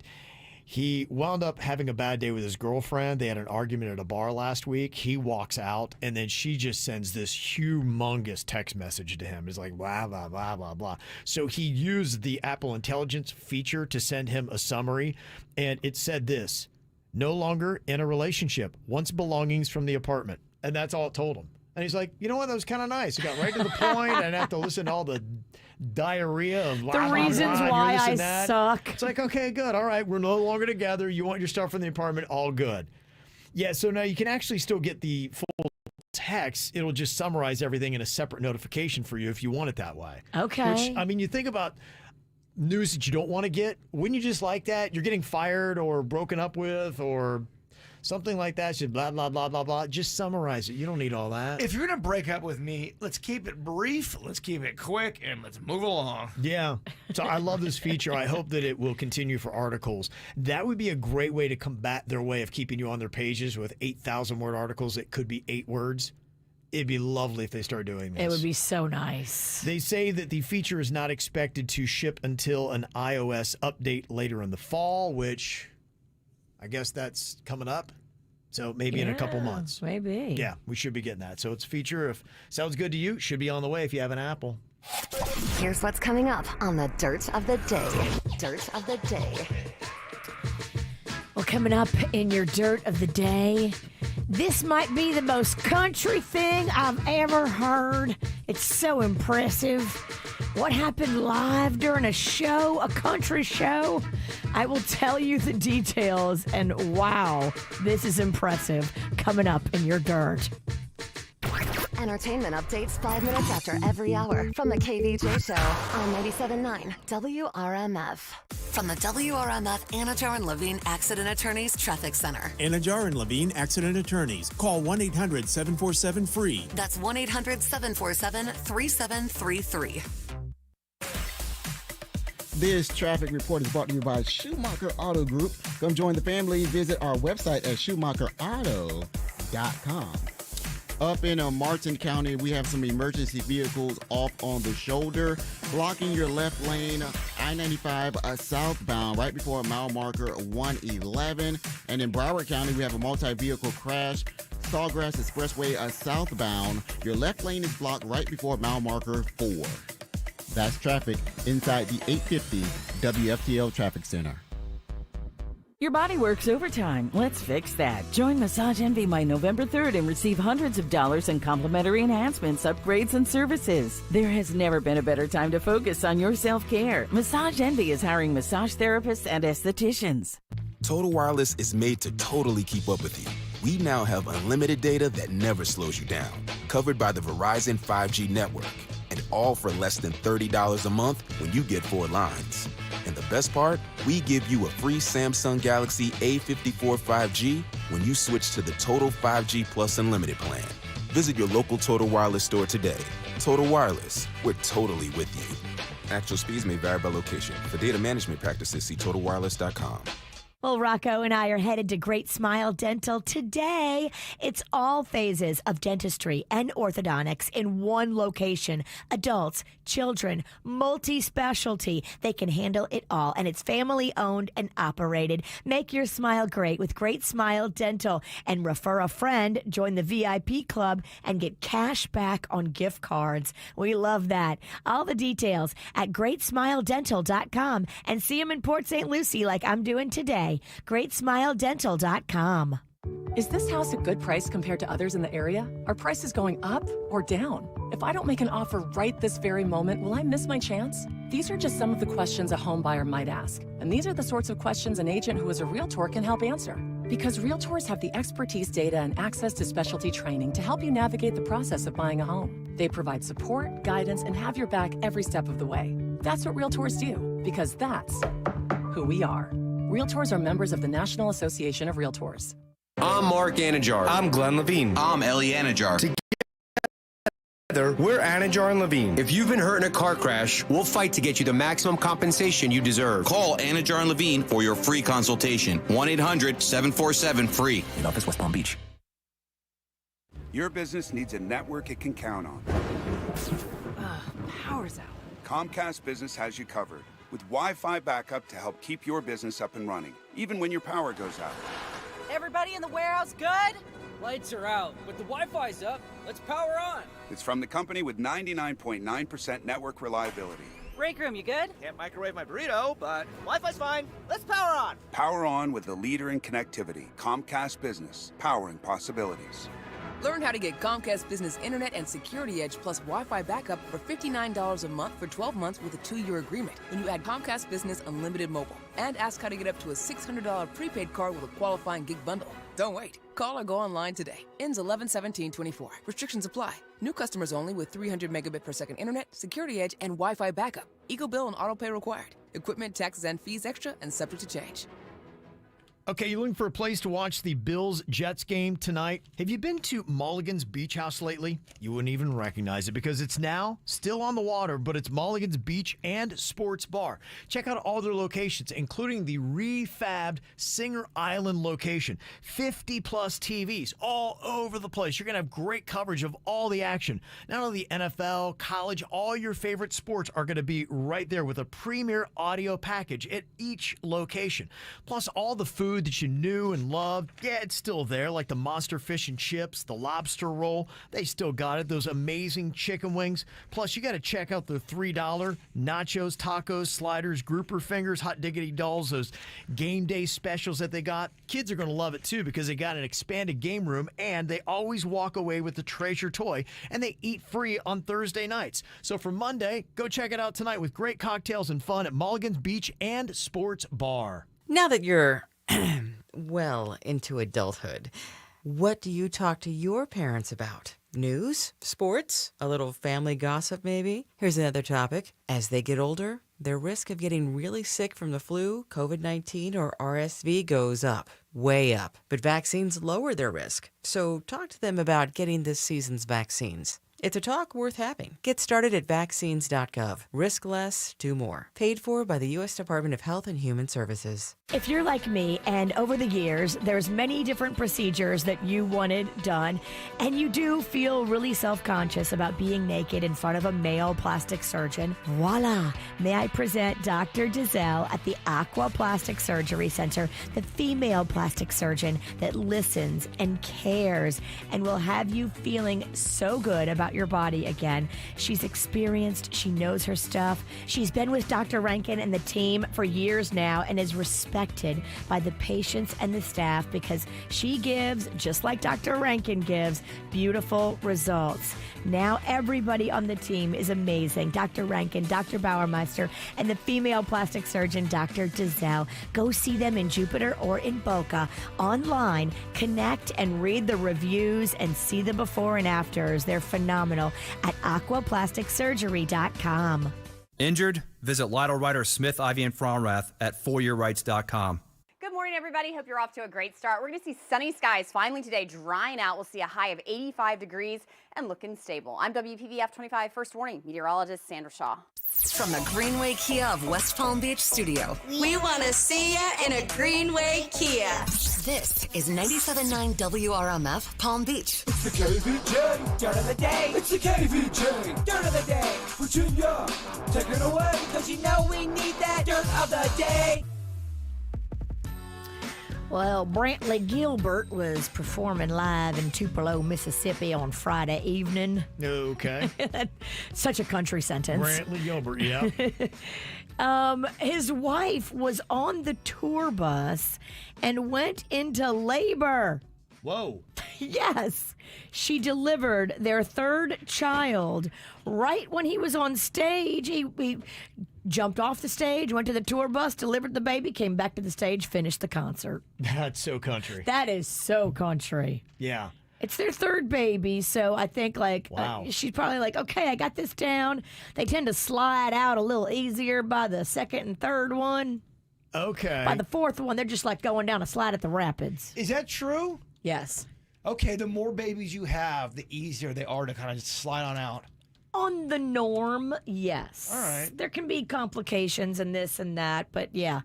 he wound up having a bad day with his girlfriend. They had an argument at a bar last week. He walks out, and then she just sends this humongous text message to him. It's like, blah, blah, blah, blah, blah. So he used the Apple Intelligence feature to send him a summary, and it said this: no longer in a relationship, wants belongings from the apartment. And that's all it told him. And he's like, you know what? That was kind of nice. He got right to the point. I didn't have to listen to all the diarrhea of the reasons why I suck. It's like, okay, good. All right, we're no longer together. You want your stuff from the apartment. All good. Yeah, so now you can actually still get the full text. It'll just summarize everything in a separate notification for you if you want it that way. Okay. Which, I mean, you think about news that you don't want to get. Wouldn't you just like that? You're getting fired or broken up with or something like that. Just blah, blah, blah, blah, blah. Just summarize it. You don't need all that. If you're going to break up with me, let's keep it brief, let's keep it quick, and let's move along. Yeah. So I love this feature. I hope that it will continue for articles. That would be a great way to combat their way of keeping you on their pages with 8,000-word articles that could be 8 words. It'd be lovely if they start doing this. It would be so nice. They say that the feature is not expected to ship until an iOS update later in the fall, which I guess that's coming up. So maybe in a couple months. Maybe. Yeah, we should be getting that. So it's a feature. If sounds good to you, should be on the way if you have an Apple. Here's what's coming up on the Dirt of the Day. Dirt of the Day. Well, coming up in your Dirt of the Day, this might be the most country thing I've ever heard. It's so impressive. What happened live during a show, a country show? I will tell you the details, and wow, this is impressive. Coming up in your Dirt. Entertainment updates 5 minutes after every hour from the KVJShow on 97.9 WRMF. From the WRMF Anajar and Levine Accident Attorneys Traffic Center. Anajar and Levine Accident Attorneys. Call 1-800-747-FREE. That's 1-800-747-3733. This traffic report is brought to you by Schumacher Auto Group. Come join the family. Visit our website at schumacherauto.com. Up in Martin County, we have some emergency vehicles off on the shoulder, blocking your left lane, I-95 southbound, right before mile marker 111. And in Broward County, we have a multi-vehicle crash, Sawgrass Expressway southbound. Your left lane is blocked right before mile marker 4. That's traffic inside the 850 WFTL Traffic Center. Your body works overtime. Let's fix that. Join Massage Envy by November 3rd and receive hundreds of dollars in complimentary enhancements, upgrades, and services. There has never been a better time to focus on your self-care. Massage Envy is hiring massage therapists and estheticians. Total Wireless is made to totally keep up with you. We now have unlimited data that never slows you down, covered by the Verizon 5G network, and all for less than $30 a month when you get 4 lines. And the best part? We give you a free Samsung Galaxy A54 5G when you switch to the Total 5G Plus Unlimited plan. Visit your local Total Wireless store today. Total Wireless, we're totally with you. Actual speeds may vary by location. For data management practices, see TotalWireless.com. Well, Rocco and I are headed to Great Smile Dental today. It's all phases of dentistry and orthodontics in one location. Adults, children, multi-specialty. They can handle it all, and it's family-owned and operated. Make your smile great with Great Smile Dental, and refer a friend, join the VIP club, and get cash back on gift cards. We love that. All the details at GreatSmileDental.com, and see them in Port St. Lucie like I'm doing today. GreatSmileDental.com. Is this house a good price compared to others in the area? Are prices going up or down? If I don't make an offer right this very moment, will I miss my chance? These are just some of the questions a home buyer might ask. And these are the sorts of questions an agent who is a realtor can help answer. Because realtors have the expertise, data, and access to specialty training to help you navigate the process of buying a home. They provide support, guidance, and have your back every step of the way. That's what realtors do, because that's who we are. Realtors are members of the National Association of Realtors. I'm Mark Anajar. I'm Glenn Levine. I'm Ellie Anajar. Together, we're Anajar and Levine. If you've been hurt in a car crash, we'll fight to get you the maximum compensation you deserve. Call Anajar and Levine for your free consultation. 1-800-747-FREE. In office, West Palm Beach. Your business needs a network it can count on. Power's out. Comcast Business has you covered, with Wi-Fi backup to help keep your business up and running, even when your power goes out. Everybody in the warehouse good? Lights are out, but the Wi-Fi's up. Let's power on. It's from the company with 99.9% network reliability. Break room, you good? Can't microwave my burrito, but Wi-Fi's fine. Let's power on. Power on with the leader in connectivity, Comcast Business, powering possibilities. Learn how to get Comcast Business Internet and Security Edge plus Wi-Fi backup for $59 a month for 12 months with a 2-year agreement when you add Comcast Business Unlimited Mobile. And ask how to get up to a $600 prepaid card with a qualifying gig bundle. Don't wait. Call or go online today. Ends 11/17/24. Restrictions apply. New customers only with 300 megabit per second internet, Security Edge, and Wi-Fi backup. Eco bill and auto pay required. Equipment, taxes, and fees extra and subject to change. Okay, you looking for a place to watch the Bills-Jets game tonight? Have you been to Mulligan's Beach House lately? You wouldn't even recognize it because it's now still on the water, but it's Mulligan's Beach and Sports Bar. Check out all their locations, including the refabbed Singer Island location. 50-plus TVs all over the place. You're going to have great coverage of all the action. Not only the NFL, college, all your favorite sports are going to be right there with a premier audio package at each location. Plus, all the food that you knew and loved, yeah, it's still there, like the monster fish and chips, the lobster roll. They still got it, those amazing chicken wings. Plus, you got to check out the $3 nachos, tacos, sliders, grouper fingers, hot diggity dolls, those game day specials that they got. Kids are going to love it, too, because they got an expanded game room, and they always walk away with the treasure toy, and they eat free on Thursday nights. So for Monday, go check it out tonight with great cocktails and fun at Mulligan's Beach and Sports Bar. Now that you're well into adulthood, what do you talk to your parents about? News? Sports? A little family gossip, maybe? Here's another topic. As they get older, their risk of getting really sick from the flu, COVID-19, or RSV goes up. Way up. But vaccines lower their risk. So talk to them about getting this season's vaccines. It's a talk worth having. Get started at vaccines.gov. Risk less, do more. Paid for by the U.S. Department of Health and Human Services. If you're like me, and over the years, there's many different procedures that you wanted done, and you do feel really self-conscious about being naked in front of a male plastic surgeon, voila! May I present Dr. Dizelle at the Aqua Plastic Surgery Center, the female plastic surgeon that listens and cares and will have you feeling so good about your body again. She's experienced. She knows her stuff. She's been with Dr. Rankin and the team for years now and is respected by the patients and the staff because she gives, just like Dr. Rankin gives, beautiful results. Now everybody on the team is amazing. Dr. Rankin, Dr. Bauermeister, and the female plastic surgeon, Dr. Dizelle. Go see them in Jupiter or in Boca. Online, connect and read the reviews and see the before and afters. They're phenomenal at aquaplasticsurgery.com. Injured? Visit Lytle Ryder Smith, Ivy, and Fromrath at foryourrights.com. Good morning, everybody. Hope you're off to a great start. We're going to see sunny skies finally today, drying out. We'll see a high of 85 degrees and looking stable. I'm WPVF 25 First Warning meteorologist Sandra Shaw. From the Greenway Kia of West Palm Beach studio. We want to see you in a Greenway Kia. This is 97.9 WRMF Palm Beach. It's the KVJ Dirt of the Day. It's the KVJ Dirt of the Day. Virginia, take it away. Because you know we need that Dirt of the Day. Well, Brantley Gilbert was performing live in Tupelo, Mississippi on Friday evening. Okay. Such a country sentence. Brantley Gilbert, yeah. His wife was on the tour bus and went into labor. Whoa. Yes. She delivered their third child right when he was on stage. He jumped off the stage, went to the tour bus, delivered the baby, came back to the stage, finished the concert. That's so country. That is so country. Yeah. It's their third baby, so I think wow. She's probably like, okay, I got this down. They tend to slide out a little easier by the second and third one. Okay. By the fourth one, they're just like going down a slide at the rapids. Is that true? Yes. Okay, the more babies you have, the easier they are to kind of just slide on out. On the norm, yes. All right. There can be complications and this and that, but yeah.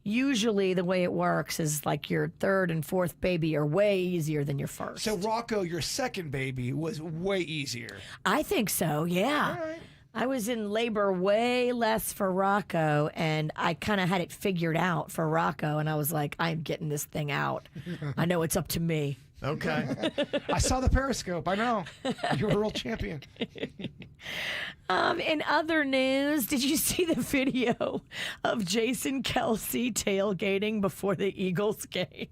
Usually the way it works is like your third and fourth baby are way easier than your first. So, Rocco, your second baby was way easier. I think so, yeah. All right. I was in labor way less for Rocco, and I kind of had it figured out for Rocco, and I was like, I'm getting this thing out. I know it's up to me. Okay. I saw the Periscope. I know. You're a real champion. In other news, did you see the video of Jason Kelsey tailgating before the Eagles game?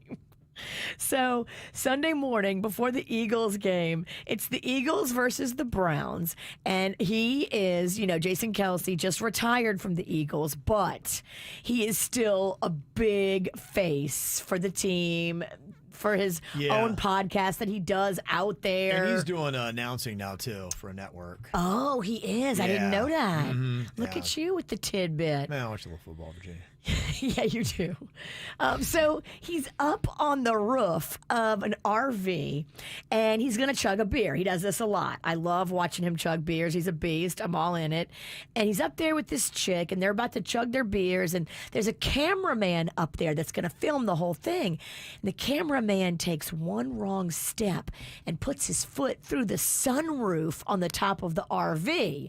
So Sunday morning before the Eagles game, it's the Eagles versus the Browns. And he is, Jason Kelsey just retired from the Eagles, but he is still a big face for the team, for his own podcast that he does out there. And he's doing announcing now, too, for a network. Oh, he is. Yeah. I didn't know that. Mm-hmm. Look at you with the tidbit. Man, I watch a little football, Virginia. Yeah, you do. So he's up on the roof of an RV, and he's going to chug a beer. He does this a lot. I love watching him chug beers. He's a beast. I'm all in it. And he's up there with this chick, and they're about to chug their beers, and there's a cameraman up there that's going to film the whole thing. And the cameraman takes one wrong step and puts his foot through the sunroof on the top of the RV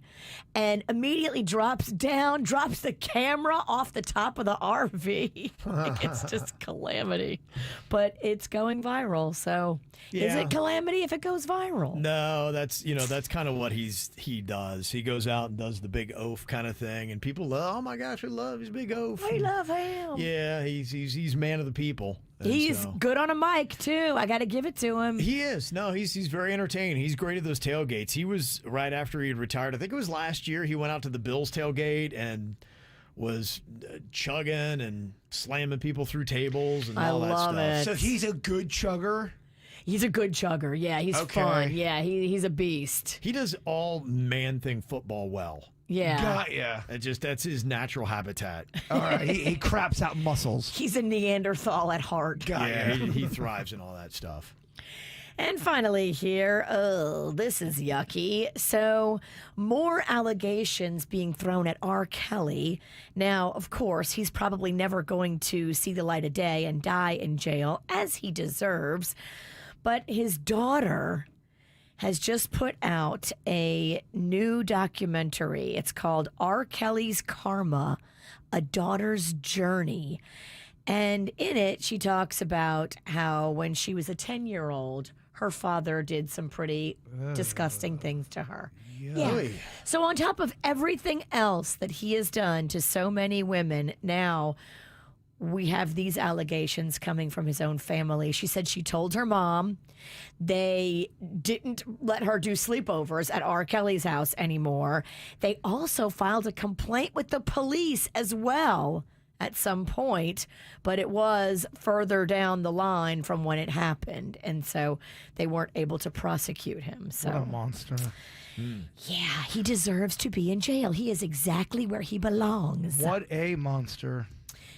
and immediately drops down, drops the camera off the top of the RV. It's just calamity. But it's going viral, so is it calamity if it goes viral? No, that's kind of what he does. He goes out and does the big oaf kind of thing, and people love, oh my gosh, we love his big oaf. We love him. Yeah, he's man of the people. And he's good on a mic too. I got to give it to him. He is. No, he's very entertaining. He's great at those tailgates. He was right after he had retired. I think it was last year. He went out to the Bills tailgate and was chugging and slamming people through tables and all that stuff. It. So he's a good chugger? He's a good chugger. Yeah, he's fun. Yeah, he's a beast. He does all man-thing football well. Yeah. Got ya. That's his natural habitat. All right. He craps out muscles. He's a Neanderthal at heart. Yeah, he thrives in all that stuff. And finally here, oh, this is yucky. So, more allegations being thrown at R. Kelly. Now, of course, he's probably never going to see the light of day and die in jail, as he deserves. But his daughter has just put out a new documentary. It's called R. Kelly's Karma, A Daughter's Journey. And in it, she talks about how when she was a 10-year-old, her father did some pretty disgusting things to her. Yeah. So on top of everything else that he has done to so many women, now we have these allegations coming from his own family. She said she told her mom they didn't let her do sleepovers at R. Kelly's house anymore. They also filed a complaint with the police as well at some point, but it was further down the line from when it happened, and so they weren't able to prosecute him. So what a monster. Yeah, he deserves to be in jail. He is exactly where he belongs. What a monster.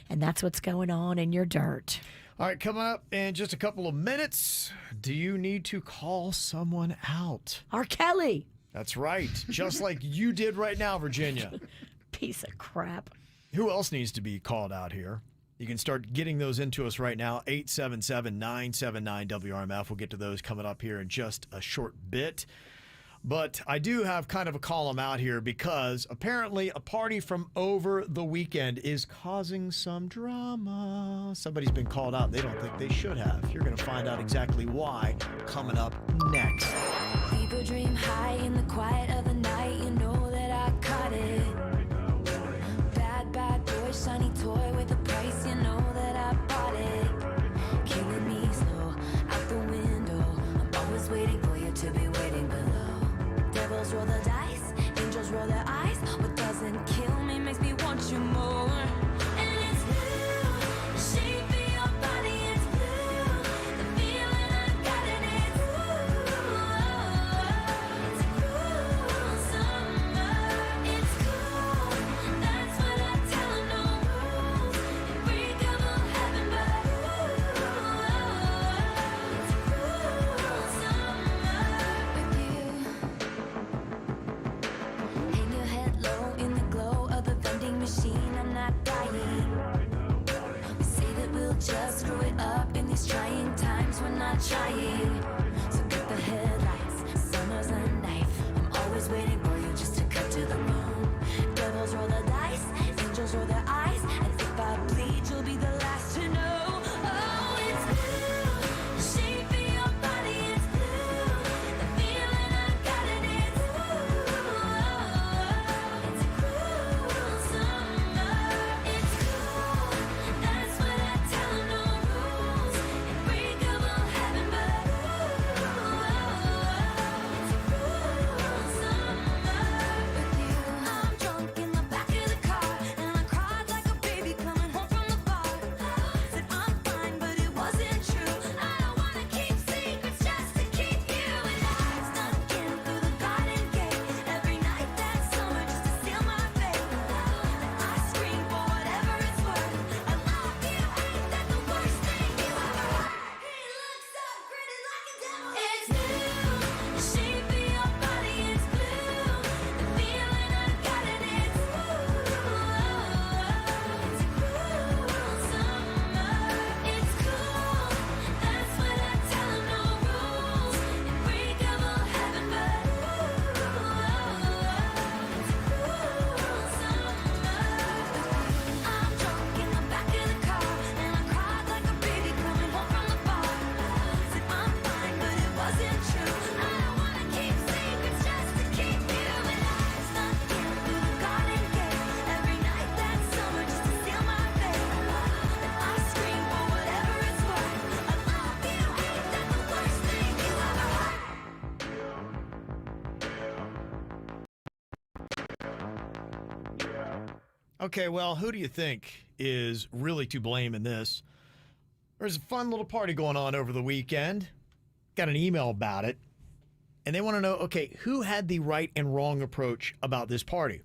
And that's what's going on in your dirt. All right, coming up in just a couple of minutes, do you need to call someone out? R. Kelly. That's right. Just like you did right now, Virginia. Piece of crap. Who else needs to be called out here? You can start getting those into us right now, 877-979-WRMF. We'll get to those coming up here in just a short bit. But I do have kind of a column out here because apparently a party from over the weekend is causing some drama. Somebody's been called out. They don't think they should have. You're going to find out exactly why coming up next. People dream high in the quiet of the night. You know that I caught it. Bad boy, shiny toy with a price. You know that I bought it. Killing me slow out the window. I'm always waiting for you to be waiting below. Devils roll the dice, angels roll their eyes. What doesn't kill me makes me want you more. And it's blue, the shape of your body, it's blue. The feeling I got in it, it's cruel summer. It's cool, that's what I tell them, no rules. Unbreakable heaven, but it's cruel summer with you. Hang your head low in the glow of the vending machine. I'm not dying. We say that we'll just screw it up in these trying times. We're not trying. So cut the headlights. Summer's a knife. I'm always waiting for you just to cut to the bone. Devils roll the dice. Angels roll their eyes. And if I bleed, you'll be the last to know. Oh, it's blue. The shape of your body, it's blue. The feeling I got in it, it's cruel summer. It's cool, that's what I tell them, no rules. Unbreakable heaven, but it's cruel summer with you. I'm drunk in the back of the car, and I cried like a baby coming home from the bar. Said I'm fine, but it wasn't true. I don't wanna keep secrets just to keep you. And I snuck in through the garden gate every night that summer just to seal my fate. And I scream for whatever it's worth. I love you, ain't that the worst thing you ever heard? He looks so gritty like a devil. It's blue, the shape of your body, it's blue. The feeling I got in it, it's cruel summer. It's cool, that's what I tell them, no rules. Unbreakable heaven, but it's cruel summer. I'm drunk in the back of the car, and I cried like a baby coming home from the bar. Said I'm fine, but it wasn't true. I don't wanna keep secrets just to keep you. And I snuck in through the garden gate every night that summer just to seal my fate. And I scream for whatever it's worth. I love you, ain't that the worst thing you ever heard? Okay, well, who do you think is really to blame in this? There's a fun little party going on over the weekend. Got an email about it. And they want to know, okay, who had the right and wrong approach about this party?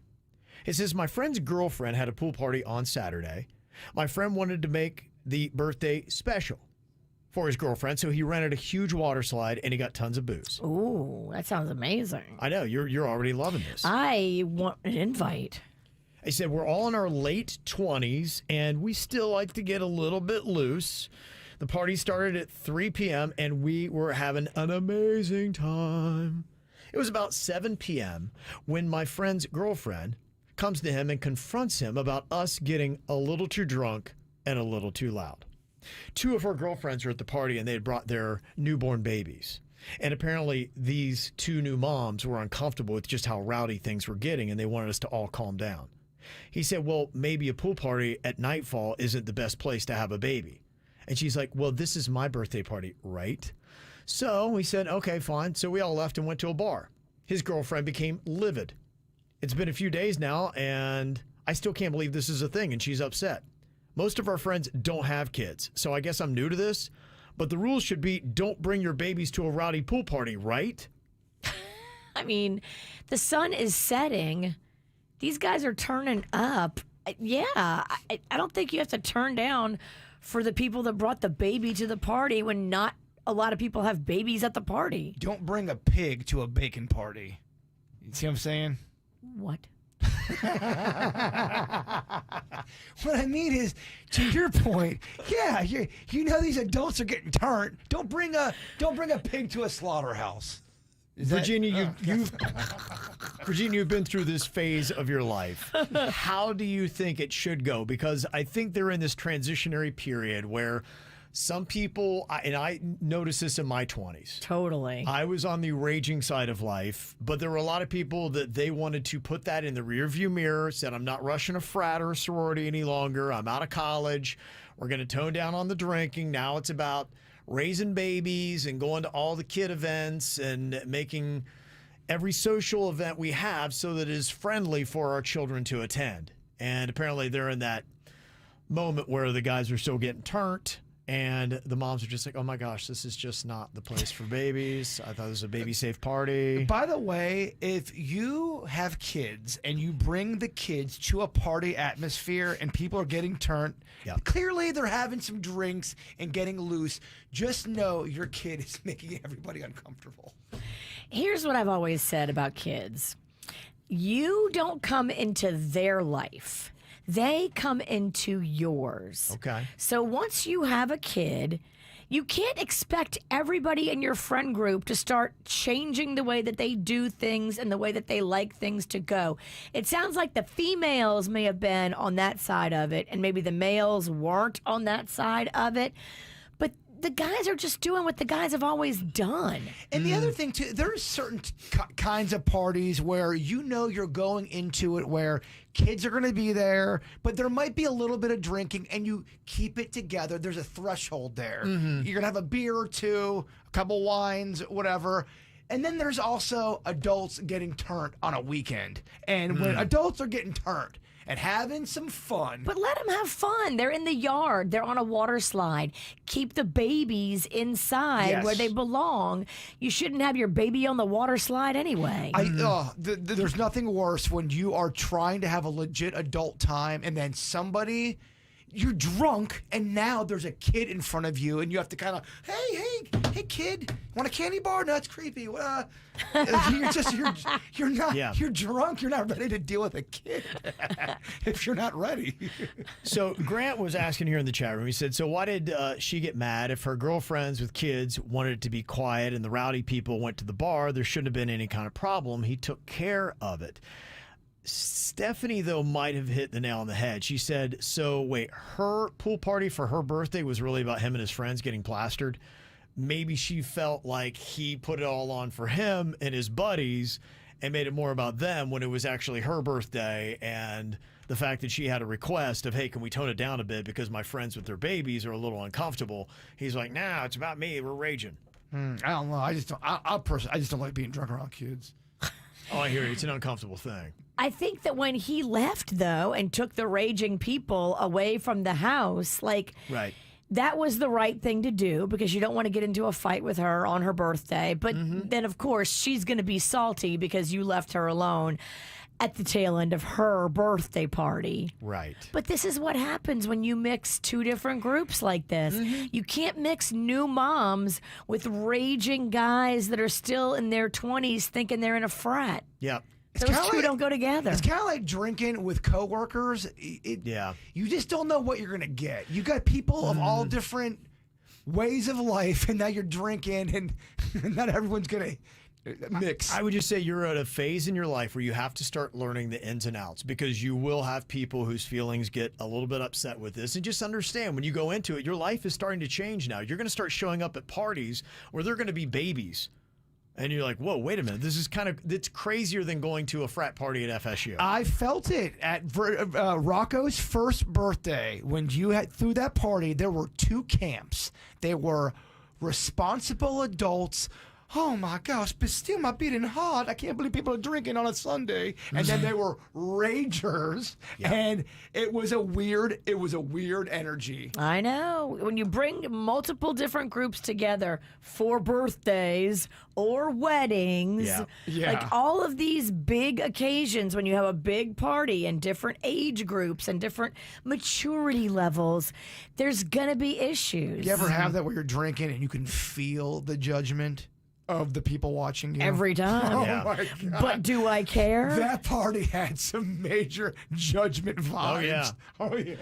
It says, my friend's girlfriend had a pool party on Saturday. My friend wanted to make the birthday special. for his girlfriend, so he rented a huge water slide and he got tons of booze. Ooh, that sounds amazing. I know, you're already loving this. I want an invite. He said, we're all in our late 20s and we still like to get a little bit loose. The party started at 3 p.m. and we were having an amazing time. It was about 7 p.m. when my friend's girlfriend comes to him and confronts him about us getting a little too drunk and a little too loud. Two of her girlfriends were at the party and they had brought their newborn babies. And apparently these two new moms were uncomfortable with just how rowdy things were getting and they wanted us to all calm down. He said, well, maybe a pool party at nightfall isn't the best place to have a baby. And she's like, well, this is my birthday party, right? So we said, okay, fine. So we all left and went to a bar. His girlfriend became livid. It's been a few days now, and I still can't believe this is a thing, and she's upset. Most of our friends don't have kids, so I guess I'm new to this, but the rules should be don't bring your babies to a rowdy pool party, right? I mean, the sun is setting. These guys are turning up. Yeah, I don't think you have to turn down for the people that brought the baby to the party when not a lot of people have babies at the party. Don't bring a pig to a bacon party. You see what I'm saying? What? What I mean is, to your point, yeah, you know these adults are getting turned. Don't bring a pig to a slaughterhouse. Virginia, Virginia, you've been through this phase of your life. How do you think it should go? Because I think they're in this transitionary period where some people, and I noticed this in my 20s. Totally. I was on the raging side of life, but there were a lot of people that they wanted to put that in the rearview mirror, said, I'm not rushing a frat or a sorority any longer. I'm out of college. We're going to tone down on the drinking. Now it's about raising babies and going to all the kid events and making every social event we have so that it is friendly for our children to attend. And apparently they're in that moment where the guys are still getting turned and the moms are just like, oh my gosh, this is just not the place for babies. I thought it was a baby safe party. By the way, if you have kids and you bring the kids to a party atmosphere and people are getting turned, clearly they're having some drinks and getting loose. Just know your kid is making everybody uncomfortable. Here's what I've always said about kids. You don't come into their life. They come into yours. Okay. So once you have a kid, you can't expect everybody in your friend group to start changing the way that they do things and the way that they like things to go. It sounds like the females may have been on that side of it, and maybe the males weren't on that side of it. But the guys are just doing what the guys have always done. And the other thing, too, there's certain kinds of parties where you know you're going into it where kids are going to be there, but there might be a little bit of drinking, and you keep it together. There's a threshold there. You're going to have a beer or two, a couple wines, whatever. And then there's also adults getting turned on a weekend. And when adults are getting turned and having some fun. But let them have fun. They're in the yard. They're on a water slide. Keep the babies inside where they belong. You shouldn't have your baby on the water slide anyway. There's nothing worse when you are trying to have a legit adult time and then you're drunk and now there's a kid in front of you and you have to kind of, hey kid, want a candy bar? No, it's creepy. You're drunk. You're not ready to deal with a kid if you're not ready. So Grant was asking here in the chat room, he said, so why did she get mad if her girlfriends with kids wanted it to be quiet and the rowdy people went to the bar? There shouldn't have been any kind of problem. He took care of it. Stephanie, though, might have hit the nail on the head. She said, so wait, her pool party for her birthday was really about him and his friends getting plastered. Maybe she felt like he put it all on for him and his buddies and made it more about them when it was actually her birthday, and the fact that she had a request of, hey, can we tone it down a bit because my friends with their babies are a little uncomfortable. He's like, nah, it's about me. We're raging. I don't know. I just don't like being drunk around kids. Oh, I hear you. It's an uncomfortable thing. I think that when he left, though, and took the raging people away from the house, right. that was the right thing to do because you don't want to get into a fight with her on her birthday. But then, of course, she's going to be salty because you left her alone at the tail end of her birthday party. Right. But this is what happens when you mix two different groups like this. You can't mix new moms with raging guys that are still in their 20s thinking they're in a frat. Yep. Those two don't go together. It's kind of like drinking with coworkers. Yeah. You just don't know what you're going to get. You got people of all different ways of life, and now you're drinking, and not everyone's going to mix. I would just say you're at a phase in your life where you have to start learning the ins and outs because you will have people whose feelings get a little bit upset with this. And just understand when you go into it, your life is starting to change now. You're going to start showing up at parties where they're going to be babies. And you're like, whoa, wait a minute. This is it's crazier than going to a frat party at FSU. I felt it at Rocco's first birthday. When you threw that party, there were two camps. They were responsible adults. Oh my gosh, but still my beating heart. I can't believe people are drinking on a Sunday. And then they were ragers, and it was a weird energy. I know. When you bring multiple different groups together for birthdays or weddings, like all of these big occasions when you have a big party and different age groups and different maturity levels, there's going to be issues. You ever have that where you're drinking and you can feel the judgment of the people watching you? Every time. Oh my God. But do I care? That party had some major judgment vibes. Oh yeah.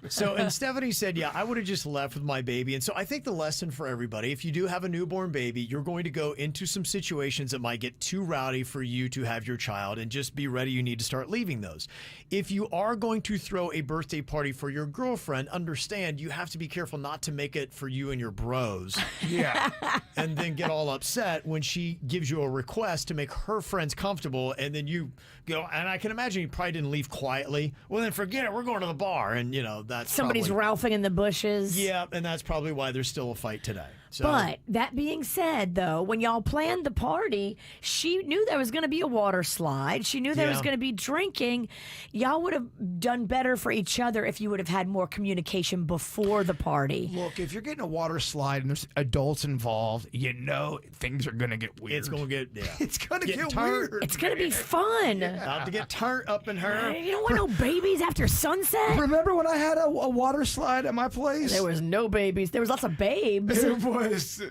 So, and Stephanie said, I would have just left with my baby. And so I think the lesson for everybody, if you do have a newborn baby, you're going to go into some situations that might get too rowdy for you to have your child, and just be ready. You need to start leaving those. If you are going to throw a birthday party for your girlfriend, understand you have to be careful not to make it for you and your bros. Yeah. And then get all upset when she gives you a request to make her friends comfortable, and then you go, and I can imagine you probably didn't leave quietly. Well, then forget it. We're going to the bar. And, that's somebody's probably, ralphing in the bushes. Yeah, and that's probably why there's still a fight today. So, but that being said, though, when y'all planned the party, she knew there was going to be a water slide. She knew there was going to be drinking. Y'all would have done better for each other if you would have had more communication before the party. Look, if you're getting a water slide and there's adults involved, things are going to get weird. It's going to get, it's going to get weird. It's going to be fun. About to get turned up in her. You don't want no babies after sunset? Remember when I had a water slide at my place? There was no babies. There was lots of babes. It was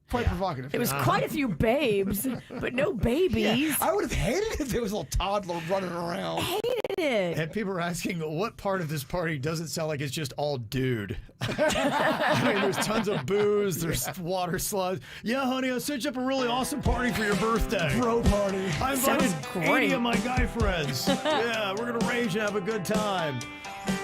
quite provocative. It was quite a few babes, but no babies. Yeah, I would have hated it if there was a little toddler running around. Hated it. And people are asking, what part of this party doesn't sound like it's just all dude? I mean, there's tons of booze, there's water slides. Yeah, honey, I set you up a really awesome party for your birthday. Bro party. I invited 80 of my guy friends. Yeah, we're going to rage and have a good time.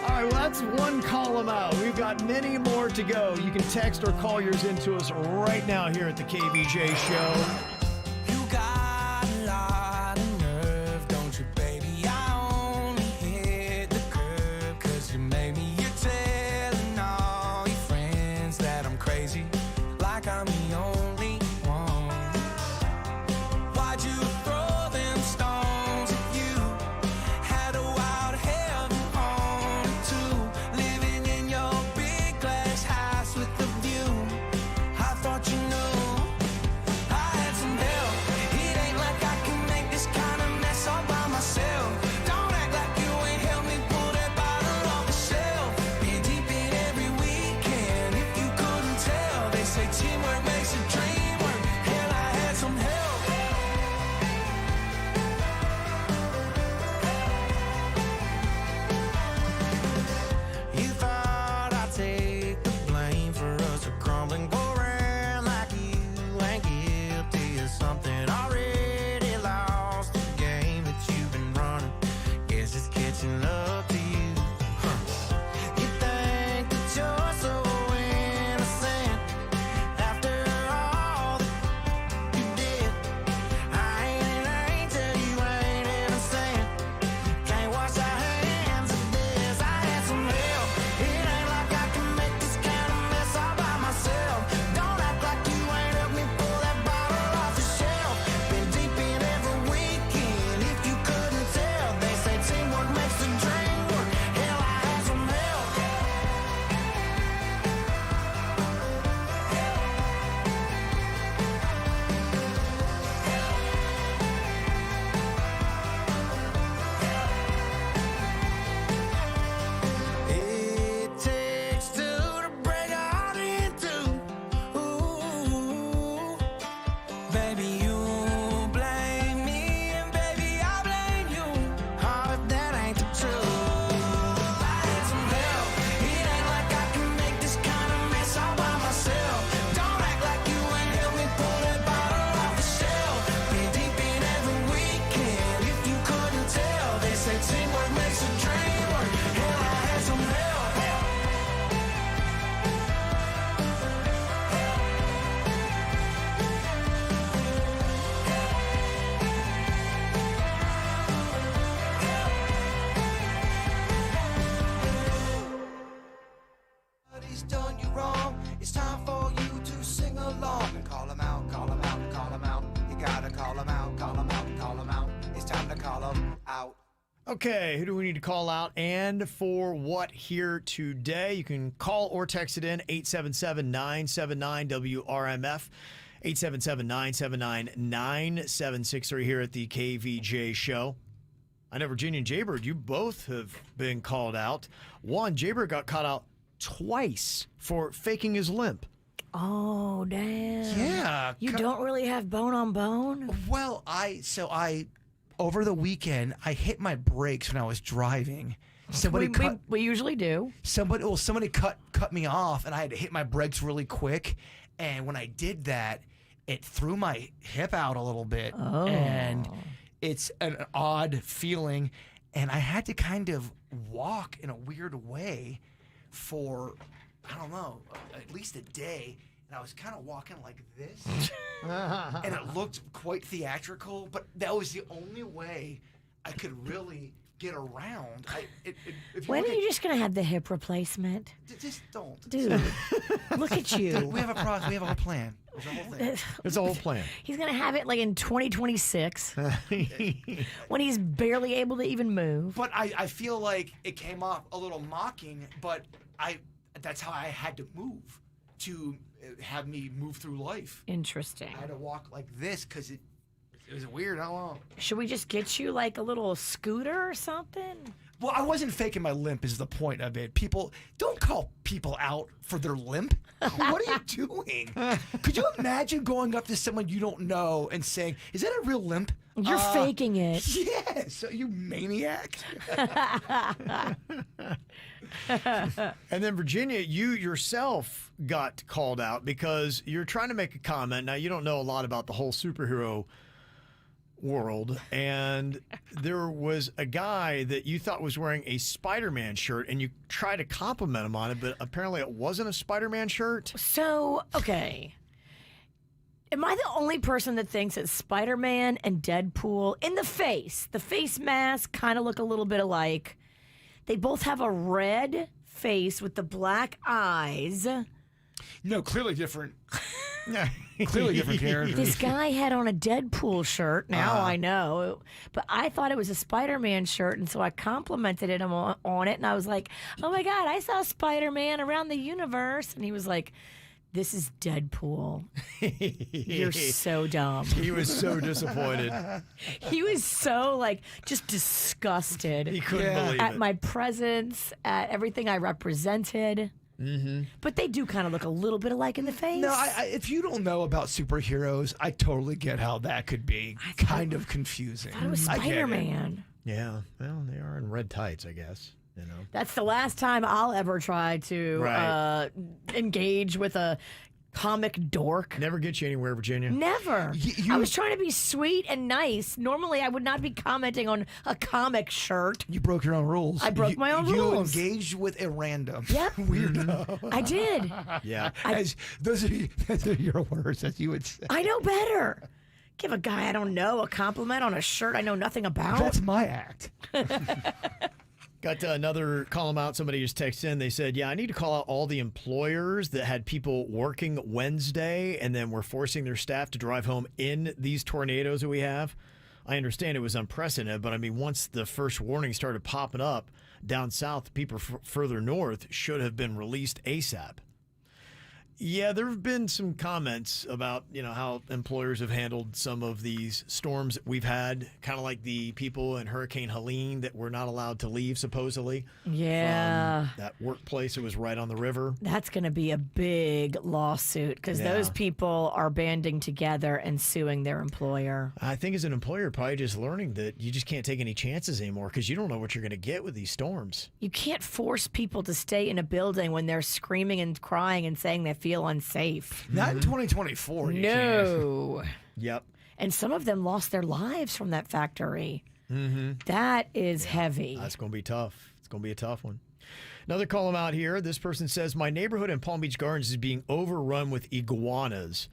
All right, well, that's one column out. We've got many more to go. You can text or call yours into us right now here at the KVJ Show. You got a lot of nerve, don't you, baby? I only hit the curb 'cause you made me. You're telling all your friends that I'm crazy, like I'm the only one. Why'd you throw them stones at you? Had a wild heaven on it too, living in your big glass house with the view. I thought you knew I had some Call 'em out, call 'em out. It's time to call 'em out. Okay, who do we need to call out and for what here today? You can call or text it in 877-979-WRMF, 877-979-9763 here at the KVJ Show. I know Virginia and Jaybird, you both have been called out. One, Jaybird got caught out twice for faking his limp. Oh, damn. Yeah. You don't really have bone on bone? Well, over the weekend, I hit my brakes when I was driving. We usually do. Somebody cut me off, and I had to hit my brakes really quick. And when I did that, it threw my hip out a little bit. Oh. And it's an odd feeling. And I had to kind of walk in a weird way for, I don't know, at least a day. And I was kind of walking like this. And it looked quite theatrical, but that was the only way I could really get around. When are you just going to have the hip replacement? Just don't. Dude, look at you. We have a process. We have a whole plan. There's a whole thing. There's a whole plan. He's going to have it like in 2026 when he's barely able to even move. But I feel like it came off a little mocking, but that's how I had to move to have me move through life. Interesting. I had to walk like this because it was weird. I don't know. Should we just get you like a little scooter or something? Well, I wasn't faking my limp is the point of it. People, don't call people out for their limp. What are you doing? Could you imagine going up to someone you don't know and saying, is that a real limp? You're faking it. Yes, you maniac. And then, Virginia, you yourself got called out because you're trying to make a comment. Now, you don't know a lot about the whole superhero world, and there was a guy that you thought was wearing a Spider-Man shirt, and you tried to compliment him on it, but apparently it wasn't a Spider-Man shirt. So, okay. Am I the only person that thinks that Spider-Man and Deadpool in the face mask kind of look a little bit alike? They both have a red face with the black eyes. No, clearly different. Clearly different characters. This guy had on a Deadpool shirt. Now I know. But I thought it was a Spider-Man shirt, and so I complimented him on it, and I was like, oh my God, I saw Spider-Man around the universe. And he was like, this is Deadpool. You're so dumb. He was so disappointed. He was so, like, just disgusted. He couldn't believe at it. my presence, at everything I represented. Mm-hmm. But they do kind of look a little bit alike in the face. No, if you don't know about superheroes, I totally get how that could be kind of confusing. I thought it was Spider-Man. Yeah, well, they are in red tights, I guess. You know, that's the last time I'll ever try to engage with a comic dork. Never get you anywhere, Virginia. Never. I was trying to be sweet and nice. Normally, I would not be commenting on a comic shirt. You broke your own rules. I broke my own rules. You engaged with a random. Yep. Weirdo. I did. Yeah. Those are your words, as you would say. I know better. Give a guy I don't know a compliment on a shirt I know nothing about. That's my act. Got another call them out. Somebody just texted in. They said, yeah, I need to call out all the employers that had people working Wednesday and then were forcing their staff to drive home in these tornadoes that we have. I understand it was unprecedented, but I mean, once the first warning started popping up down south, people further north should have been released ASAP. Yeah, there have been some comments about, how employers have handled some of these storms that we've had, kind of like the people in Hurricane Helene that were not allowed to leave, supposedly. Yeah. From that workplace that was right on the river. That's going to be a big lawsuit because those people are banding together and suing their employer. I think as an employer, probably just learning that you just can't take any chances anymore because you don't know what you're going to get with these storms. You can't force people to stay in a building when they're screaming and crying and saying they feel unsafe. Not in 2024. You No. can't. Yep. And some of them lost their lives from that factory. Mm-hmm. That is heavy. That's going to be tough. It's going to be a tough one. Another call them out here. This person says, my neighborhood in Palm Beach Gardens is being overrun with iguanas.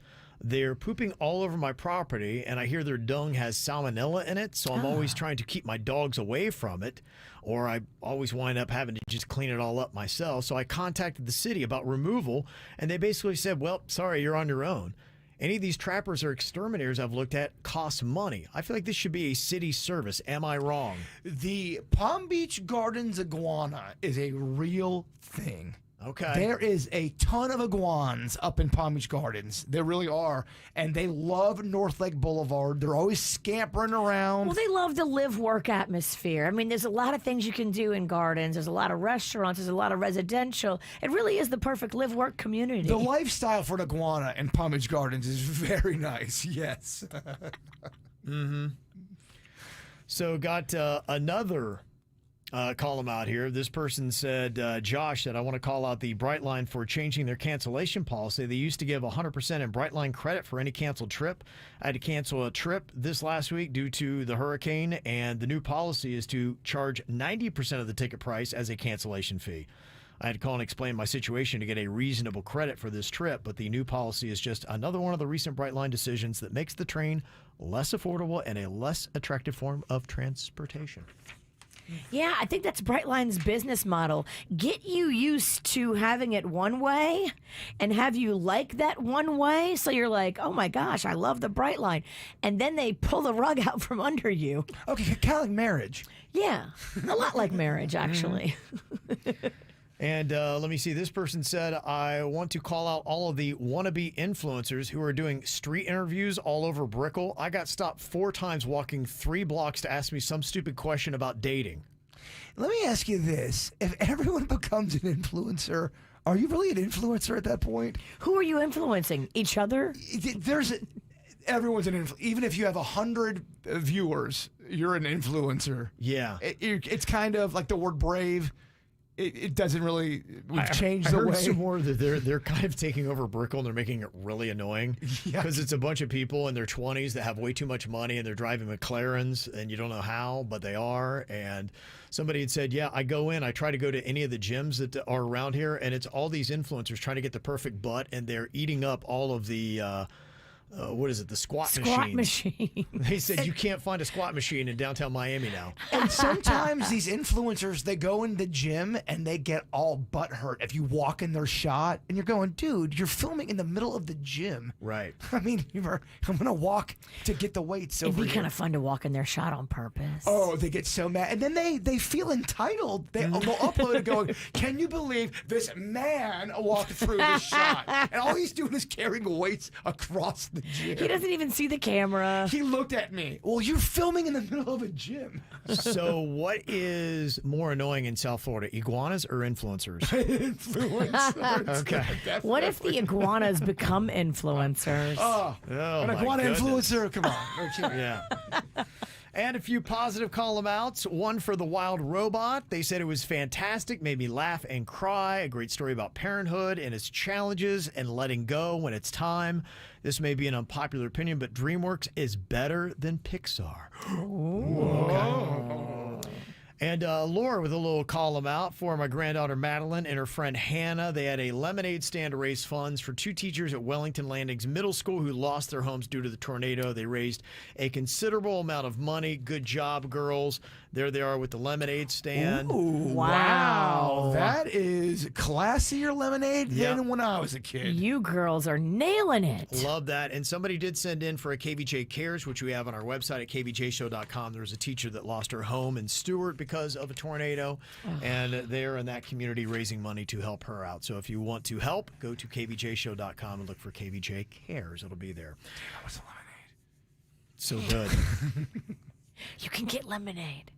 They're pooping all over my property, and I hear their dung has salmonella in it, so I'm always trying to keep my dogs away from it, or I always wind up having to just clean it all up myself. So I contacted the city about removal, and they basically said, well, sorry, you're on your own. Any of these trappers or exterminators I've looked at cost money. I feel like this should be a city service. Am I wrong? The Palm Beach Gardens iguana is a real thing. Okay. There is a ton of iguanas up in Palm Beach Gardens. There really are. And they love North Lake Boulevard. They're always scampering around. Well, they love the live-work atmosphere. I mean, there's a lot of things you can do in gardens. There's a lot of restaurants. There's a lot of residential. It really is the perfect live-work community. The lifestyle for an iguana in Palm Beach Gardens is very nice, yes. Mm-hmm. So got another column out here. This person said, Josh said, I want to call out the Brightline for changing their cancellation policy. They used to give 100% in Brightline credit for any canceled trip. I had to cancel a trip this last week due to the hurricane, and the new policy is to charge 90% of the ticket price as a cancellation fee. I had to call and explain my situation to get a reasonable credit for this trip, but the new policy is just another one of the recent Brightline decisions that makes the train less affordable and a less attractive form of transportation. Yeah, I think that's Brightline's business model. Get you used to having it one way and have you like that one way. So you're like, oh my gosh, I love the Brightline. And then they pull the rug out from under you. Okay, kind of like marriage. Yeah, a lot like marriage, actually. And let me see. This person said, I want to call out all of the wannabe influencers who are doing street interviews all over Brickell. I got stopped 4 times walking 3 blocks to ask me some stupid question about dating. Let me ask you this. If everyone becomes an influencer, are you really an influencer at that point? Who are you influencing? Each other? Everyone's an influencer. Even if you have 100 viewers, you're an influencer. Yeah. It's kind of like the word brave. It doesn't really. We've changed I the heard way. some more that they're kind of taking over Brickell and they're making it really annoying because it's a bunch of people in their 20s that have way too much money and they're driving McLarens and you don't know how, but they are. And somebody had said, yeah, I go in, I try to go to any of the gyms that are around here, and it's all these influencers trying to get the perfect butt, and they're eating up all of the. What is it? The squat machine. They said you can't find a squat machine in downtown Miami now. And sometimes these influencers, they go in the gym and they get all butthurt if you walk in their shot and you're going, dude, you're filming in the middle of the gym. Right. I mean, I'm going to walk to get the weights over It'd be kind of fun to walk in their shot on purpose. Oh, they get so mad. And then they feel entitled. They'll upload it going, can you believe this man walked through this shot? And all he's doing is carrying weights across the gym. He doesn't even see the camera. He looked at me. Well, you're filming in the middle of a gym. So what is more annoying in South Florida, iguanas or influencers? Influencers. Okay. What if the iguanas become influencers? An iguana influencer? Come on. Okay. Yeah. And a few positive call-em-outs. One for The Wild Robot. They said it was fantastic, made me laugh and cry. A great story about parenthood and its challenges and letting go when it's time. This may be an unpopular opinion, but DreamWorks is better than Pixar. Okay. And Laura with a little column out for my granddaughter Madeline and her friend Hannah. They had a lemonade stand to raise funds for 2 teachers at Wellington Landings Middle School who lost their homes due to the tornado. They raised a considerable amount of money. Good job, girls. There they are with the lemonade stand. Ooh, wow. That is classier lemonade than when I was a kid. You girls are nailing it. Love that. And somebody did send in for a KVJ Cares, which we have on our website at kvjshow.com. There was a teacher that lost her home in Stewart because of a tornado, and they're in that community raising money to help her out. So if you want to help, go to kvjshow.com and look for KVJ Cares. It'll be there. That was lemonade. So good. You can get lemonade.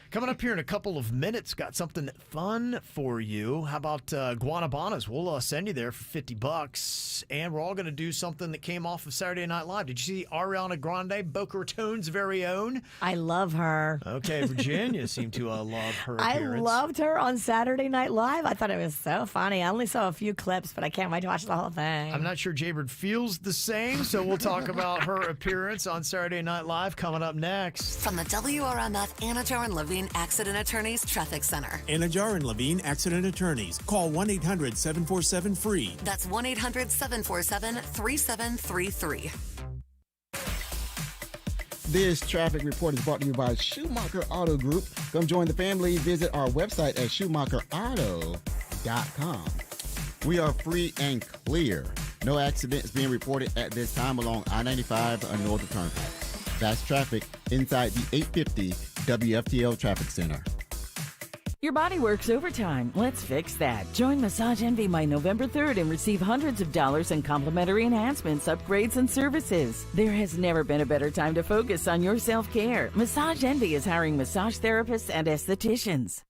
Coming up here in a couple of minutes, got something fun for you. How about Bananas? We'll send you there for $50, and we're all going to do something that came off of Saturday Night Live. Did you see Ariana Grande, Boca Raton's very own? I love her. Okay, Virginia seemed to love her appearance. I loved her on Saturday Night Live. I thought it was so funny. I only saw a few clips, but I can't wait to watch the whole thing. I'm not sure Jaybird feels the same, so we'll talk about her appearance on Saturday Night Live coming up next. From the WRMF Anajar and Levine Accident Attorneys Traffic Center. Anajar and Levine Accident Attorneys. Call 1-800-747-FREE. That's 1-800-747-3733. This traffic report is brought to you by Schumacher Auto Group. Come join the family. Visit our website at schumacherauto.com. We are free and clear. No accidents being reported at this time along I-95 Northern Turnpike. That's traffic inside the 850 WFTL Traffic Center. Your body works overtime. Let's fix that. Join Massage Envy by November 3rd and receive hundreds of dollars in complimentary enhancements, upgrades, and services. There has never been a better time to focus on your self-care. Massage Envy is hiring massage therapists and estheticians.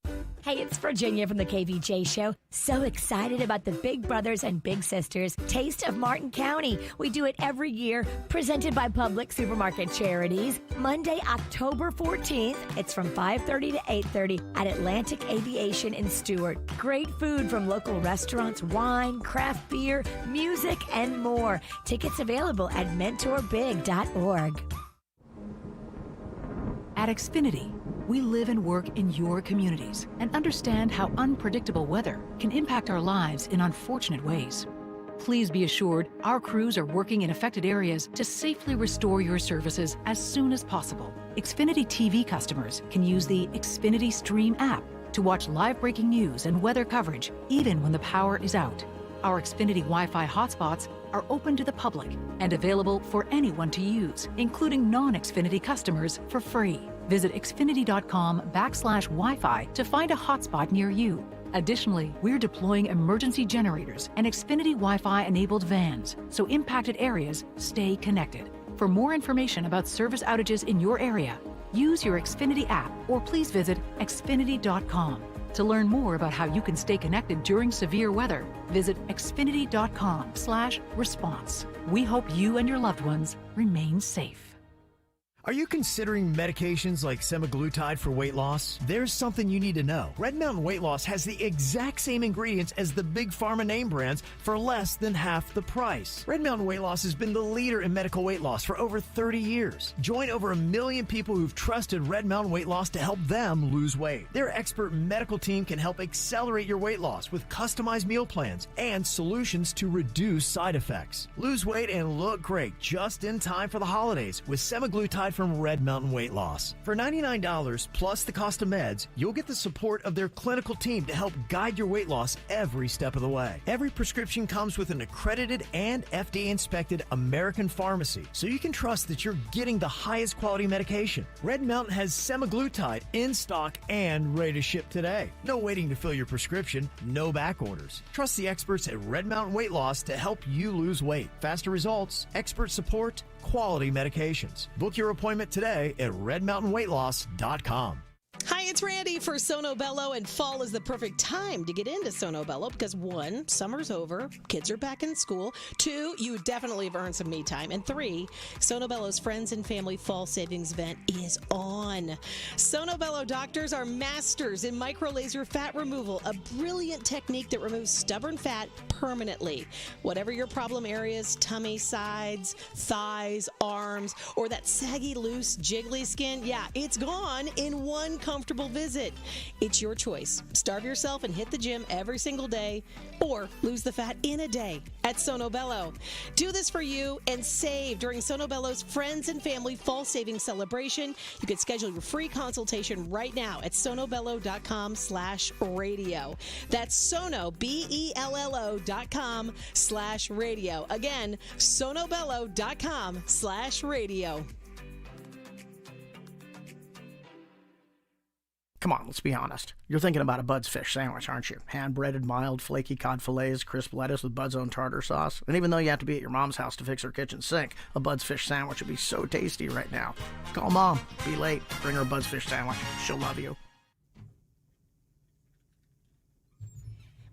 Hey, it's Virginia from the KVJ Show. So excited about the Big Brothers and Big Sisters Taste of Martin County. We do it every year, presented by Public Supermarket Charities. Monday, October 14th. It's from 5:30 to 8:30 at Atlantic Aviation in Stewart. Great food from local restaurants, wine, craft beer, music, and more. Tickets available at mentorbig.org. At Xfinity, we live and work in your communities and understand how unpredictable weather can impact our lives in unfortunate ways. Please be assured our crews are working in affected areas to safely restore your services as soon as possible. Xfinity TV customers can use the Xfinity Stream app to watch live breaking news and weather coverage even when the power is out. Our Xfinity Wi-Fi hotspots are open to the public and available for anyone to use, including non-Xfinity customers, for free. Visit xfinity.com/Wi-Fi to find a hotspot near you. Additionally, we're deploying emergency generators and Xfinity Wi-Fi enabled vans, so impacted areas stay connected. For more information about service outages in your area, use your Xfinity app or please visit xfinity.com. To learn more about how you can stay connected during severe weather, visit xfinity.com/response. We hope you and your loved ones remain safe. Are you considering medications like semaglutide for weight loss? There's something you need to know. Red Mountain Weight Loss has the exact same ingredients as the big pharma name brands for less than half the price. Red Mountain Weight Loss has been the leader in medical weight loss for over 30 years. Join over 1 million people who've trusted Red Mountain Weight Loss to help them lose weight. Their expert medical team can help accelerate your weight loss with customized meal plans and solutions to reduce side effects. Lose weight and look great just in time for the holidays with semaglutide from Red Mountain Weight Loss. For $99 plus the cost of meds, you'll get the support of their clinical team to help guide your weight loss every step of the way. Every prescription comes with an accredited and FDA-inspected American pharmacy, so you can trust that you're getting the highest quality medication. Red Mountain has semaglutide in stock and ready to ship today. No waiting to fill your prescription, no back orders. Trust the experts at Red Mountain Weight Loss to help you lose weight. Faster results, expert support, quality medications. Book your appointment today at redmountainweightloss.com. Hi, it's Randy for Sono Bello, and fall is the perfect time to get into Sono Bello because 1, summer's over, kids are back in school. 2, you definitely have earned some me time. And 3, Sono Bello's Friends and Family Fall Savings Event is on. Sono Bello doctors are masters in microlaser fat removal, a brilliant technique that removes stubborn fat permanently. Whatever your problem areas, tummy, sides, thighs, arms, or that saggy, loose, jiggly skin, yeah, it's gone in one comfortable visit. It's your choice. Starve yourself and hit the gym every single day, or lose the fat in a day at Sono Bello. Do this for you and save during Sono Bello's Friends and Family Fall Savings Celebration. You can schedule your free consultation right now at sonobello.com/radio. That's Sono, BELLO.com/radio. Again, sonobello.com/radio. Come on, let's be honest. You're thinking about a Bud's fish sandwich, aren't you? Hand-breaded, mild, flaky cod fillets, crisp lettuce with Bud's own tartar sauce. And even though you have to be at your mom's house to fix her kitchen sink, a Bud's fish sandwich would be so tasty right now. Call Mom. Be late. Bring her a Bud's fish sandwich. She'll love you.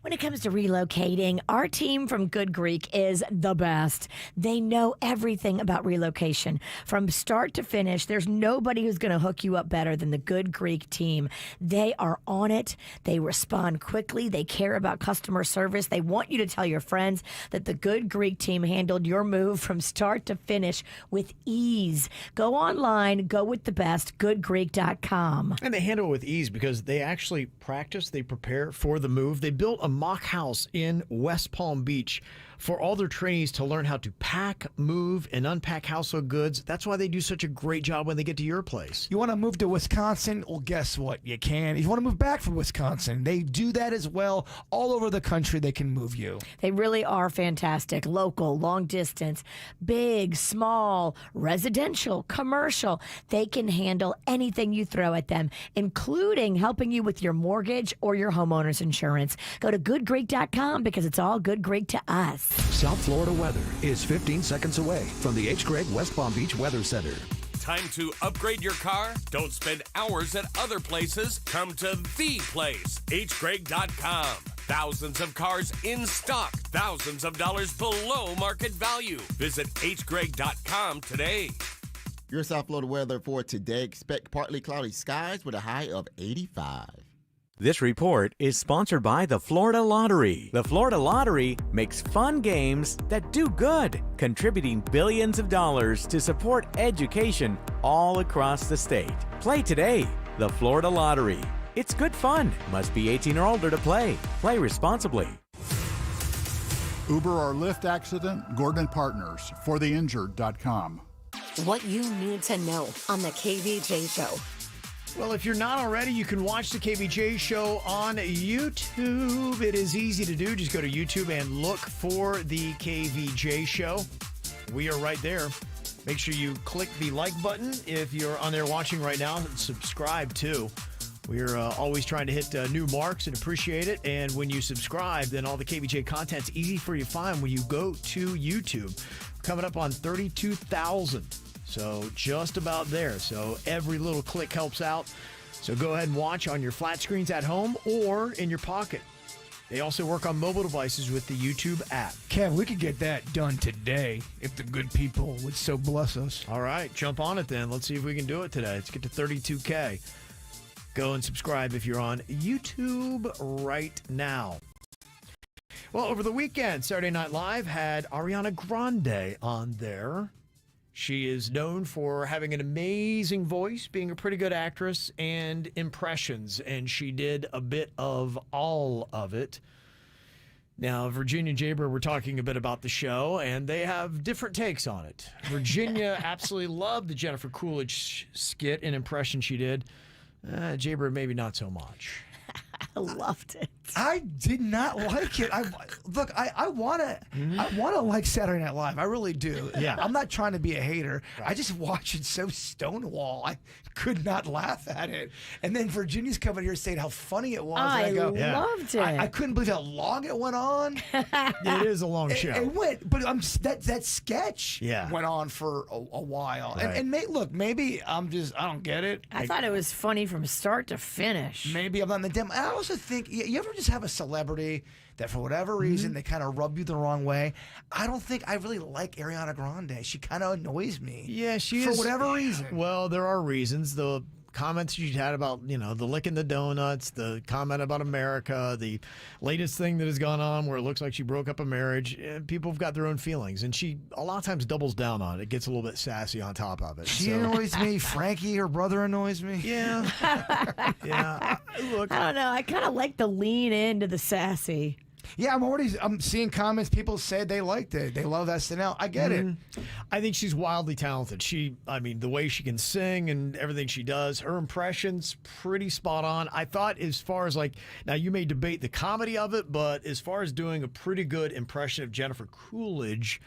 When it comes to relocating, our team from Good Greek is the best. They know everything about relocation. From start to finish, there's nobody who's going to hook you up better than the Good Greek team. They are on it. They respond quickly. They care about customer service. They want you to tell your friends that the Good Greek team handled your move from start to finish with ease. Go online, go with the best, goodgreek.com. And they handle it with ease because they actually practice, they prepare for the move. They built a mock house in West Palm Beach for all their trainees to learn how to pack, move, and unpack household goods. That's why they do such a great job when they get to your place. You want to move to Wisconsin? Well, guess what? You can. If you want to move back from Wisconsin, they do that as well. All over the country, they can move you. They really are fantastic. Local, long distance, big, small, residential, commercial. They can handle anything you throw at them, including helping you with your mortgage or your homeowner's insurance. Go to goodgreek.com because it's all good Greek to us. South Florida weather is 15 seconds away from the H. Gregg West Palm Beach Weather Center. Time to upgrade your car? Don't spend hours at other places. Come to the place, hgregg.com. Thousands of cars in stock, thousands of dollars below market value. Visit hgregg.com today. Your South Florida weather for today. Expect partly cloudy skies with a high of 85. This report is sponsored by the Florida Lottery. The Florida Lottery makes fun games that do good, contributing billions of dollars to support education all across the state. Play today. The Florida Lottery. It's good fun. Must be 18 or older to play. Play responsibly. Uber or Lyft accident? Gordon Partners. ForTheInjured.com. What you need to know on the KVJ Show. Well, if you're not already, you can watch the KVJ Show on YouTube. It is easy to do. Just go to YouTube and look for the KVJ Show. We are right there. Make sure you click the like button if you're on there watching right now, and subscribe too. We're always trying to hit new marks and appreciate it. And when you subscribe, then all the KVJ content's easy for you to find when you go to YouTube. We're coming up on 32,000. So just about there. So every little click helps out. So go ahead and watch on your flat screens at home or in your pocket. They also work on mobile devices with the YouTube app. Kev, we could get that done today if the good people would so bless us. All right, jump on it then. Let's see if we can do it today. Let's get to 32K. Go and subscribe if you're on YouTube right now. Well, over the weekend, Saturday Night Live had Ariana Grande on there. She is known for having an amazing voice, being a pretty good actress, and impressions, and she did a bit of all of it. Now, Virginia and Jaybird were talking a bit about the show, and they have different takes on it. Virginia absolutely loved the Jennifer Coolidge skit and impression she did. Jaybird, maybe not so much. I loved it. I did not like it. I want to like Saturday Night Live. I really do. Yeah. I'm not trying to be a hater. Right. I just watch it so stonewall. I could not laugh at it. And then Virginia's coming here saying how funny it was. I and I go, loved it. I couldn't believe how long it went on. It is a long show. It went, but that sketch went on for a while. Right. And look, maybe I don't get it. I thought it was funny from start to finish. Maybe I'm not in the demo. I also think, you ever just have a celebrity that for whatever reason they kind of rub you the wrong way? I don't think I really like Ariana Grande. She kind of annoys me. Yeah, she is. For whatever reason. Well, there are reasons. The comments you had about, the licking the donuts, the comment about America, the latest thing that has gone on where it looks like she broke up a marriage. People have got their own feelings, and she a lot of times doubles down on it. Gets a little bit sassy on top of it. She annoys me. Frankie, her brother, annoys me. Yeah. Yeah. Look, I don't know. I kind of like the lean into the sassy. Yeah, I'm seeing comments. People say they liked it. They love SNL. I get it. I think she's wildly talented. The way she can sing and everything she does, her impressions, pretty spot on. I thought as far as now you may debate the comedy of it, but as far as doing a pretty good impression of Jennifer Coolidge,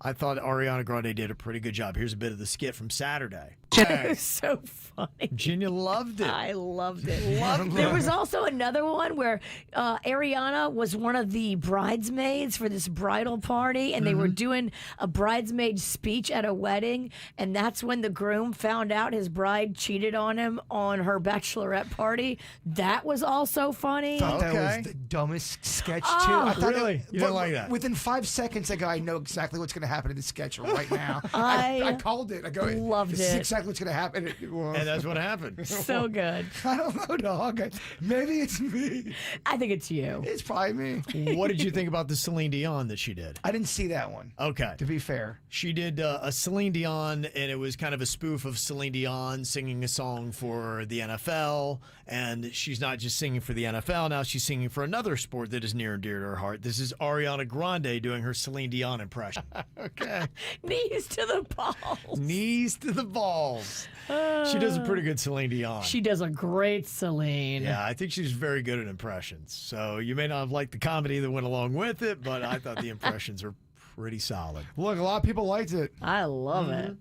I thought Ariana Grande did a pretty good job. Here's a bit of the skit from Saturday. It was so funny. Virginia loved it. I loved it. There was also another one where Ariana was one of the bridesmaids for this bridal party, and they were doing a bridesmaid speech at a wedding, and that's when the groom found out his bride cheated on him on her bachelorette party. That was also funny. I thought that was the dumbest sketch, too. I thought really? You didn't like that? Within 5 seconds, I know exactly what's going to happen in the sketch right now. I called it. I go, loved this is it. exactly exactly what's going to happen. And that's what happened. So good. I don't know, dog. Maybe it's me. I think it's you. It's probably me. What did you think about the Celine Dion that she did? I didn't see that one. Okay. To be fair. She did a Celine Dion, and it was kind of a spoof of Celine Dion singing a song for the NFL. And she's not just singing for the NFL. Now she's singing for another sport that is near and dear to her heart. This is Ariana Grande doing her Celine Dion impression. Okay. Knees to the balls. Knees to the balls. She does a pretty good Celine Dion. She does a great Celine. Yeah, I think she's very good at impressions. So you may not have liked the comedy that went along with it, but I thought the impressions are pretty solid. Look, a lot of people liked it. I love it.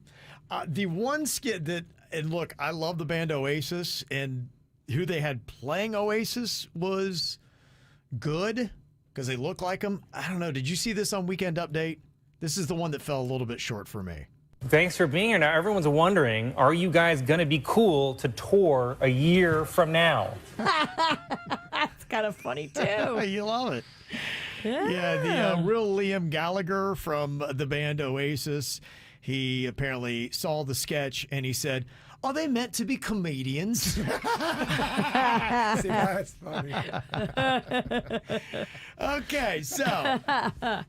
The one skit that, and look, I love the band Oasis, and who they had playing Oasis was good because they look like them. I don't know. Did you see this on Weekend Update? This is the one that fell a little bit short for me. Thanks for being here. Now, everyone's wondering, are you guys going to be cool to tour a year from now? That's kind of funny, too. You love it. Yeah, the real Liam Gallagher from the band Oasis, he apparently saw the sketch and he said, are they meant to be comedians? See, that's funny. Okay, so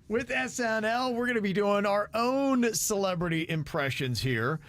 with SNL, we're going to be doing our own celebrity impressions here.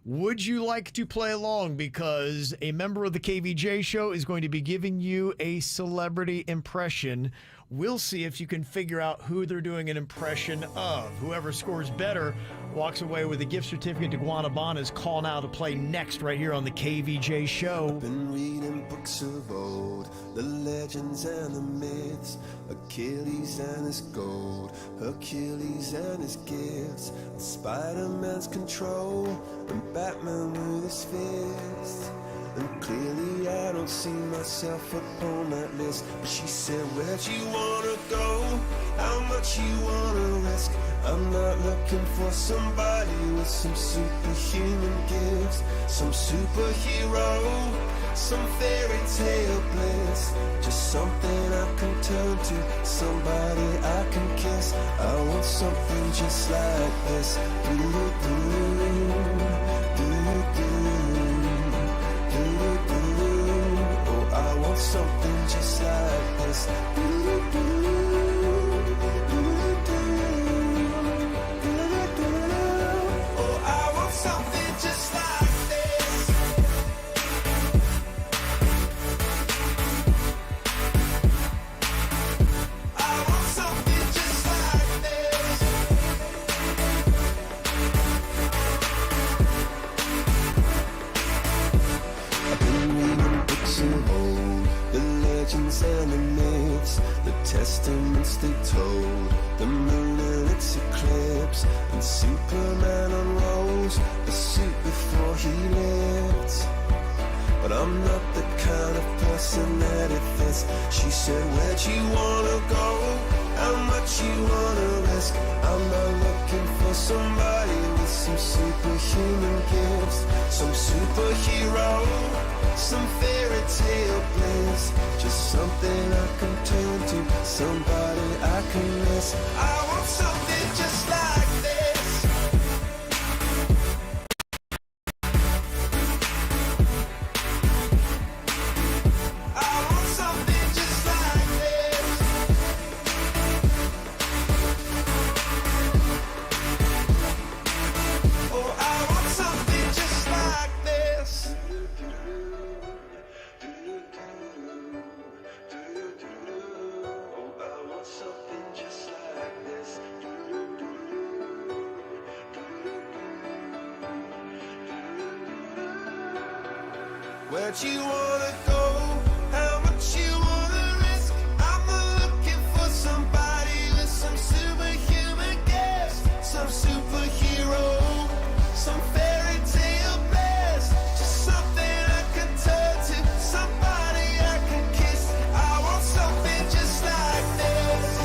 Would you like to play along? Because a member of the KVJ show is going to be giving you a celebrity impression. We'll see if you can figure out who they're doing an impression of. Whoever scores better walks away with a gift certificate to Bananas. Call now to play next right here on the KVJ show. Been reading books of old, the legends and the myths, Achilles and his gold, Hercules and his gifts, Spider-Man's control, and Batman with his fists. And clearly I don't see myself upon that list. But she said, where'd you wanna go? How much you wanna risk? I'm not looking for somebody with some superhuman gifts, some superhero, some fairy tale bliss. Just something I can turn to, somebody I can kiss. I want something just like this. I want something just like this. Oh, I want something just like this. I want something just like this. I've been reading books of old, the legends and the myths, the testaments they told, the moon and its eclipse, and Superman unrolls the suit before he lived. But I'm not the kind of person that it fits. She said, where'd you wanna go? How much you wanna risk? I'm not looking for somebody with some superhuman gifts, some superhero, some fairy tale bliss. Just something I can turn to, somebody I can miss. I want something just like this. I want something just like this. Oh, I want something just like this. Oh, I want something just like this. Where'd you wanna go? How much you wanna risk? I'm not looking for somebody with some superhuman gifts, some superhero, some fairy tale bliss. Just something I can turn to, somebody I can kiss. I want something just like this.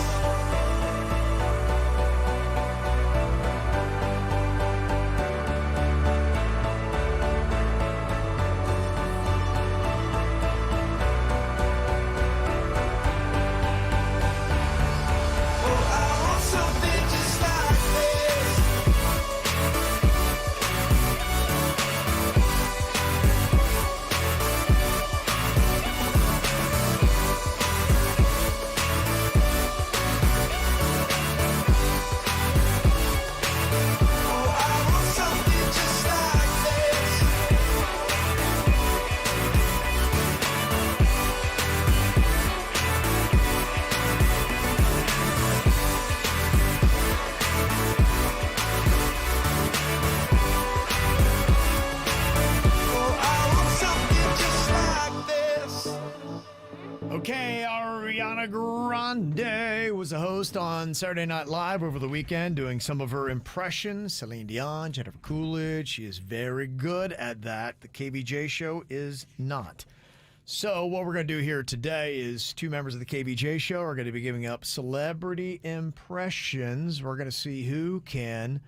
Ariana Grande was a host on Saturday Night Live over the weekend doing some of her impressions. Celine Dion, Jennifer Coolidge. She is very good at that. The KVJ show is not. So what we're going to do here today is two members of the KVJ show are going to be giving up celebrity impressions. We're going to see who can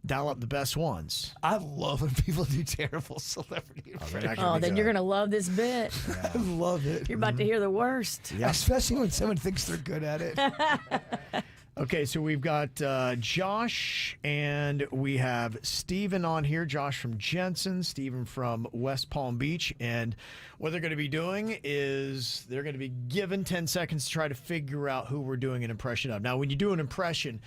dial up the best ones. I love when people do terrible celebrity impressions. Oh, then you're going to love this bit. I love it. You're about to hear the worst. Yeah. Especially when someone thinks they're good at it. Okay, so we've got Josh and we have Steven on here. Josh from Jensen, Steven from West Palm Beach. And what they're going to be doing is they're going to be given 10 seconds to try to figure out who we're doing an impression of. Now, when you do an impression,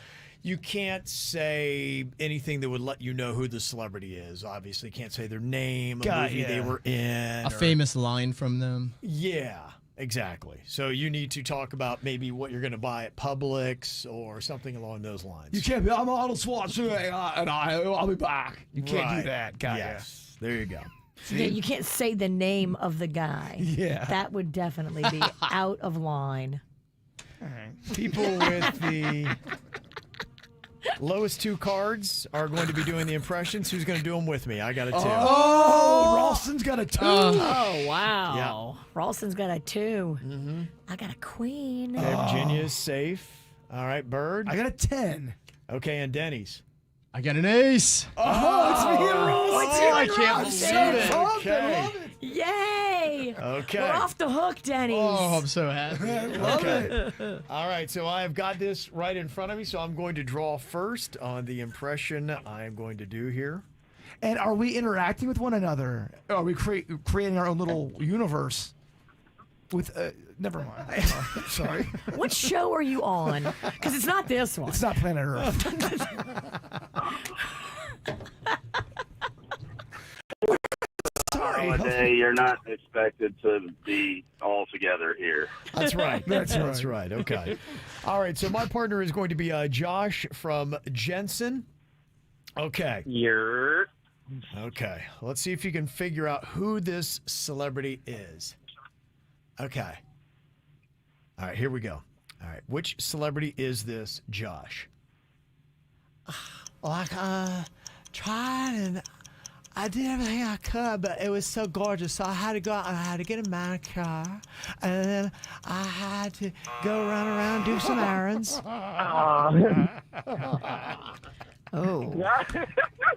you can't say anything that would let you know who the celebrity is. Obviously, you can't say their name, a movie they were in. A famous line from them. Yeah. Exactly. So you need to talk about maybe what you're going to buy at Publix or something along those lines. You can't be, I'm Arnold Schwarzenegger and I'll be back. You can't do that. Got Yes. There you go. Yeah, you can't say the name of the guy. Yeah. That would definitely be out of line. All right. People with the lowest two cards are going to be doing the impressions. Who's going to do them with me? I got a 2. Oh, Ralston's got a 2. Oh, wow. Yeah. Ralston's got a 2. Mm-hmm. I got a queen. Okay, Virginia is safe. All right, Bird. I got a 10. Okay, and Denny's. I got an ace. Oh, it's me and Ralston. I can't believe it. I love it. Yay! Okay. We're off the hook, Denny's. Oh, I'm so happy. I love it. All right, so I've got this right in front of me, so I'm going to draw first on the impression I'm going to do here. And are we interacting with one another? Are we creating our own little universe? With never mind. Sorry. What show are you on? Because it's not this one. It's not Planet Earth. Sorry. Holiday, you're not expected to be all together here. That's right. That's right. Okay. All right, so my partner is going to be Josh from Jensen. Okay. Okay. Let's see if you can figure out who this celebrity is. Okay. All right, here we go. All right, which celebrity is this, Josh? Tried and I did everything I could, but it was so gorgeous. So I had to go out and I had to get a manicure, and then I had to go around and do some errands. Oh.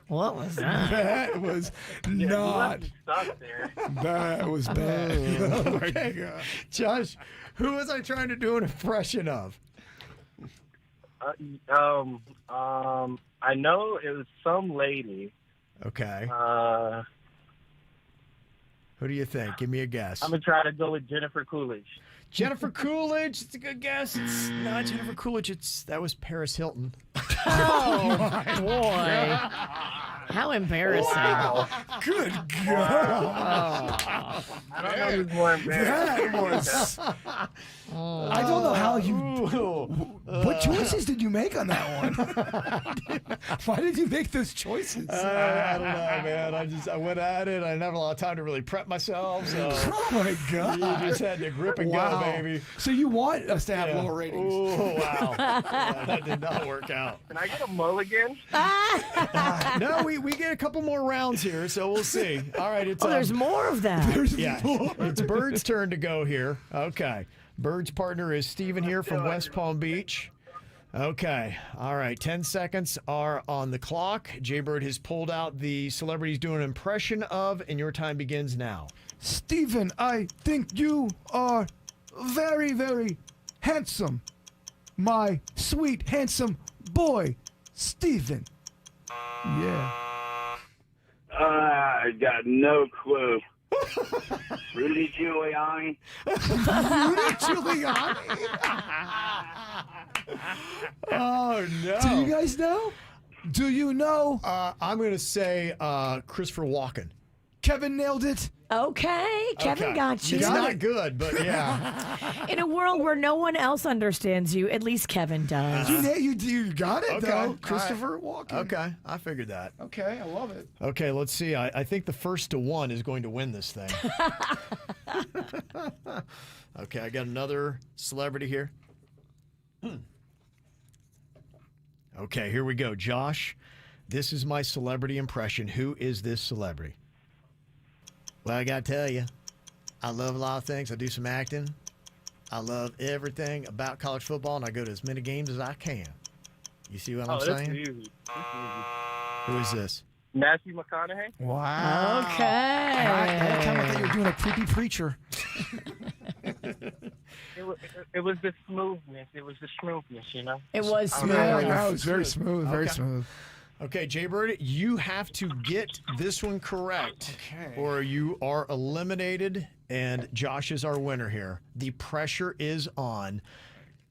What was that? That was not. That was bad. Oh my God. Josh, who was I trying to do an impression of? I know it was some lady. Okay. Who do you think? Give me a guess. I'm gonna try to go with Jennifer Coolidge. Jennifer Coolidge. It's a good guess. It's not Jennifer Coolidge. That was Paris Hilton. Oh, boy. How embarrassing. Wow. Good God. I don't know who's more embarrassing. That was. I don't know how you. What choices did you make on that one? Why did you make those choices? I don't know, man. I went at it. I didn't have a lot of time to really prep myself. So Oh my God. you just had to grip and go, baby. So you want us to have Yeah. lower ratings? Oh, wow. Yeah, that did not work out. Can I get a mulligan? No, we get a couple more rounds here, so we'll see. All right, it's There's more of that. it's Bird's turn to go here. Okay. Bird's partner is Steven here from West Palm Beach. Okay. All right. 10 seconds are on the clock. Jaybird has pulled out the celebrities doing an impression of, and your time begins now. Steven, I think you are very, very handsome. My sweet, handsome boy, Steven. Yeah. I got no clue. Rudy Giuliani. Rudy Giuliani? Oh, no. Do you guys know? Do you know? I'm going to say Christopher Walken. Kevin nailed it. Okay, Kevin got you. It's not good, but yeah. In a world where no one else understands you, at least Kevin does. You got it, Okay. though. Christopher Walken. Okay, I figured that. Okay, I love it. Okay, let's see. I think the first to one is going to win this thing. Okay, I got another celebrity here. Okay, here we go. Josh, this is my celebrity impression. Who is this celebrity? Well, I got to tell you, I love a lot of things. I do some acting. I love everything about college football, and I go to as many games as I can. You see what I'm saying? That's easy. Who is this? Matthew McConaughey. Wow. Okay. I kind of thought you were doing a creepy preacher. It was the smoothness. It was the smoothness, you know? It was smooth. Yeah, it was very smooth. Very Okay. smooth. Okay, Jaybird, you have to get this one correct, or you are eliminated, and Josh is our winner here. The pressure is on.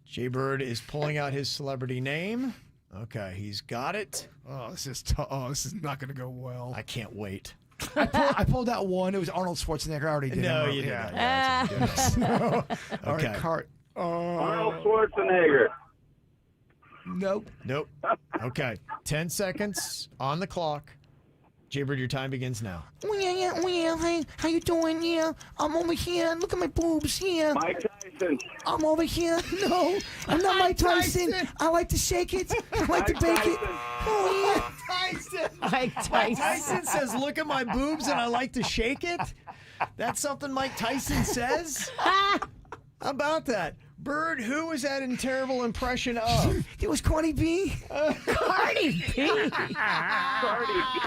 Jaybird is pulling out his celebrity name. Okay, he's got it. Oh, this is tough. Oh, this is not going to go well. I can't wait. I pulled out one. It was Arnold Schwarzenegger. I already did. No, him. you Yeah. didn't. All Okay. right, Cart. Arnold Schwarzenegger. Nope. Nope. Okay, 10 seconds on the clock. Jaybird, your time begins now. Well, hey, how you doing? Yeah, I'm over here. Look at my boobs. Yeah. Mike Tyson. I'm over here. No, I'm not Mike Tyson. I like to shake it. I like to bake it. Oh, yeah. Tyson. Mike Mike Tyson. Tyson says, look at my boobs and I like to shake it. That's something Mike Tyson says? How about that? Bird, who was that in terrible impression of? It was Cardi B. Cardi B. Cardi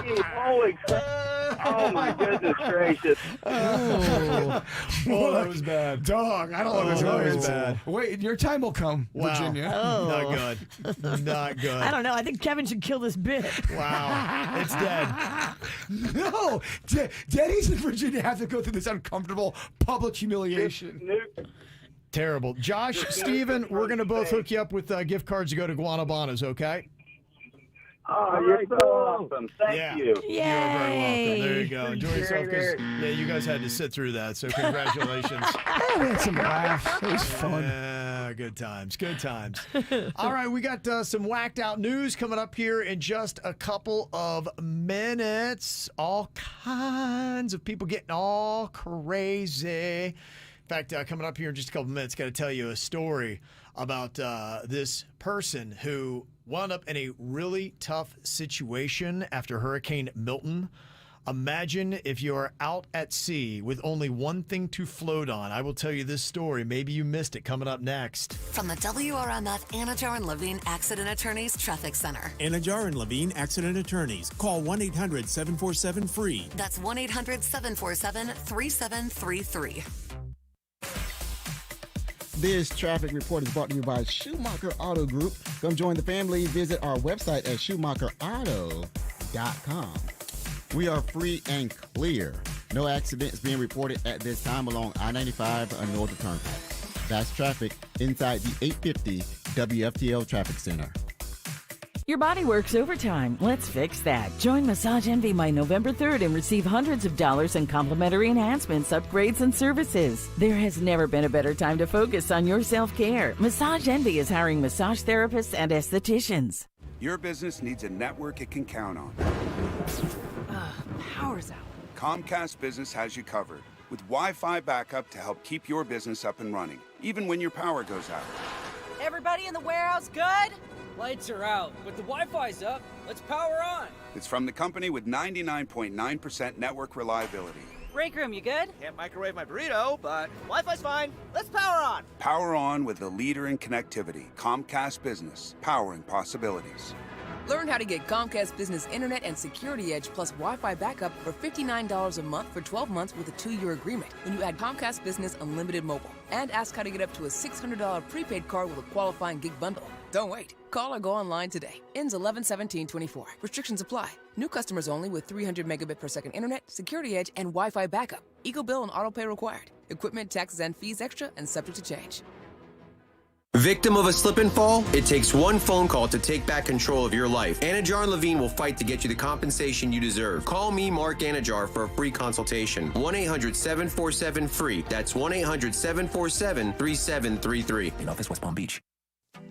B. Holy crap. Oh, my goodness gracious. Oh, that was bad. Dog. I don't know if that it's was bad. Wait, your time will come, Wow. Virginia. Not good. Not good. I don't know. I think Kevin should kill this bit. Wow. It's dead. No. Daddies in Virginia have to go through this uncomfortable public humiliation. Terrible. Josh, Steven, we're going to both hook you up with gift cards to go to Bananas, okay? Oh, you're so awesome. Thank you. You're very welcome. There you go. Enjoy yourself, because you guys had to sit through that, so congratulations. We had some laughs. It was fun. Good times. Good times. All right, we got some whacked out news coming up here in just a couple of minutes. All kinds of people getting all crazy. In fact, coming up here in just a couple minutes, got to tell you a story about this person who wound up in a really tough situation after Hurricane Milton. Imagine if you are out at sea with only one thing to float on. I will tell you this story. Maybe you missed it. Coming up next. From the WRMF Anajar and Levine Accident Attorneys Traffic Center. Anajar and Levine Accident Attorneys. Call 1-800-747-FREE. That's 1-800-747-3733. This traffic report is brought to you by Schumacher Auto Group. Come join the family. Visit our website at schumacherauto.com. We are free and clear. No accidents being reported at this time along I-95 North Turnpike. That's traffic inside the 850 WFTL Traffic Center. Your body works overtime. Let's fix that. Join Massage Envy my November 3rd and receive hundreds of dollars in complimentary enhancements, upgrades, and services. There has never been a better time to focus on your self-care. Massage Envy is hiring massage therapists and estheticians. Your business needs a network it can count on. Power's out. Comcast Business has you covered with Wi-Fi backup to help keep your business up and running, even when your power goes out. Everybody in the warehouse good? Lights are out, but the Wi-Fi's up. Let's power on. It's from the company with 99.9% network reliability. Break room, you good? Can't microwave my burrito, but Wi-Fi's fine. Let's power on. Power on with the leader in connectivity, Comcast Business, powering possibilities. Learn how to get Comcast Business Internet and Security Edge plus Wi-Fi backup for $59 a month for 12 months with a 2-year agreement when you add Comcast Business Unlimited Mobile. And ask how to get up to a $600 prepaid card with a qualifying gig bundle. Don't wait. Call or go online today. Ends 11/17/24. Restrictions apply. New customers only with 300 megabit per second internet, Security Edge, and Wi-Fi backup. Eco bill and auto pay required. Equipment, taxes, and fees extra and subject to change. Victim of a slip and fall? It takes one phone call to take back control of your life. Anajar and Levine will fight to get you the compensation you deserve. Call me, Mark Anajar, for a free consultation. 1-800-747-FREE. That's 1-800-747-3733. In office, West Palm Beach.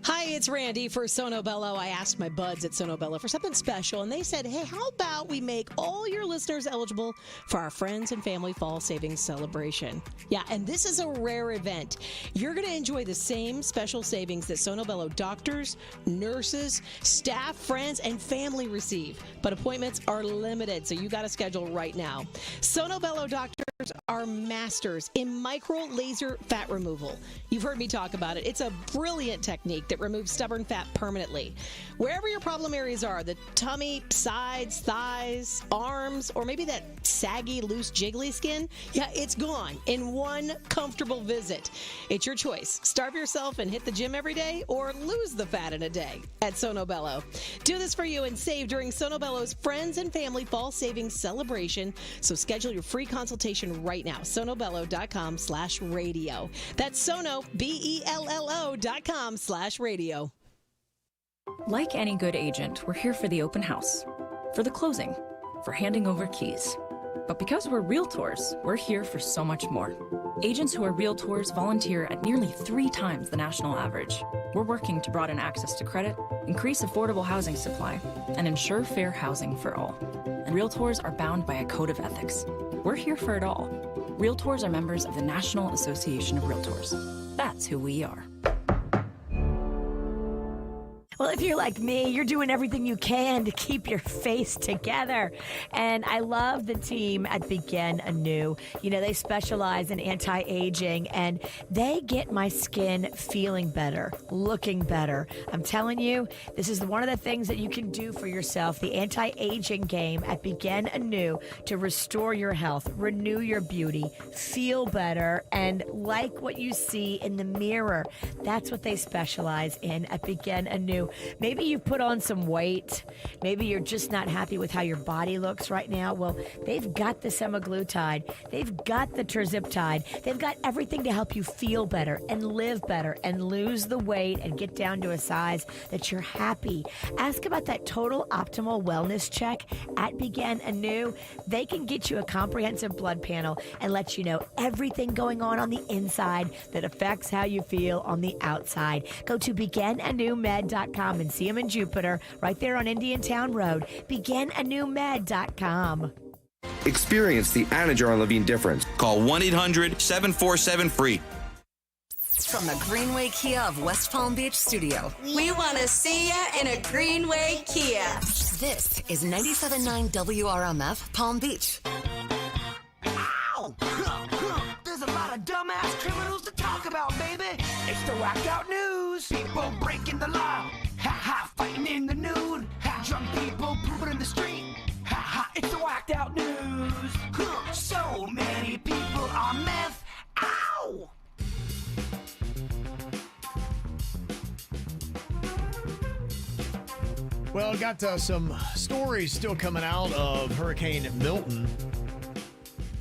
Hi, it's Randy for Sono Bello. I asked my buds at Sono Bello for something special, and they said, hey, how about we make all your listeners eligible for our Friends and Family Fall Savings Celebration? Yeah, and this is a rare event. You're going to enjoy the same special savings that Sono Bello doctors, nurses, staff, friends, and family receive. But appointments are limited, so you got to schedule right now. Sono Bello doctors are masters in micro laser fat removal. You've heard me talk about it. It's a brilliant technique that removes stubborn fat permanently. Wherever your problem areas are, the tummy, sides, thighs, arms, or maybe that saggy, loose, jiggly skin, yeah, it's gone in one comfortable visit. It's your choice. Starve yourself and hit the gym every day, or lose the fat in a day at Sono Bello. Do this for you and save during Sono Bello's Friends and Family Fall Savings Celebration. So schedule your free consultation right now. sonobello.com/radio. That's Sono, BELLO.com/radio. Like any good agent, we're here for the open house, for the closing, for handing over keys. But because we're realtors, we're here for so much more. Agents who are realtors volunteer at nearly 3 times the national average. We're working to broaden access to credit, increase affordable housing supply, and ensure fair housing for all. And realtors are bound by a code of ethics. We're here for it all. Realtors are members of the National Association of Realtors. That's who we are. Well, if you're like me, you're doing everything you can to keep your face together. And I love the team at Begin Anew. You know, they specialize in anti-aging, and they get my skin feeling better, looking better. I'm telling you, this is one of the things that you can do for yourself, the anti-aging game at Begin Anew, to restore your health, renew your beauty, feel better, and like what you see in the mirror. That's what they specialize in at Begin Anew. Maybe you've put on some weight. Maybe you're just not happy with how your body looks right now. Well, they've got the semaglutide. They've got the terziptide. They've got everything to help you feel better and live better and lose the weight and get down to a size that you're happy. Ask about that total optimal wellness check at Begin Anew. They can get you a comprehensive blood panel and let you know everything going on the inside that affects how you feel on the outside. Go to beginanewmed.com and see them in Jupiter, right there on Indiantown Road. beginanewmed.com. Experience the Anajar and Levine difference. Call 1-800-747-FREE. From the Greenway Kia of West Palm Beach studio. We want to see ya in a Greenway Kia. This is 97.9 WRMF Palm Beach. Ow! There's a lot of dumbass criminals to talk about, baby. It's the whacked out news. People breaking the law. Ha ha, fighting in the nude. Ha, drunk people pooping in the street. Ha ha, it's the whacked out news. So many people on meth. Ow! Well, got some stories still coming out of Hurricane Milton.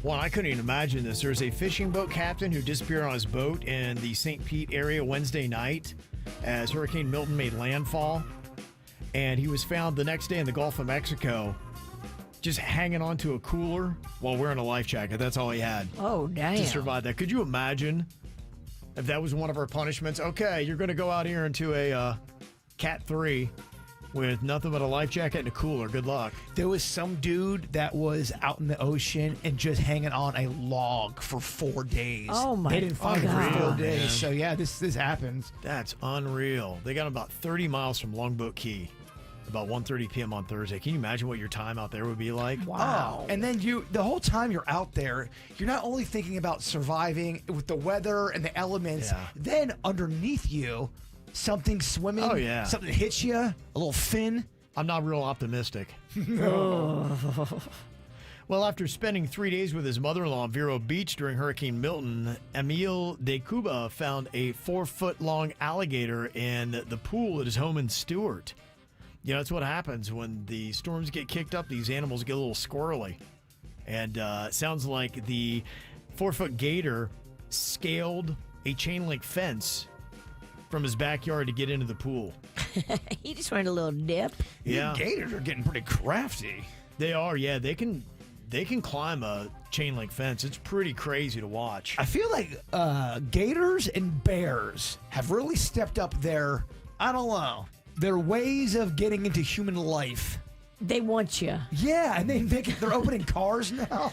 Well, I couldn't even imagine this. There's a fishing boat captain who disappeared on his boat in the St. Pete area Wednesday night as Hurricane Milton made landfall. And he was found the next day in the Gulf of Mexico just hanging onto a cooler while wearing a life jacket. That's all he had. Oh, damn. To survive that. Could you imagine if that was one of our punishments? Okay, you're going to go out here into a Cat 3 with nothing but a life jacket and a cooler. Good luck. There was some dude that was out in the ocean and just hanging on a log for 4 days. Oh, my God. They didn't find him for 4 days. Man. So, yeah, this happens. That's unreal. They got about 30 miles from Longboat Key, about 1:30 p.m. on Thursday. Can you imagine what your time out there would be like? Wow. Oh, and then the whole time you're out there, you're not only thinking about surviving with the weather and the elements, then underneath you, something swimming. Oh, yeah. Something hits you, a little fin. I'm not real optimistic. Well, after spending 3 days with his mother-in-law on Vero Beach during Hurricane Milton, Emil de Cuba found a 4-foot-long alligator in the pool at his home in Stewart. You know, that's what happens when the storms get kicked up. These animals get a little squirrely. And it sounds like the 4-foot gator scaled a chain-link fence from his backyard to get into the pool. He just wanted a little dip. Yeah. These gators are getting pretty crafty. They are, yeah. They can climb a chain link fence. It's pretty crazy to watch. I feel like gators and bears have really stepped up their I don't know. They're ways of getting into human life. They want you. Yeah, and they're opening cars now.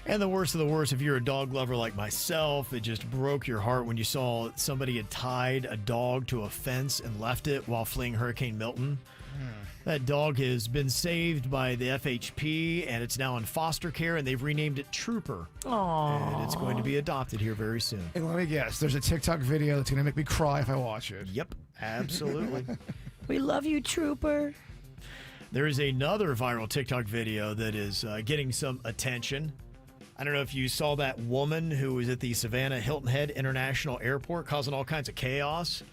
And the worst of the worst, if you're a dog lover like myself, it just broke your heart when you saw somebody had tied a dog to a fence and left it while fleeing Hurricane Milton. That dog has been saved by the FHP, and it's now in foster care, and they've renamed it Trooper. Aww. And it's going to be adopted here very soon. And let me guess, there's a TikTok video that's going to make me cry if I watch it. Yep, absolutely. We love you, Trooper. There is another viral TikTok video that is getting some attention. I don't know if you saw that woman who was at the Savannah Hilton Head International Airport causing all kinds of chaos.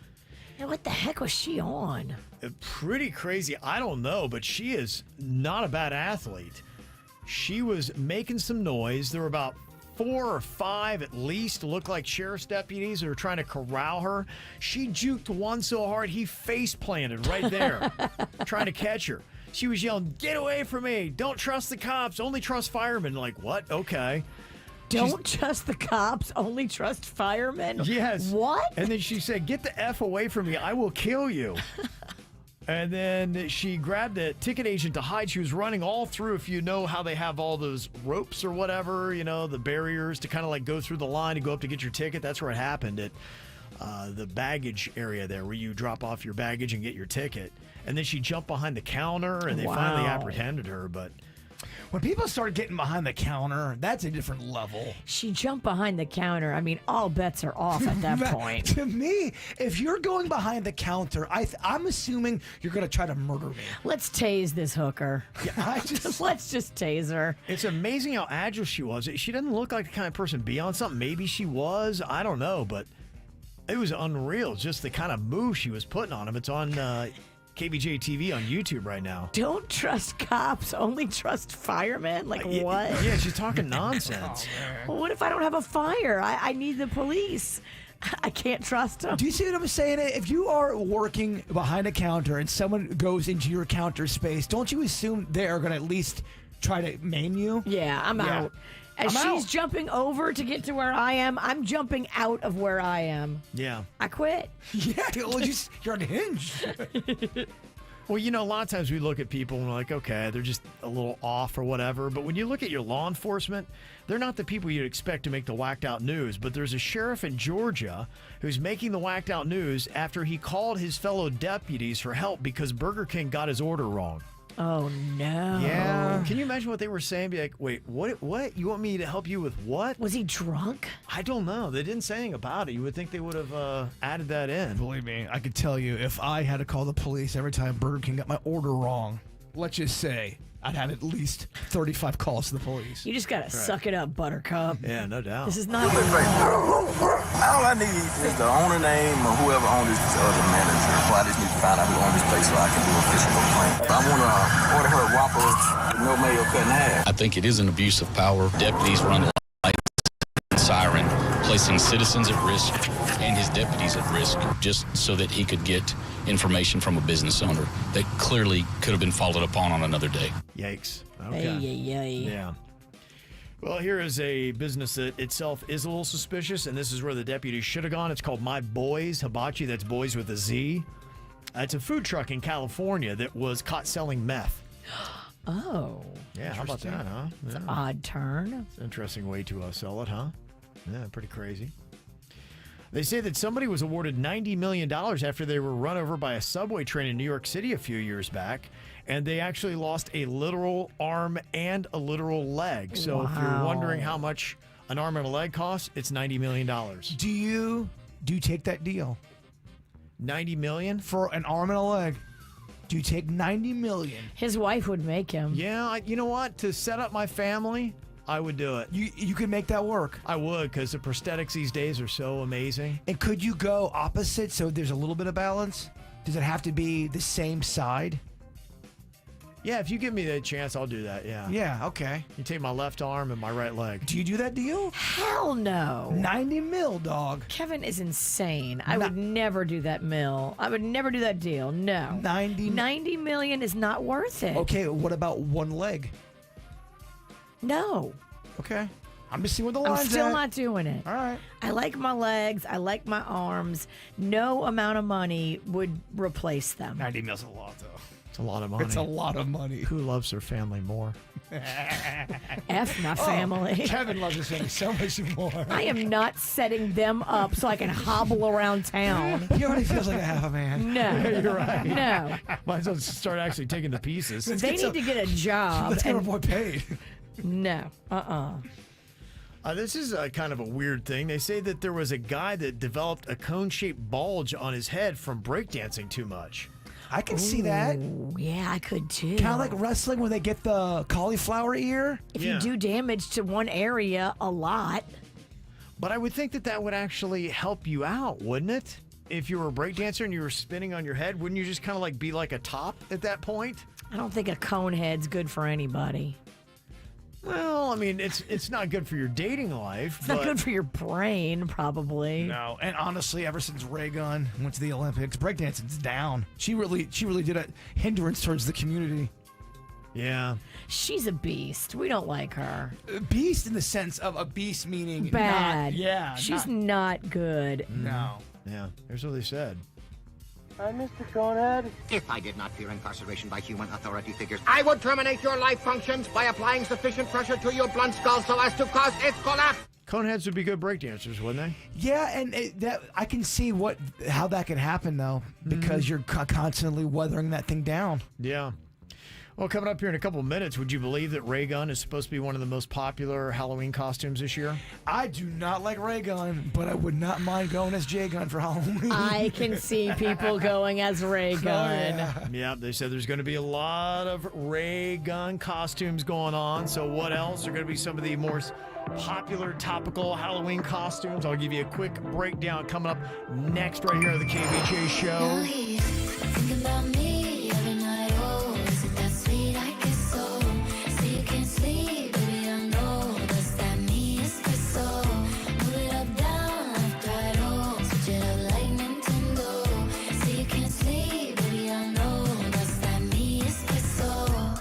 And what the heck was she on? Pretty crazy. I don't know, but she is not a bad athlete. She was making some noise. There were about 4 or 5 at least, looked like sheriff's deputies who were trying to corral her. She juked one so hard he face planted right there, trying to catch her. She was yelling, "Get away from me. Don't trust the cops. Only trust firemen." Like, what? Okay. Don't trust the cops. Only trust firemen? Yes. What? And then she said, "Get the F away from me. I will kill you." And then she grabbed a ticket agent to hide. She was running all through, if you know how they have all those ropes or whatever, you know, the barriers to kind of like go through the line to go up to get your ticket. That's where it happened, at the baggage area there where you drop off your baggage and get your ticket. And then she jumped behind the counter, and they finally apprehended her. But when people start getting behind the counter, that's a different level. She jumped behind the counter. I mean, all bets are off at that point. To me, if you're going behind the counter, I'm assuming you're going to try to murder me. Let's tase this hooker. Yeah, Let's just tase her. it's amazing how agile she was. She doesn't look like the kind of person to be on something. Maybe she was. I don't know. But it was unreal, just the kind of move she was putting on him. It's on KVJ TV on YouTube right now. Don't trust cops, only trust firemen? Like, what? Yeah, she's talking nonsense. Well, what if I don't have a fire? I need the police. I can't trust them. Do you see what I'm saying? If you are working behind a counter and someone goes into your counter space, don't you assume they are going to at least try to maim you? Yeah, I'm out. As she's jumping over to get to where I am, I'm jumping out of where I am. Yeah. I quit. Yeah, well, you're unhinged. Well, you know, a lot of times we look at people and we're like, okay, they're just a little off or whatever. But when you look at your law enforcement, they're not the people you'd expect to make the whacked out news. But there's a sheriff in Georgia who's making the whacked out news after he called his fellow deputies for help because Burger King got his order wrong. Oh, no. Yeah. Can you imagine what they were saying? Be like, wait, what? You want me to help you with what? Was he drunk? I don't know. They didn't say anything about it. You would think they would have added that in. Believe me, I could tell you if I had to call the police every time Burger King got my order wrong, let's just say I'd have at least 35 calls to the police. You just got to suck it up, Buttercup. Yeah, no doubt. This is not your All I need is the owner name or whoever owns this other manager. So I just need to find out who owns this place so I can do a official complaint. I want to order her a Whopper with no mayo cut in half. I think it is an abuse of power. Deputies run lights and siren, placing citizens at risk and his deputies at risk just so that he could get information from a business owner that clearly could have been followed upon on another day. Yikes. Okay. Yeah. Well, here is a business that itself is a little suspicious, and this is where the deputies should have gone. It's called My Boys Hibachi. That's boys with a Z. It's a food truck in California that was caught selling meth. Oh. Yeah, how about that, huh? It's Yeah. an odd turn. It's an interesting way to sell it, huh? Yeah, pretty crazy. They say that somebody was awarded $90 million after they were run over by a subway train in New York City a few years back, and they actually lost a literal arm and a literal leg. So if you're wondering how much an arm and a leg costs, it's $90 million. Do you take that deal? $90 million? For an arm and a leg. Do you take $90 million? His wife would make him. Yeah, you know what? To set up my family, I would do it. You could make that work. I would, because the prosthetics these days are so amazing. And could you go opposite so there's a little bit of balance? Does it have to be the same side? Yeah, if you give me the chance, I'll do that, yeah. Yeah, okay. You take my left arm and my right leg. Do you do that deal? Hell no. 90 mil, dog. Kevin is insane. I would never do that mill. I would never do that deal. No. 90 million is not worth it. Okay, what about one leg? No. Okay. I'm just seeing what the I'm line's still at. not doing it. All right. I like my legs. I like my arms. No amount of money would replace them. 90 mils is a lot, though. It's a lot of money. It's a lot of money. Who loves their family more? F my family. Kevin loves his family so much more. I am not setting them up so I can hobble around town. He already feels like a half a man. No. Yeah, you're right. No. Might as well start actually taking the pieces. They need to get a job. Let's get our boy paid. No. This is kind of a weird thing. They say that there was a guy that developed a cone-shaped bulge on his head from breakdancing too much. I can see that. Yeah, I could too. Kind of like wrestling when they get the cauliflower ear. If you do damage to one area a lot. But I would think that that would actually help you out, wouldn't it? If you were a breakdancer and you were spinning on your head, wouldn't you just kind of like be like a top at that point? I don't think a cone head's good for anybody. Well, I mean, it's not good for your dating life. It's not good for your brain, probably. No, and honestly, ever since Ray Gunn went to the Olympics, breakdancing's down. She really did a hindrance towards the community. Yeah. She's a beast. We don't like her. Beast in the sense of a beast meaning Bad. She's not good. No. Yeah, here's what they said. Hi, Mr. Conehead. If I did not fear incarceration by human authority figures, I would terminate your life functions by applying sufficient pressure to your blunt skull so as to cause its collapse. Coneheads would be good breakdancers, wouldn't they? Yeah, and that I can see how that could happen though, because you're constantly weathering that thing down. Yeah. Well, coming up here in a couple of minutes, would you believe that Ray Gun is supposed to be one of the most popular Halloween costumes this year? I do not like Ray Gun, but I would not mind going as Jay Gun for Halloween. I can see people going as Ray Gun. Yeah, they said there's going to be a lot of Ray Gun costumes going on. So what else are going to be some of the more popular topical Halloween costumes? I'll give you a quick breakdown coming up next right here on the KVJ Show. Think about me every night. Oh, is it that sweet? I guess so. So you can't sleep, baby. I know that's that me espresso. Move it up, down, left, right. Oh, switch it up like Nintendo. So you can't sleep, baby. I know that's that me espresso.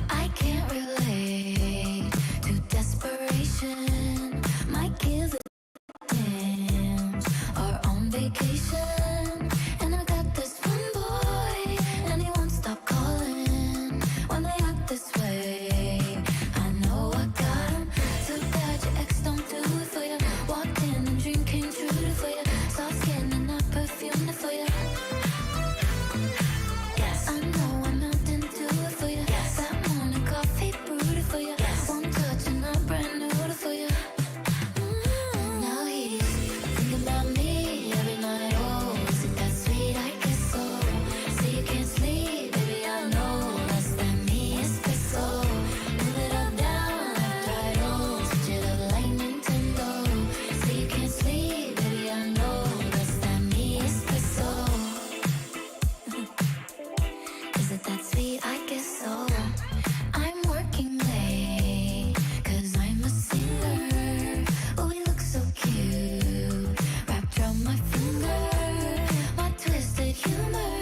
I can't relate to desperation. Might give it dance or on vacation. And I got this one boy, and he won't stop calling when they act this way. I know I got him. Too bad your ex don't do it for you. Walked in and dream came true for you. Soft skin and I perfumed it for you. Yes, I know I'm out and do it for you. Yes, that morning coffee brewed it for you. Yes, one touch and I'm brand new to for you. Now he's thinking about me every night. Oh, is it that sweet? I guess so. So you can't sleep, baby. I know that's that me espresso. Move it up, down, left, right. Oh, switch it up like Nintendo. So you can't sleep, baby. I know that's that me espresso. Is it that sweet? I guess so. I'm working late, 'cause I'm a singer. Oh, we look so cute. Wrapped around my finger. My twisted humor.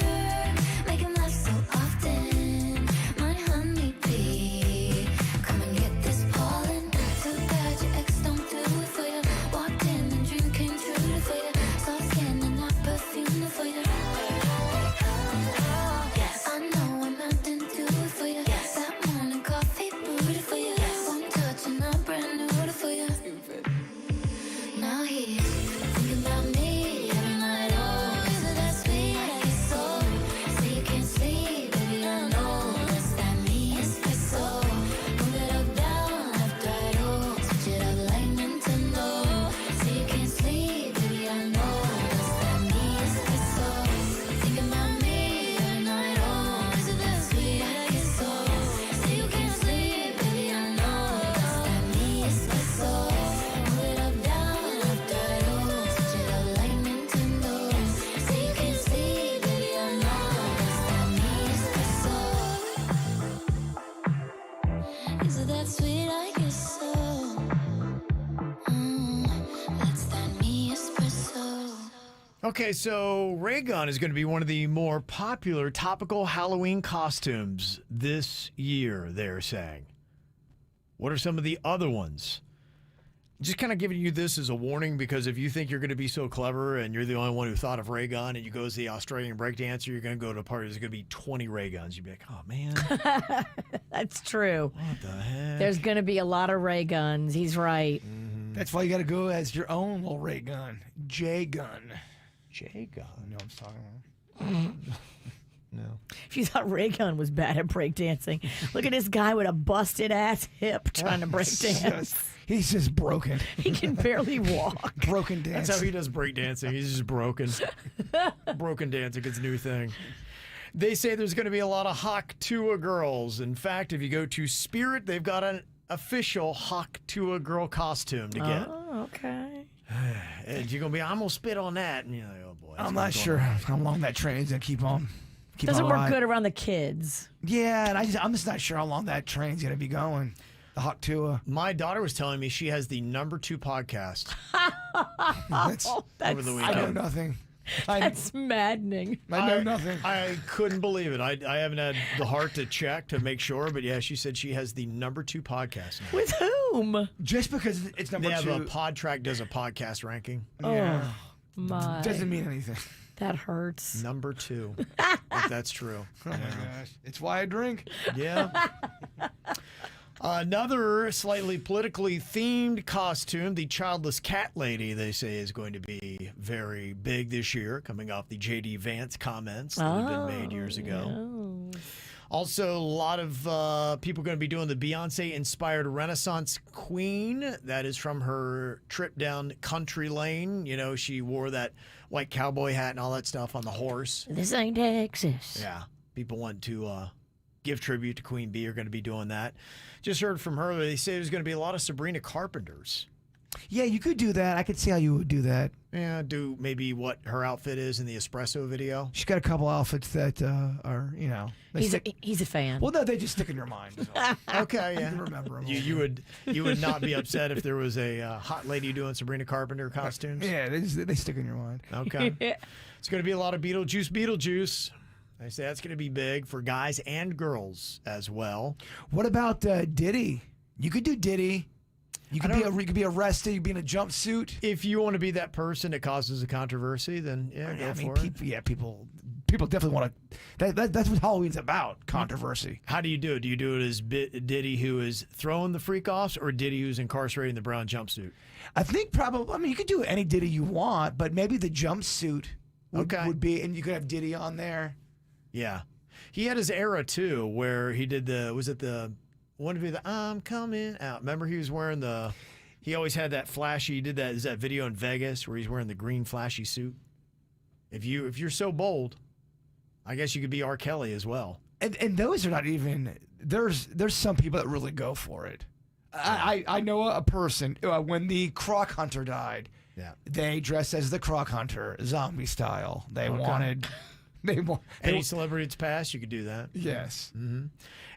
Make him laugh so often. My honeybee. Come and get this pollen. Too bad your ex don't do it for you. Walked in and dream came true for you. Soft skin and I perfumed it for you. Yes, I know I'm out and do it for you. Yes, that morning coffee brewed it for you. Yes, one touch and I'm brand new to for you. Now he's thinking about me every night. Oh, is it that sweet? I guess so. So you can't sleep, baby. I know that's that me espresso. Move it up, down, left, right. Oh, switch it up like Nintendo. So you can't sleep, baby. I know that's that me espresso. Thinking about me every night. Oh, is it that sweet? I guess so. So you can't sleep, baby. I know that's that me espresso. Move it up, down, left, right. Oh, switch it up like Nintendo. So you can't sleep, baby. I know that's that me espresso. Is it that sweet? I guess so. That's that me espresso. Okay, so Ray Gun is going to be one of the more popular topical Halloween costumes this year, they're saying. What are some of the other ones? Just kind of giving you this as a warning, because if you think you're going to be so clever and you're the only one who thought of ray gun and you go as the Australian breakdancer, you're going to go to a party, there's going to be 20 ray guns. You'd be like, oh, man. That's true. What the heck? There's going to be a lot of ray guns. He's right. Mm-hmm. That's why you got to go as your own little ray gun. J-gun. J-gun? You know what I'm talking about? No. If you thought ray gun was bad at breakdancing, look at this guy with a busted ass hip trying to breakdance. He's just broken. He can barely walk. Broken dance. That's how he does breakdancing. He's just broken. Broken dancing is a new thing. They say there's going to be a lot of Hawk Tuah girls. In fact, if you go to Spirit, they've got an official Hawk Tuah girl costume to get. Oh, okay. And you're going to be, I'm going to spit on that. And you're like, oh, boy. I'm not sure how long that train's going to keep on. Doesn't work good around the kids. Yeah, and I'm just not sure how long that train's going to be going. The Hawk Tuah. My daughter was telling me she has the #2 podcast over the weekend. I know nothing. That's maddening. I know nothing. I couldn't believe it. I haven't had the heart to check to make sure, but yeah, she said she has the #2 podcast now. With whom? Just because it's number 2. They have a PodTrack does a podcast ranking. Yeah. Oh, my. Doesn't mean anything. That hurts. #2. If that's true. Oh, my gosh. It's why I drink. Yeah. Another slightly politically themed costume, the childless cat lady, they say, is going to be very big this year, coming off the J.D. Vance comments that had been made years ago. Yeah. Also, a lot of people going to be doing the Beyonce-inspired Renaissance Queen. That is from her trip down country lane. You know, she wore that white cowboy hat and all that stuff on the horse. This ain't Texas. Yeah. People want to give tribute to Queen Bee are going to be doing that. Just heard from her. They say there's going to be a lot of Sabrina Carpenters. Yeah, you could do that. I could see how you would do that. Yeah, do maybe what her outfit is in the espresso video. She's got a couple outfits that are, you know. He's a fan. Well, no, they just stick in your mind. Okay, yeah. You can remember them. You would not be upset if there was a hot lady doing Sabrina Carpenter costumes? Yeah, they stick in your mind. Okay. It's going to be a lot of Beetlejuice. I say that's going to be big for guys and girls as well. What about Diddy? You could do Diddy. You could be arrested. You could be in a jumpsuit. If you want to be that person that causes a controversy, then go for it. People definitely want to. That's what Halloween's about. Controversy. How do you do it? Do you do it as Diddy, who is throwing the freak offs, or Diddy, who's incarcerated in the brown jumpsuit? I think probably. I mean, you could do any Diddy you want, but maybe the jumpsuit would be, and you could have Diddy on there. Yeah, he had his era too, where he did I'm coming out. Remember, he was wearing he always had that flashy. He did that video in Vegas where he's wearing the green flashy suit. If you're so bold, I guess you could be R. Kelly as well. And those are not even. There's some people that really go for it. I know a person when the Croc Hunter died. Yeah, they dressed as the Croc Hunter, zombie style. They wanted. Any celebrity that's passed, you could do that. Yes. Mm-hmm.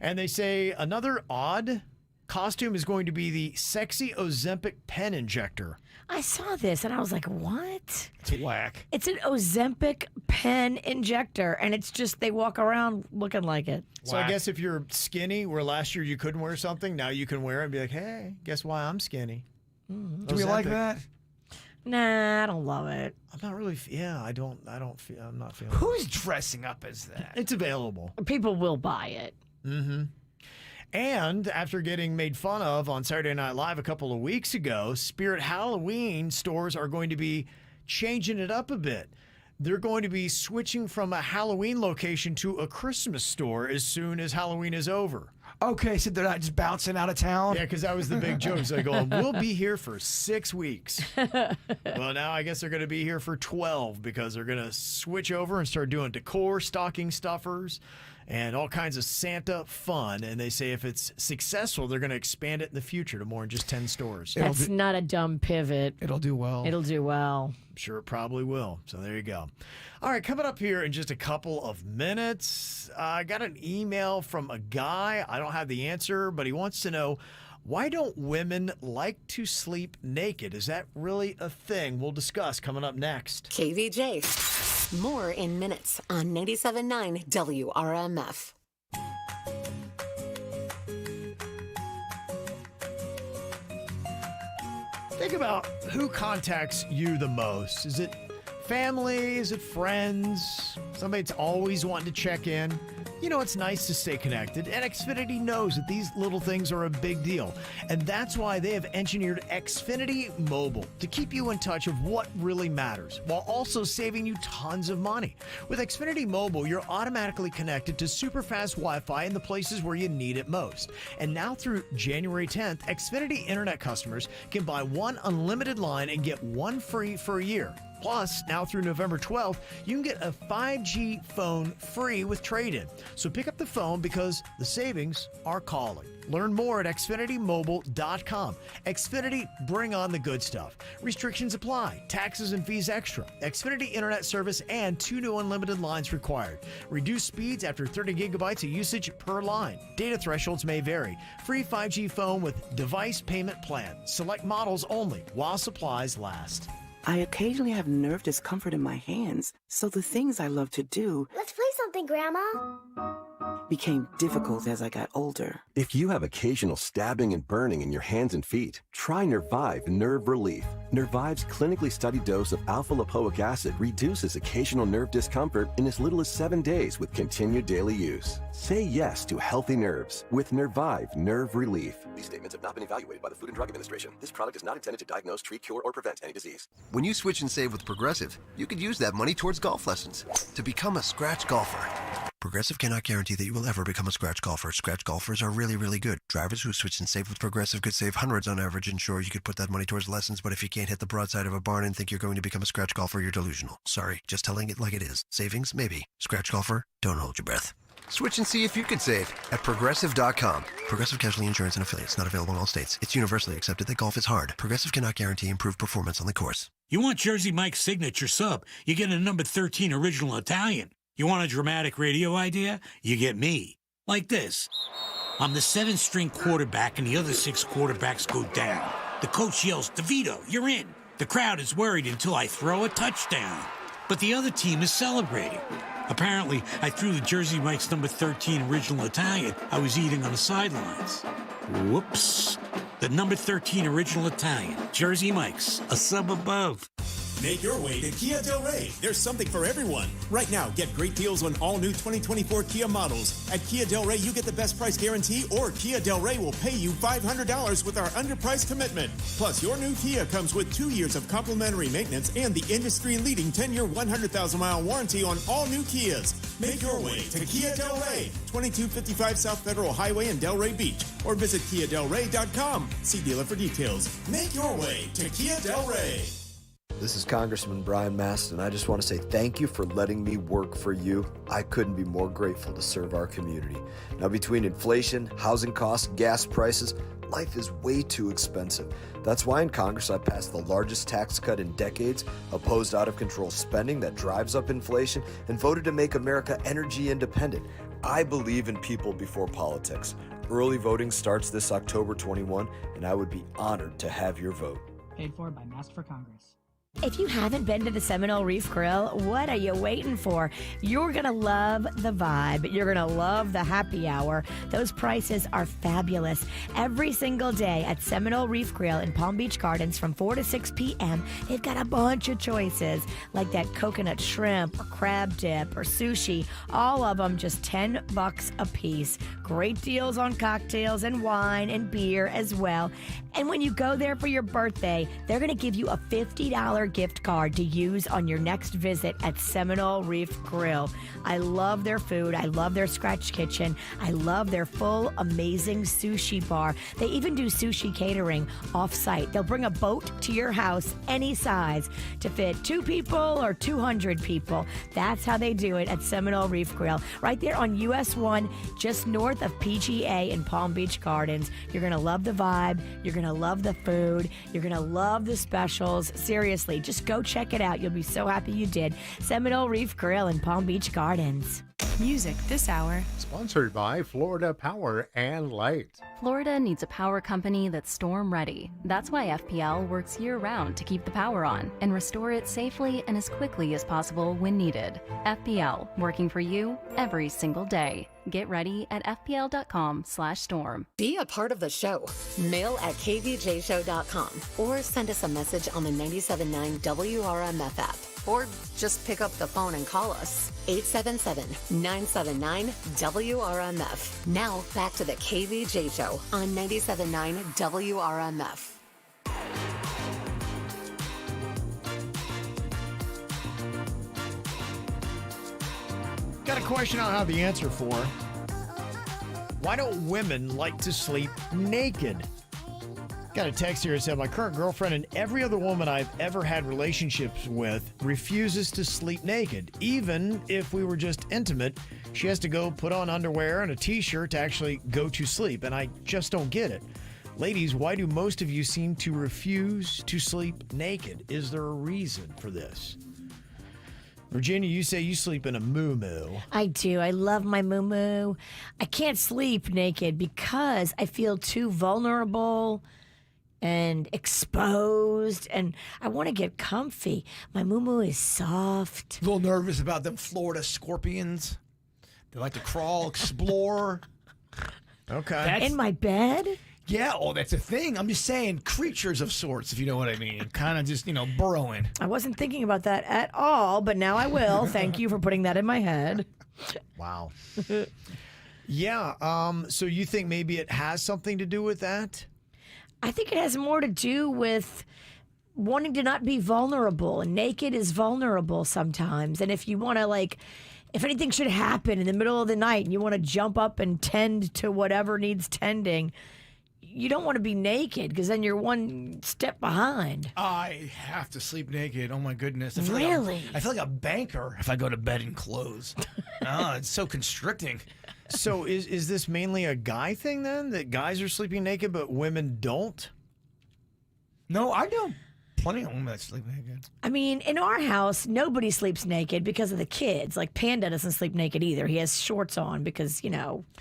And they say another odd costume is going to be the sexy Ozempic pen injector. I saw this and I was like, what? It's whack. It's an Ozempic pen injector, and it's just they walk around looking like it. So I guess if you're skinny, where last year you couldn't wear something, now you can wear it and be like, hey, guess why I'm skinny? Do we like that? Nah, I don't love it. I'm not really. Yeah, I'm not feeling. Who's dressing up as that? It's available. People will buy it. Mm-hmm. And after getting made fun of on Saturday Night Live a couple of weeks ago, Spirit Halloween stores are going to be changing it up a bit. They're going to be switching from a Halloween location to a Christmas store as soon as Halloween is over. Okay, so they're not just bouncing out of town? Yeah, because that was the big joke. So they go, we'll be here for 6 weeks. Well, now I guess they're going to be here for 12 because they're going to switch over and start doing decor, stocking stuffers, and all kinds of Santa fun. And they say if it's successful, they're going to expand it in the future to more than just 10 stores. That's not a dumb pivot. It'll do well. It'll do well. I'm sure it probably will. So there you go. All right, coming up here in just a couple of minutes, I got an email from a guy. I don't have the answer, but he wants to know, why don't women like to sleep naked? Is that really a thing? We'll discuss coming up next. KVJ. More in minutes on 97.9 WRMF. Think about who contacts you the most. Is it family? Is it friends? Somebody that's always wanting to check in? You know, it's nice to stay connected, and Xfinity knows that these little things are a big deal. And that's why they have engineered Xfinity Mobile to keep you in touch of what really matters, while also saving you tons of money. With Xfinity Mobile, you're automatically connected to super fast Wi-Fi in the places where you need it most. And now through January 10th, Xfinity Internet customers can buy one unlimited line and get one free for a year. Plus, now through November 12th, you can get a 5G phone free with trade-in. So pick up the phone because the savings are calling. Learn more at xfinitymobile.com. Xfinity, bring on the good stuff. Restrictions apply. Taxes and fees extra. Xfinity Internet service and 2 new unlimited lines required. Reduced speeds after 30 gigabytes of usage per line. Data thresholds may vary. Free 5G phone with device payment plan. Select models only while supplies last. I occasionally have nerve discomfort in my hands, so the things I love to do Let's play something, Grandma. became difficult as I got older. If you have occasional stabbing and burning in your hands and feet, try Nervive Nerve Relief. Nervive's clinically studied dose of alpha-lipoic acid reduces occasional nerve discomfort in as little as 7 days with continued daily use. Say yes to healthy nerves with Nervive Nerve Relief. These statements have not been evaluated by the Food and Drug Administration. This product is not intended to diagnose, treat, cure, or prevent any disease. When you switch and save with Progressive, you could use that money towards golf lessons to become a scratch golfer. Progressive cannot guarantee that you will ever become a scratch golfer. Scratch golfers are really, really good. Drivers who switch and save with Progressive could save hundreds on average, and sure, you could put that money towards lessons, but if you can't hit the broadside of a barn and think you're going to become a scratch golfer, you're delusional. Sorry, just telling it like it is. Savings? Maybe. Scratch golfer? Don't hold your breath. Switch and see if you could save at Progressive.com. Progressive Casualty Insurance and Affiliates. Not available in all states. It's universally accepted that golf is hard. Progressive cannot guarantee improved performance on the course. You want Jersey Mike's signature sub, you get a number 13 original Italian. You want a dramatic radio idea? You get me. Like this. I'm the 7th string quarterback and the other 6 quarterbacks go down. The coach yells, DeVito, you're in. The crowd is worried until I throw a touchdown. But the other team is celebrating. Apparently, I threw the Jersey Mike's number 13 original Italian I was eating on the sidelines. Whoops. The number 13 original Italian, Jersey Mike's, a sub above. Make your way to Kia Del Rey. There's something for everyone. Right now, get great deals on all new 2024 Kia models. At Kia Del Rey, you get the best price guarantee, or Kia Del Rey will pay you $500 with our underpriced commitment. Plus, your new Kia comes with 2 years of complimentary maintenance and the industry-leading 10-year, 100,000-mile warranty on all new Kias. Make your way to Kia Del Rey, 2255 South Federal Highway in Delray Beach, or visit KiaDelRey.com. See dealer for details. Make your way to Kia Del Rey. This is Congressman Brian Mast, and I just want to say thank you for letting me work for you. I couldn't be more grateful to serve our community. Now, between inflation, housing costs, gas prices, life is way too expensive. That's why in Congress I passed the largest tax cut in decades, opposed out-of-control spending that drives up inflation, and voted to make America energy independent. I believe in people before politics. Early voting starts this October 21, and I would be honored to have your vote. Paid for by Master for Congress. If you haven't been to the Seminole Reef Grill, what are you waiting for? You're going to love the vibe. You're going to love the happy hour. Those prices are fabulous. Every single day at Seminole Reef Grill in Palm Beach Gardens from 4 to 6 p.m., they've got a bunch of choices like that coconut shrimp or crab dip or sushi. All of them just $10 a piece. Great deals on cocktails and wine and beer as well. And when you go there for your birthday, they're going to give you a $50 gift card to use on your next visit at Seminole Reef Grill. I love their food. I love their scratch kitchen. I love their full, amazing sushi bar. They even do sushi catering off-site. They'll bring a boat to your house, any size, to fit 2 people or 200 people. That's how they do it at Seminole Reef Grill. Right there on US 1, just north of PGA in Palm Beach Gardens. You're going to love the vibe. You're going to love the food. You're going to love the specials. Seriously, just go check it out. You'll be so happy you did. Seminole Reef Grill in Palm Beach Gardens. Music this hour. Sponsored by Florida Power and Light. Florida needs a power company that's storm ready. That's why FPL works year-round to keep the power on and restore it safely and as quickly as possible when needed. FPL, working for you every single day. Get ready at fpl.com/storm. Be a part of the show. Mail at kvjshow.com or send us a message on the 97.9 WRMF app. Or just pick up the phone and call us. 877-979-WRMF. Now back to the KVJ Show on 97.9 WRMF. Got a question I don't have the answer for. Why don't women like to sleep naked? Got a text here that said, my current girlfriend and every other woman I've ever had relationships with refuses to sleep naked. Even if we were just intimate, she has to go put on underwear and a t-shirt to actually go to sleep, and I just don't get it. Ladies, why do most of you seem to refuse to sleep naked? Is there a reason for this? Virginia, you say you sleep in a moo-moo. I do. I love my moo-moo. I can't sleep naked because I feel too vulnerable and exposed, and I want to get comfy. My moo-moo is soft. A little nervous about them Florida scorpions. They like to crawl, explore. Okay. In my bed? Yeah, that's a thing. I'm just saying creatures of sorts, if you know what I mean. Kind of just, burrowing. I wasn't thinking about that at all, but now I will. Thank you for putting that in my head. Wow. Yeah, so you think maybe it has something to do with that? I think it has more to do with wanting to not be vulnerable. And naked is vulnerable sometimes. And if you want to, if anything should happen in the middle of the night and you want to jump up and tend to whatever needs tending, you don't want to be naked because then you're one step behind. I have to sleep naked. Oh, my goodness. Really? I feel like a banker if I go to bed in clothes. It's so constricting. So is this mainly a guy thing then, that guys are sleeping naked but women don't? No, I know plenty of women that sleep naked. I mean, in our house, nobody sleeps naked because of the kids. Like Panda doesn't sleep naked either. He has shorts on because,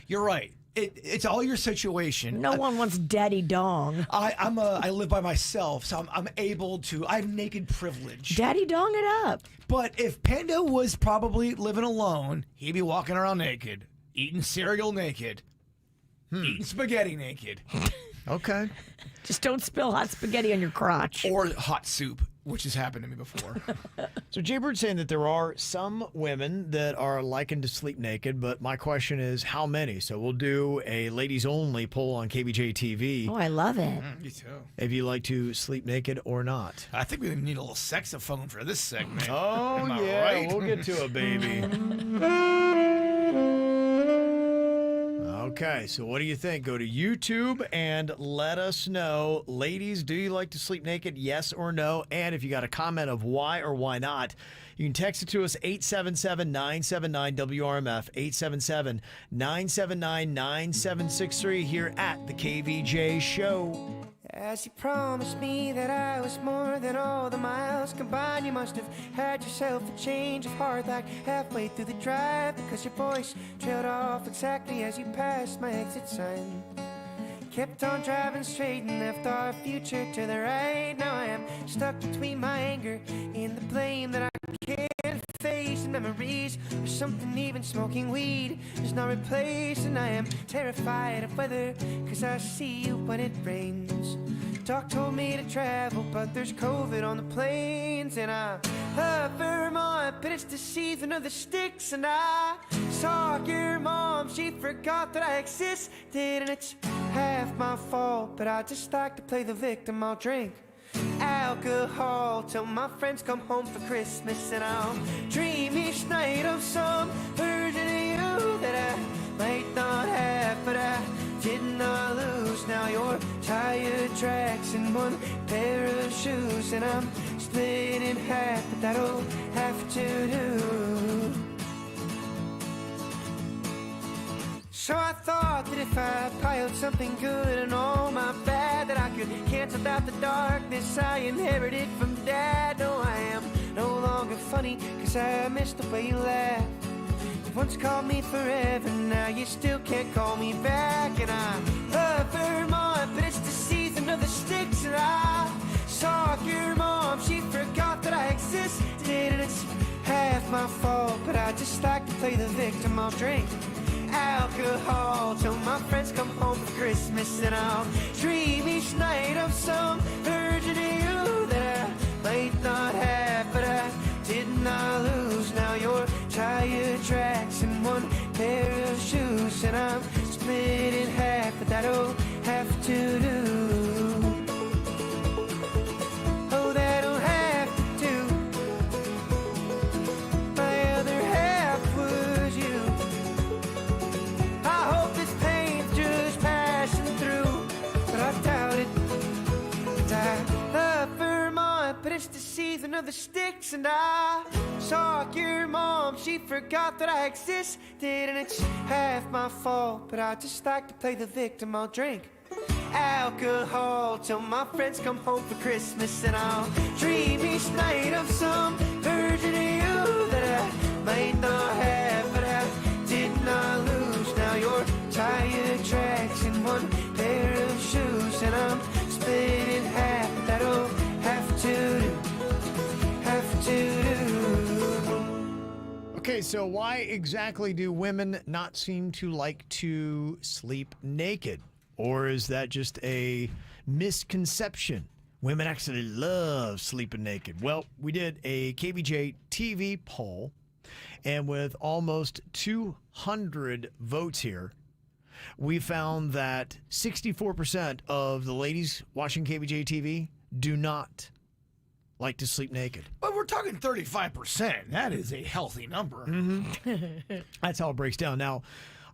You're right. It's all your situation. No one wants daddy dong. I live by myself, so I'm able to. I have naked privilege. Daddy dong it up. But if Panda was probably living alone, he'd be walking around naked, eating cereal naked, eating spaghetti naked. Okay. Just don't spill hot spaghetti on your crotch. Or hot soup, which has happened to me before. So Jaybird's saying that there are some women that are likened to sleep naked, but my question is how many? So we'll do a ladies only poll on KVJ TV. Oh, I love it. Me too. If you like to sleep naked or not. I think we need a little saxophone for this segment. Oh, Am I yeah. right? We'll get to it, baby. Okay, so what do you think? Go to YouTube and let us know. Ladies, do you like to sleep naked? Yes or no? And if you got a comment of why or why not, you can text it to us, 877-979-WRMF, 877-979-9763 here at the KVJ Show. As you promised me that I was more than all the miles combined, you must have had yourself a change of heart like halfway through the drive, because your voice trailed off exactly as you passed my exit sign. Kept on driving straight and left our future to the right. Now I am stuck between my anger and the blame that I can't face. And memories or something, even smoking weed is not replaced. And I am terrified of weather, cause I see you when it rains. Doc told me to travel, but there's COVID on the planes. And I love Vermont, but it's the season of the sticks. And I saw your mom, she forgot that I existed. And it's half my fault, but I just like to play the victim. I'll drink alcohol till my friends come home for Christmas. And I'll dream each night of some version of you that I might not have, but I did not lose. Now your tired tracks and one pair of shoes, and I'm split in half, but that'll have to do. So I thought that if I piled something good and all my bad, that I could cancel out the darkness I inherited from Dad. No, I am no longer funny, cause I miss the way you laugh. You once called me forever, now you still can't call me back. And I love Vermont, but it's the season of the sticks. And I saw your mom, she forgot that I existed. And it's half my fault, but I just like to play the victim. I'll drink alcohol till my friends come home for Christmas, and I'll dream each night of some version of you that I might not have, but I did not lose. Now you're tired tracks and one pair of shoes, and I'm split in half, but that'll have to do. Oh, that'll have to do. My other half was you. I hope this pain's just passing through, but I doubt it. And I love Vermont, but it's the season of the sticks, and I saw your mom, she forgot that I existed, and it's half my fault, but I just like to play the victim. I'll drink alcohol till my friends come home for Christmas, and I'll dream each night of some version of you that I might not have, but I did not lose. Now you're tired tracks and one pair of shoes, and I'm split in half, but that'll have to do. Have to do. Okay, so why exactly do women not seem to like to sleep naked? Or is that just a misconception? Women actually love sleeping naked. Well, we did a KVJ TV poll, and with almost 200 votes here, we found that 64% of the ladies watching KVJ TV do not like to sleep naked. But we're talking 35%. That is a healthy number. Mm-hmm. That's how it breaks down. Now,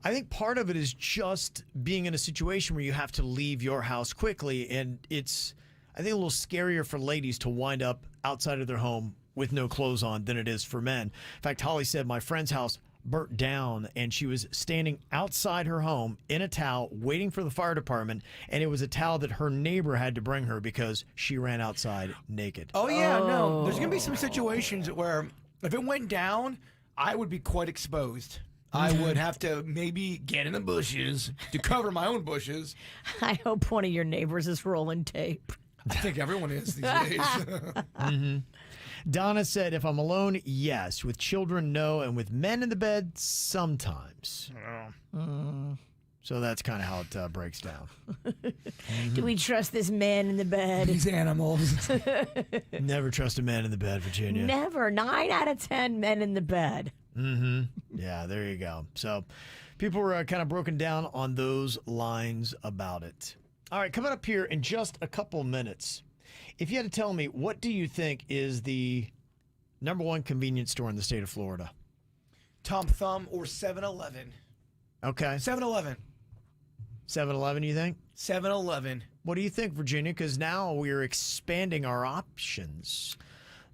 I think part of it is just being in a situation where you have to leave your house quickly, and it's, I think, a little scarier for ladies to wind up outside of their home with no clothes on than it is for men. In fact, Holly said my friend's house burnt down, and she was standing outside her home in a towel waiting for the fire department, and it was a towel that her neighbor had to bring her because she ran outside naked. Oh, yeah, no. There's going to be some situations where if it went down, I would be quite exposed. I would have to maybe get in the bushes to cover my own bushes. I hope one of your neighbors is rolling tape. I think everyone is these days. Mm-hmm. Donna said, if I'm alone, yes. With children, no. And with men in the bed, sometimes. So that's kind of how it breaks down. Do we trust this man in the bed? These animals. Never trust a man in the bed, Virginia. Never. 9 out of 10 men in the bed. Mm-hmm. Yeah, there you go. So people were kind of broken down on those lines about it. All right, coming up here in just a couple minutes, if you had to tell me, what do you think is the number one convenience store in the state of Florida? Tom Thumb or 7-Eleven. Okay. 7-Eleven. 7-Eleven, you think? 7-Eleven. What do you think, Virginia? Because now we're expanding our options.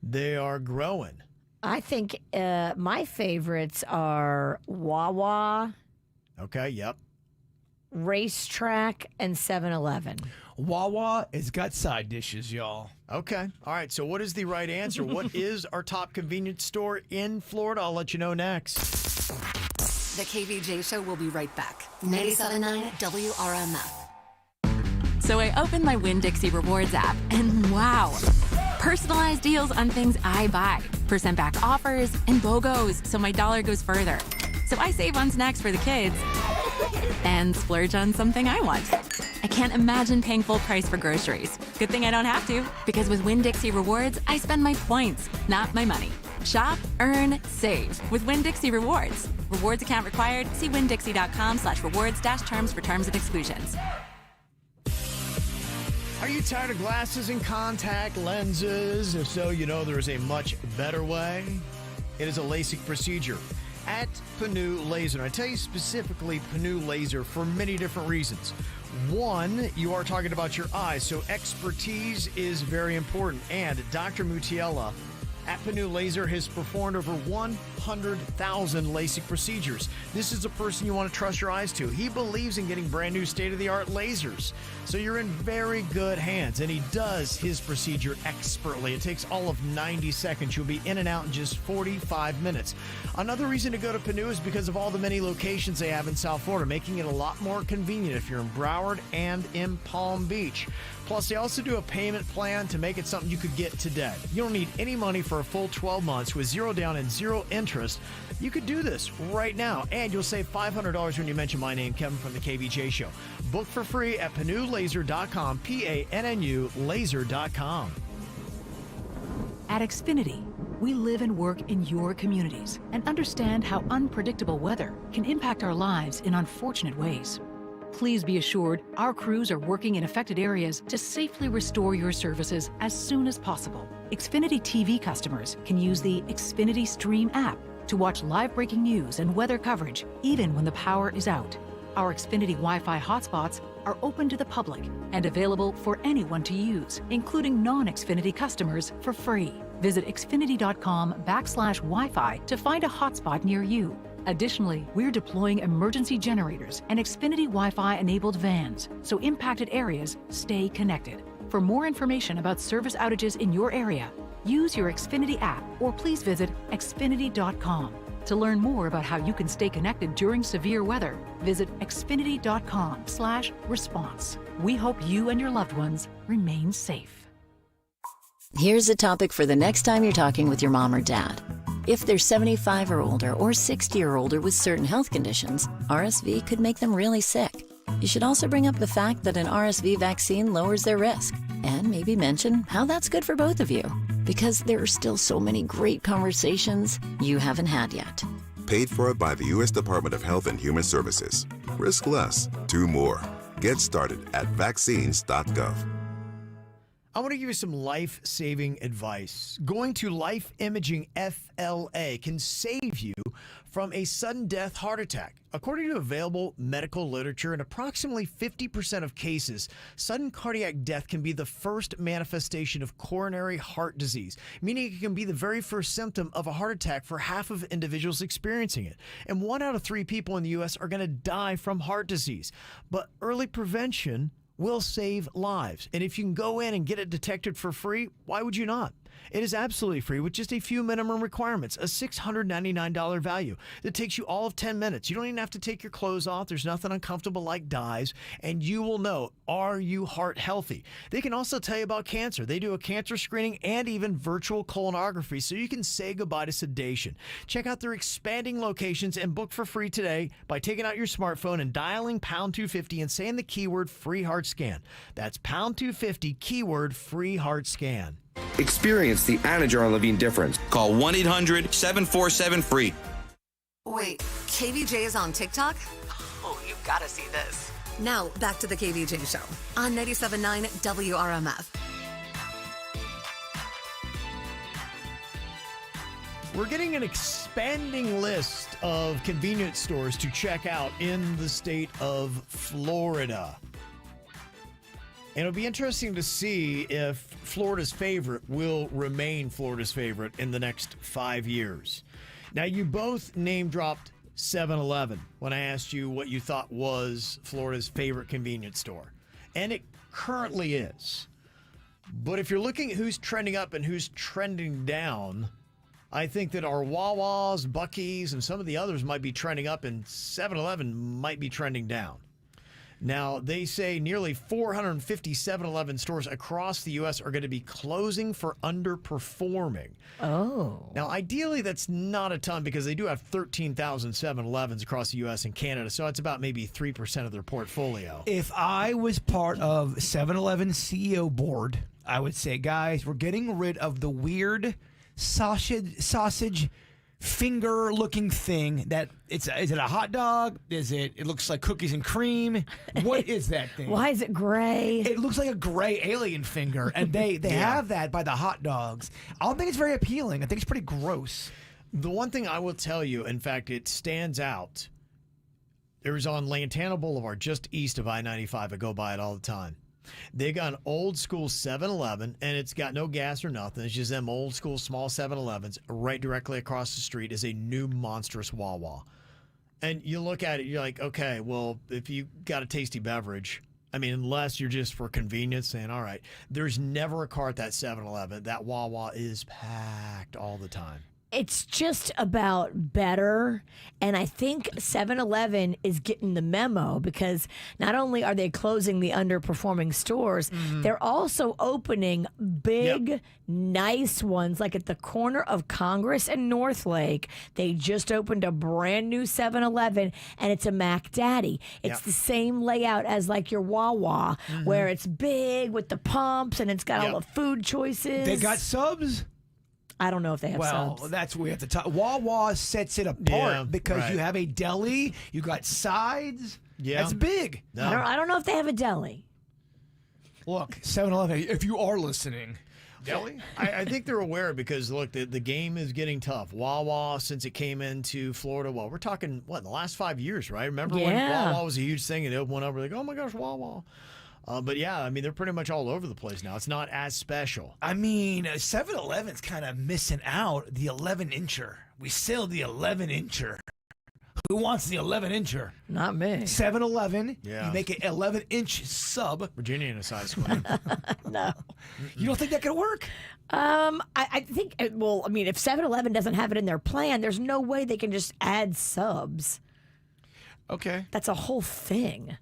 They are growing. I think my favorites are Wawa. Okay, yep. Racetrack and 7-Eleven. Wawa has got side dishes, y'all. Okay. All right. So what is the right answer? What is our top convenience store in Florida? I'll let you know next. The KVJ Show will be right back. 97.9 WRMF. So I opened my Winn-Dixie Rewards app, and wow. Personalized deals on things I buy. % back offers and BOGOs, so my dollar goes further. So I save on snacks for the kids and splurge on something I want. I can't imagine paying full price for groceries. Good thing I don't have to, because with Winn-Dixie Rewards, I spend my points, not my money. Shop, earn, save with Winn-Dixie Rewards. Rewards account required. See windixie.com/rewards-terms for terms and exclusions. Are you tired of glasses and contact lenses? If so, you know there is a much better way. It is a LASIK procedure at Panu Laser. And I tell you specifically Panu Laser for many different reasons. One, you are talking about your eyes, so expertise is very important. And Dr. Mutiella at Panu Laser has performed over 100,000 LASIK procedures. This is a person you want to trust your eyes to. He believes in getting brand new state-of-the-art lasers. So you're in very good hands, and he does his procedure expertly. It takes all of 90 seconds. You'll be in and out in just 45 minutes. Another reason to go to Panu is because of all the many locations they have in South Florida, making it a lot more convenient if you're in Broward and in Palm Beach. Plus, they also do a payment plan to make it something you could get today. You don't need any money for a full 12 months with 0 down and 0 interest. You could do this right now, and you'll save $500 when you mention my name, Kevin from the KVJ Show. Book for free at PanuLaser.com, P-A-N-N-U, laser.com. At Xfinity, we live and work in your communities and understand how unpredictable weather can impact our lives in unfortunate ways. Please be assured our crews are working in affected areas to safely restore your services as soon as possible. Xfinity TV customers can use the Xfinity Stream app to watch live breaking news and weather coverage even when the power is out. Our Xfinity Wi-Fi hotspots are open to the public and available for anyone to use, including non-Xfinity customers, for free. Visit xfinity.com/Wi-Fi to find a hotspot near you. Additionally, we're deploying emergency generators and Xfinity Wi-Fi enabled vans, so impacted areas stay connected. For more information about service outages in your area, use your Xfinity app or please visit xfinity.com. To learn more about how you can stay connected during severe weather, visit xfinity.com/response. We hope you and your loved ones remain safe. Here's a topic for the next time you're talking with your mom or dad. If they're 75 or older or 60 or older with certain health conditions, RSV could make them really sick. You should also bring up the fact that an RSV vaccine lowers their risk, and maybe mention how that's good for both of you, because there are still so many great conversations you haven't had yet. Paid for by the U.S. Department of Health and Human Services. Risk less, do more. Get started at vaccines.gov. I want to give you some life-saving advice. Going to Life Imaging FLA can save you from a sudden death heart attack. According to available medical literature, in approximately 50% of cases, sudden cardiac death can be the first manifestation of coronary heart disease, meaning it can be the very first symptom of a heart attack for half of individuals experiencing it. And 1 out of 3 people in the U.S. are going to die from heart disease. But early prevention will save lives. And if you can go in and get it detected for free, why would you not? It is absolutely free with just a few minimum requirements, a $699 value that takes you all of 10 minutes. You don't even have to take your clothes off. There's nothing uncomfortable like dyes, and you will know, are you heart healthy? They can also tell you about cancer. They do a cancer screening and even virtual colonography, so you can say goodbye to sedation. Check out their expanding locations and book for free today by taking out your smartphone and dialing pound 250 and saying the keyword free heart scan. That's pound 250 keyword free heart scan. Experience the Anna Jar Levine difference. Call 1-800-747-FREE. Wait, KVJ is on TikTok? Oh, you've got to see this. Now, back to the KVJ Show on 97.9 WRMF. We're getting an expanding list of convenience stores to check out in the state of Florida. And it'll be interesting to see if Florida's favorite will remain Florida's favorite in the next 5 years. Now, you both name-dropped 7-Eleven when I asked you what you thought was Florida's favorite convenience store. And it currently is. But if you're looking at who's trending up and who's trending down, I think that our Wawa's, Buc-ee's, and some of the others might be trending up, and 7-Eleven might be trending down. Now, they say nearly 450 7-Eleven stores across the U.S. are going to be closing for underperforming. Oh. Now, ideally, that's not a ton because they do have 13,000 7-Elevens across the U.S. and Canada, so it's about maybe 3% of their portfolio. If I was part of 7-Eleven CEO board, I would say, guys, we're getting rid of the weird sausage finger-looking thing that is it a hot dog? It looks like cookies and cream? What is that thing? Why is it gray? It looks like a gray alien finger, and they have that by the hot dogs. I don't think it's very appealing. I think it's pretty gross. The one thing I will tell you, in fact, it stands out. There's on Lantana Boulevard, just east of I-95. I go by it all the time. They got an old school 7-Eleven, and it's got no gas or nothing. It's just them old school small 7-Elevens. Right directly across the street is a new monstrous Wawa. And you look at it, you're like, okay, well, if you got a tasty beverage, I mean, unless you're just for convenience saying, all right, there's never a car at that 7-Eleven. That Wawa is packed all the time. It's just about better. And I think 7-Eleven is getting the memo because not only are they closing the underperforming stores, they're also opening big, nice ones. Like at the corner of Congress and Northlake, they just opened a brand new 7-Eleven and it's a Mac Daddy. It's the same layout as like your Wawa, where it's big with the pumps and it's got all the food choices. They got subs? I don't know if they have subs. Well, that's where we have to talk. Wawa sets it apart because you have a deli, you got sides. Yeah. That's big. No. I don't know if they have a deli. Look, 7-Eleven, if you are listening. Deli? I think they're aware because, look, the game is getting tough. Wawa, since it came into Florida, well, we're talking, in the last 5 years, right? Remember when Wawa was a huge thing and it went up, we're like, oh my gosh, Wawa. But yeah, I mean, they're pretty much all over the place now. It's not as special. I mean, 7-Eleven's kind of missing out the 11-incher. We sell the 11-incher. Who wants the 11-incher? Not me. 7-Eleven. Yeah. You make an 11-inch sub. Virginia in a size queen. No. You don't think that could work? I think, if 7-Eleven doesn't have it in their plan, there's no way they can just add subs. Okay. That's a whole thing.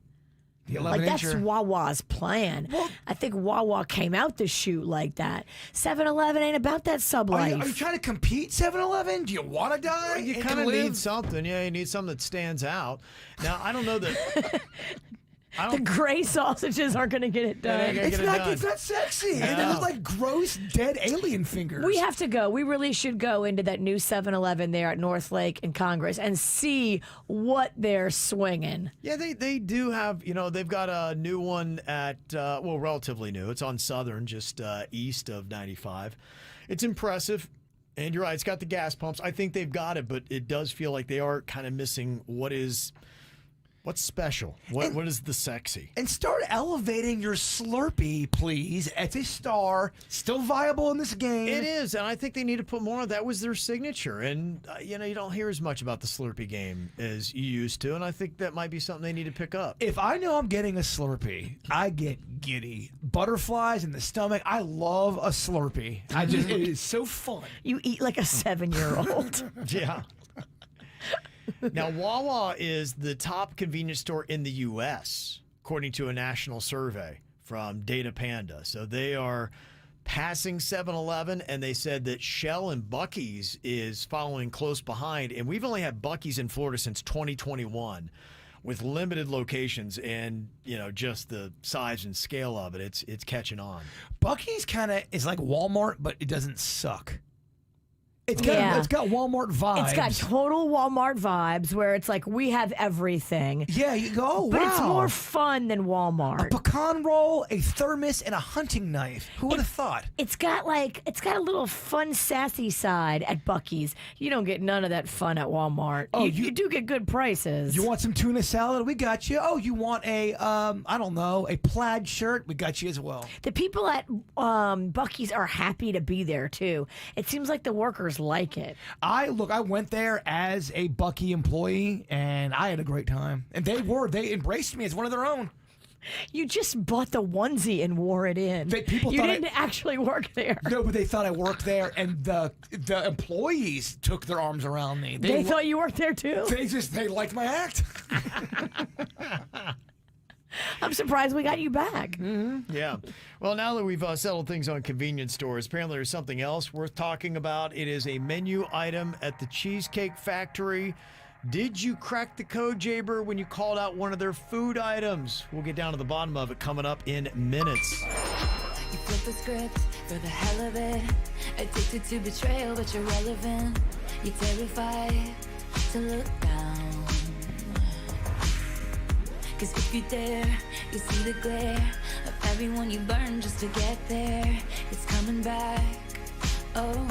The 11-incher. Like, that's Wawa's plan. Well, I think Wawa came out the chute like that. 7-Eleven ain't about that sub life. Are you trying to compete, 7-Eleven? Do you want to die? You kind of need something. Yeah, you need something that stands out. Now, I don't know that... The gray sausages aren't going to get it done. It's not sexy. No. It looks like gross, dead alien fingers. We have to go. We really should go into that new 7-Eleven there at Northlake and Congress and see what they're swinging. Yeah, they do have, they've got a new one at, relatively new. It's on Southern, just east of 95. It's impressive. And you're right, it's got the gas pumps. I think they've got it, but it does feel like they are kind of missing what's special? What is the sexy? And start elevating your Slurpee, please. It's a star, still viable in this game. It is, and I think they need to put more of that. Was their signature, and you don't hear as much about the Slurpee game as you used to, and I think that might be something they need to pick up. If I know I'm getting a Slurpee, I get giddy. Butterflies in the stomach. I love a Slurpee. It is so fun. You eat like a 7-year-old. Yeah. Now, Wawa is the top convenience store in the U.S., according to a national survey from Data Panda. So they are passing 7-Eleven, and they said that Shell and Buc-ee's is following close behind. And we've only had Buc-ee's in Florida since 2021 with limited locations and, just the size and scale of it. It's catching on. Buc-ee's kind of is like Walmart, but it doesn't suck. It's got Walmart vibes. It's got total Walmart vibes where it's like we have everything. Yeah, you go, But wow. it's more fun than Walmart. A pecan roll, a thermos, and a hunting knife. Who would have thought? It's got a little fun, sassy side at Buc-ee's. You don't get none of that fun at Walmart. Oh, you do get good prices. You want some tuna salad? We got you. Oh, you want a a plaid shirt? We got you as well. The people at Buc-ee's are happy to be there too. It seems like the workers like it. I went there as a Buc-ee employee, and I had a great time. And they embraced me as one of their own. You just bought the onesie and wore it in. You didn't actually work there. No, but they thought I worked there, and the employees took their arms around me. They thought you worked there too? They liked my act. I'm surprised we got you back. Mm-hmm. Yeah. Well, now that we've settled things on convenience stores, apparently there's something else worth talking about. It is a menu item at the Cheesecake Factory. Did you crack the code, Jaybird, when you called out one of their food items? We'll get down to the bottom of it coming up in minutes. You flip the script for the hell of it. Addicted to betrayal, but you're relevant. You're terrified to look down. Cause if you dare, you see the glare of everyone you burn just to get there. It's coming back around.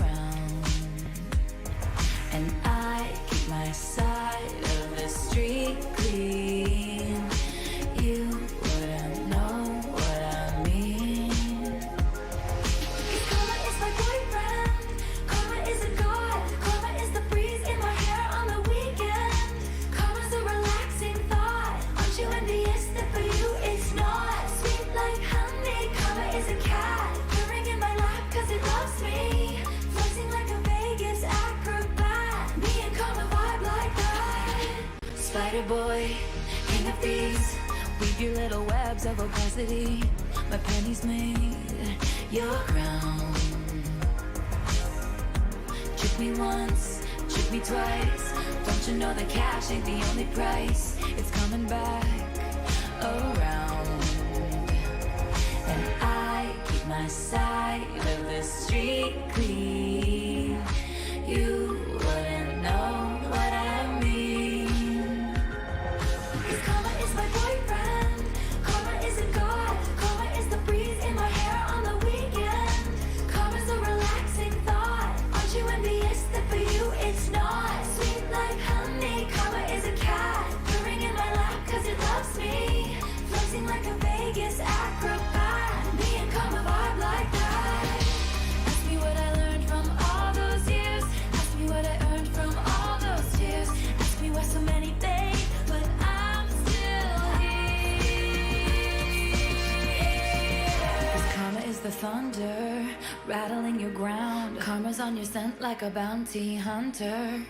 And I keep my side of the street clean. You wouldn't know what I mean. Cause karma is my boyfriend. Karma is a god. Karma is the breeze in my hair on the weekend. Karma's a relaxing thought. Aren't you envious that for you it's not? Sweet like honey. Karma is a cat. Purring in my lap cause it loves me. Flexing like a Vegas acrobat. Pretty boy, king of thieves. Weave your little webs of opacity. My pennies made your crown. Trick me once, trick me twice. Don't you know that cash ain't the only price? It's coming back around. And I keep my side of the street clean. You wouldn't know what I mean. 'Cause karma is my boyfriend. Karma is a god. Karma is the breeze in my hair on the weekend. Karma's a relaxing thought. Aren't you envious that for you it's not? Sweet like honey. Karma is a cat purring in my lap 'cause it loves me. Flexing like a Vegas acrobat. Me and karma vibe like that. Ask me what I learned from all those years. Ask me what I earned from all those tears. Ask me why so many fade, but I'm still here. 'Cause karma is the thunder rattling your ground. Karma's on your scent like a bounty hunter.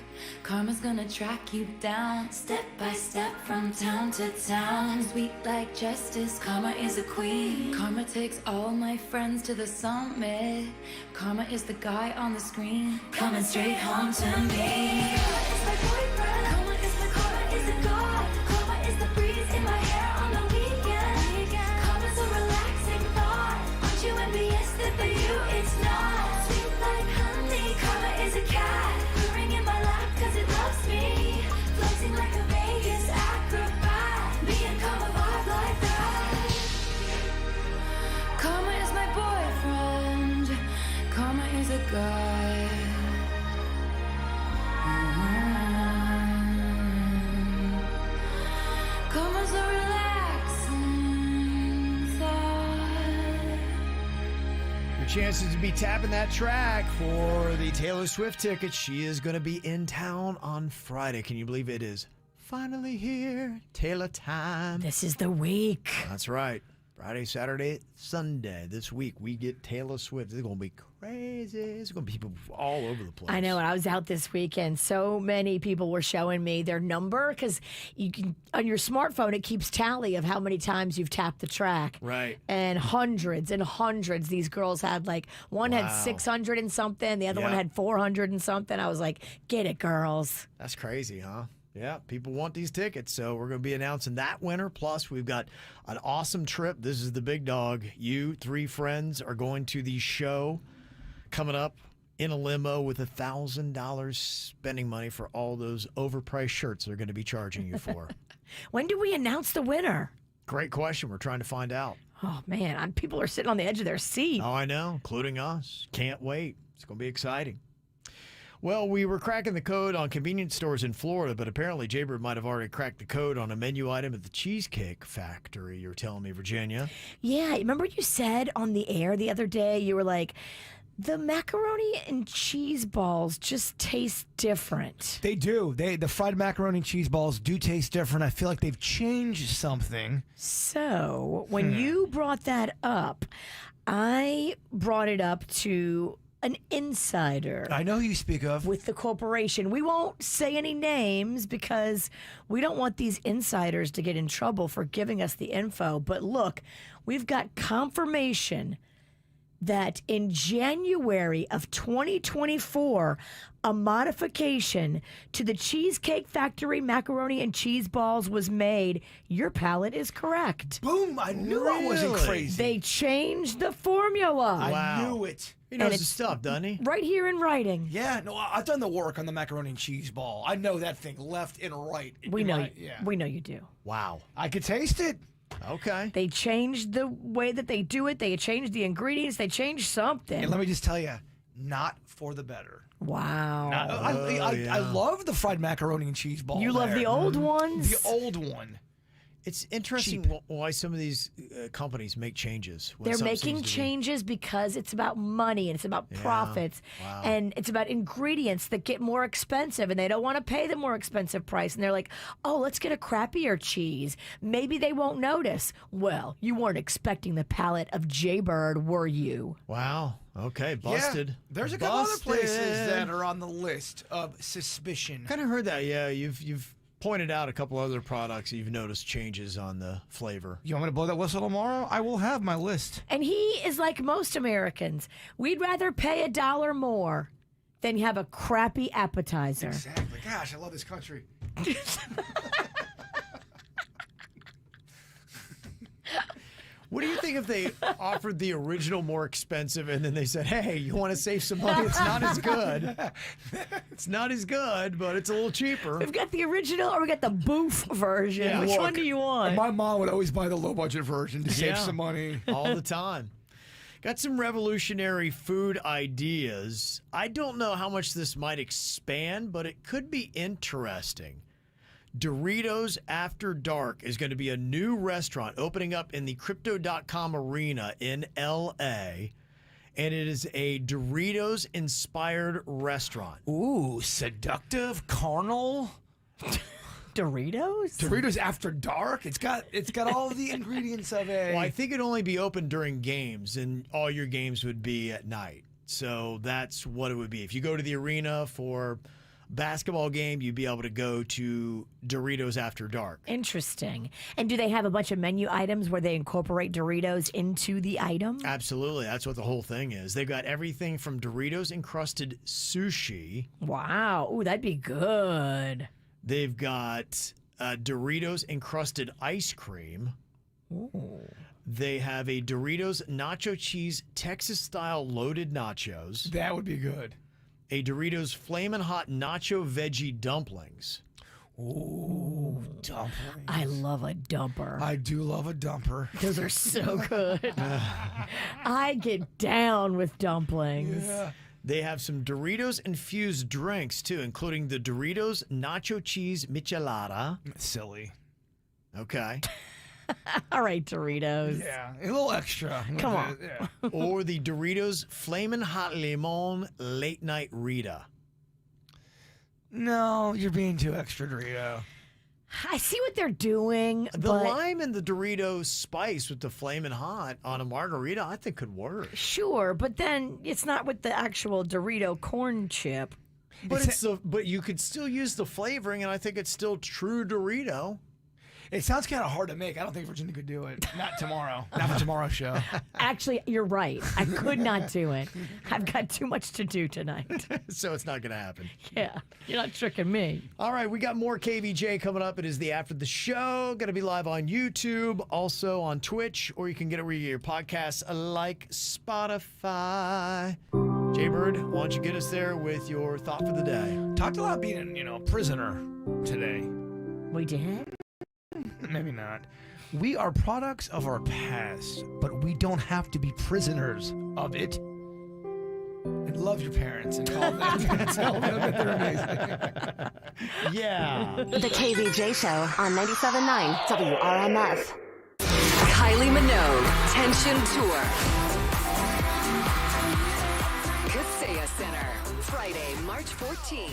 Karma's gonna track you down, step by step from town to town. Sweet like justice, karma is a queen. Karma takes all my friends to the summit. Karma is the guy on the screen, coming straight home to me. Karma is my boyfriend. Karma is my karma is a god. Karma is the breeze in my hair on the weekend. Karma's a relaxing thought. Aren't you envious that for you it's not? Sweet like honey. Karma is a cat purring in my lap 'cause it loves me. Flexing like a Vegas acrobat. Me and karma vibe like that. Karma is my boyfriend. Karma is a guy. Karma's a relaxing thought. Your chances to be tapping that track for the Taylor Swift ticket. She is going to be in town on Friday. Can you believe it is finally here? Taylor time. This is the week. That's right. Friday, Saturday, Sunday. This week we get Taylor Swift. It's going to be crazy. It's going to be people all over the place. I know. When I was out this weekend, so many people were showing me their number because you can on your smartphone it keeps tally of how many times you've tapped the track. Right. And hundreds. These girls had like one had 600 and something, the other one had 400 and something. I was like, get it, girls. That's crazy, huh? Yeah, people want these tickets, so we're going to be announcing that winner. Plus, we've got an awesome trip. This is the big dog. You, 3 friends, are going to the show coming up in a limo with $1,000 spending money for all those overpriced shirts they're going to be charging you for. When do we announce the winner? Great question. We're trying to find out. Oh, man. People are sitting on the edge of their seat. Oh, I know, including us. Can't wait. It's going to be exciting. Well, we were cracking the code on convenience stores in Florida, but apparently Jaybird might have already cracked the code on a menu item at the Cheesecake Factory, you're telling me, Virginia. Yeah, remember you said on the air the other day, you were like, the macaroni and cheese balls just taste different. They do. The fried macaroni and cheese balls do taste different. I feel like they've changed something. So when you brought that up, I brought it up to an insider. I know who you speak of. With the corporation. We won't say any names because we don't want these insiders to get in trouble for giving us the info. But look, we've got confirmation that in January of 2024, a modification to the Cheesecake Factory macaroni and cheese balls was made. Your palate is correct. Boom! I knew I wasn't crazy. They changed the formula. I knew it. He knows his stuff, doesn't he? Right here in writing. Yeah, no, I've done the work on the macaroni and cheese ball. I know that thing left and right. We know you do. Wow. I could taste it. Okay. They changed the way that they do it. They changed the ingredients. They changed something. And let me just tell you, not for the better. Wow. I love the fried macaroni and cheese ball. You love the old ones? The old one. It's interesting why some of these companies make changes. They're making changes because it's about money and it's about profits and it's about ingredients that get more expensive and they don't want to pay the more expensive price. And they're like, oh, let's get a crappier cheese. Maybe they won't notice. Well, you weren't expecting the palate of Jaybird, were you? Wow. Okay, busted. Yeah, there's a couple other places that are on the list of suspicion. Kind of heard that. Yeah, you've pointed out a couple other products you've noticed changes on the flavor. You want me to blow that whistle tomorrow? I will have my list. And he is like most Americans. We'd rather pay $1 more than have a crappy appetizer. Exactly. Gosh, I love this country. What do you think if they offered the original more expensive and then they said, hey, you want to save some money? It's not as good. It's not as good, but it's a little cheaper. We've got the original or we got the boof version. Yeah, Which look, one do you want? My mom would always buy the low-budget version to save Yeah. some money. All the time. Got some revolutionary food ideas. I don't know how much this might expand, but it could be interesting. Doritos After Dark is going to be a new restaurant opening up in the Crypto.com arena in L.A., and it is a Doritos-inspired restaurant. Ooh, seductive, carnal. Doritos? Doritos After Dark. It's got all the ingredients of a. Well, I think it'd only be open during games, and all your games would be at night. So that's what it would be. If you go to the arena for basketball game, you'd be able to go to Doritos After Dark. Interesting. And do they have a bunch of menu items where they incorporate Doritos into the item? Absolutely. That's what the whole thing is. They've got everything from Doritos encrusted sushi. Wow. Ooh, that'd be good. They've got Doritos encrusted ice cream. Ooh. They have a Doritos nacho cheese Texas style loaded nachos. That would be good. A Doritos Flamin' Hot Nacho Veggie Dumplings. Ooh, dumplings. I love a dumper. I do love a dumper. Those are so good. I get down with dumplings. Yeah. They have some Doritos infused drinks too, including the Doritos Nacho Cheese Michelada. Silly. Okay. All right, Doritos. Yeah, a little extra. Come on. Yeah. Or the Doritos Flamin' Hot Limon Late Night Rita. No, you're being too extra, Dorito. I see what they're doing. The but lime and the Doritos spice with the Flamin' Hot on a margarita, I think could work. Sure, but then it's not with the actual Dorito corn chip. But but you could still use the flavoring, and I think it's still true Dorito. It sounds kind of hard to make. I don't think Virginia could do it. Not tomorrow. Not for tomorrow's show. Actually, you're right. I could not do it. I've got too much to do tonight. So it's not going to happen. Yeah, you're not tricking me. All right, we got more KVJ coming up. It is the After the Show. Going to be live on YouTube, also on Twitch, or you can get it where you get your podcasts like Spotify. Jaybird, why don't you get us there with your thought for the day? Talked a lot about being, a prisoner today. We did? Maybe not. We are products of our past, but we don't have to be prisoners of it. And love your parents and call them and tell them that they're amazing. Yeah. The KVJ Show on 97.9 WRMF. Kylie Minogue, Tension Tour. Kaseya Center, Friday, March 14th.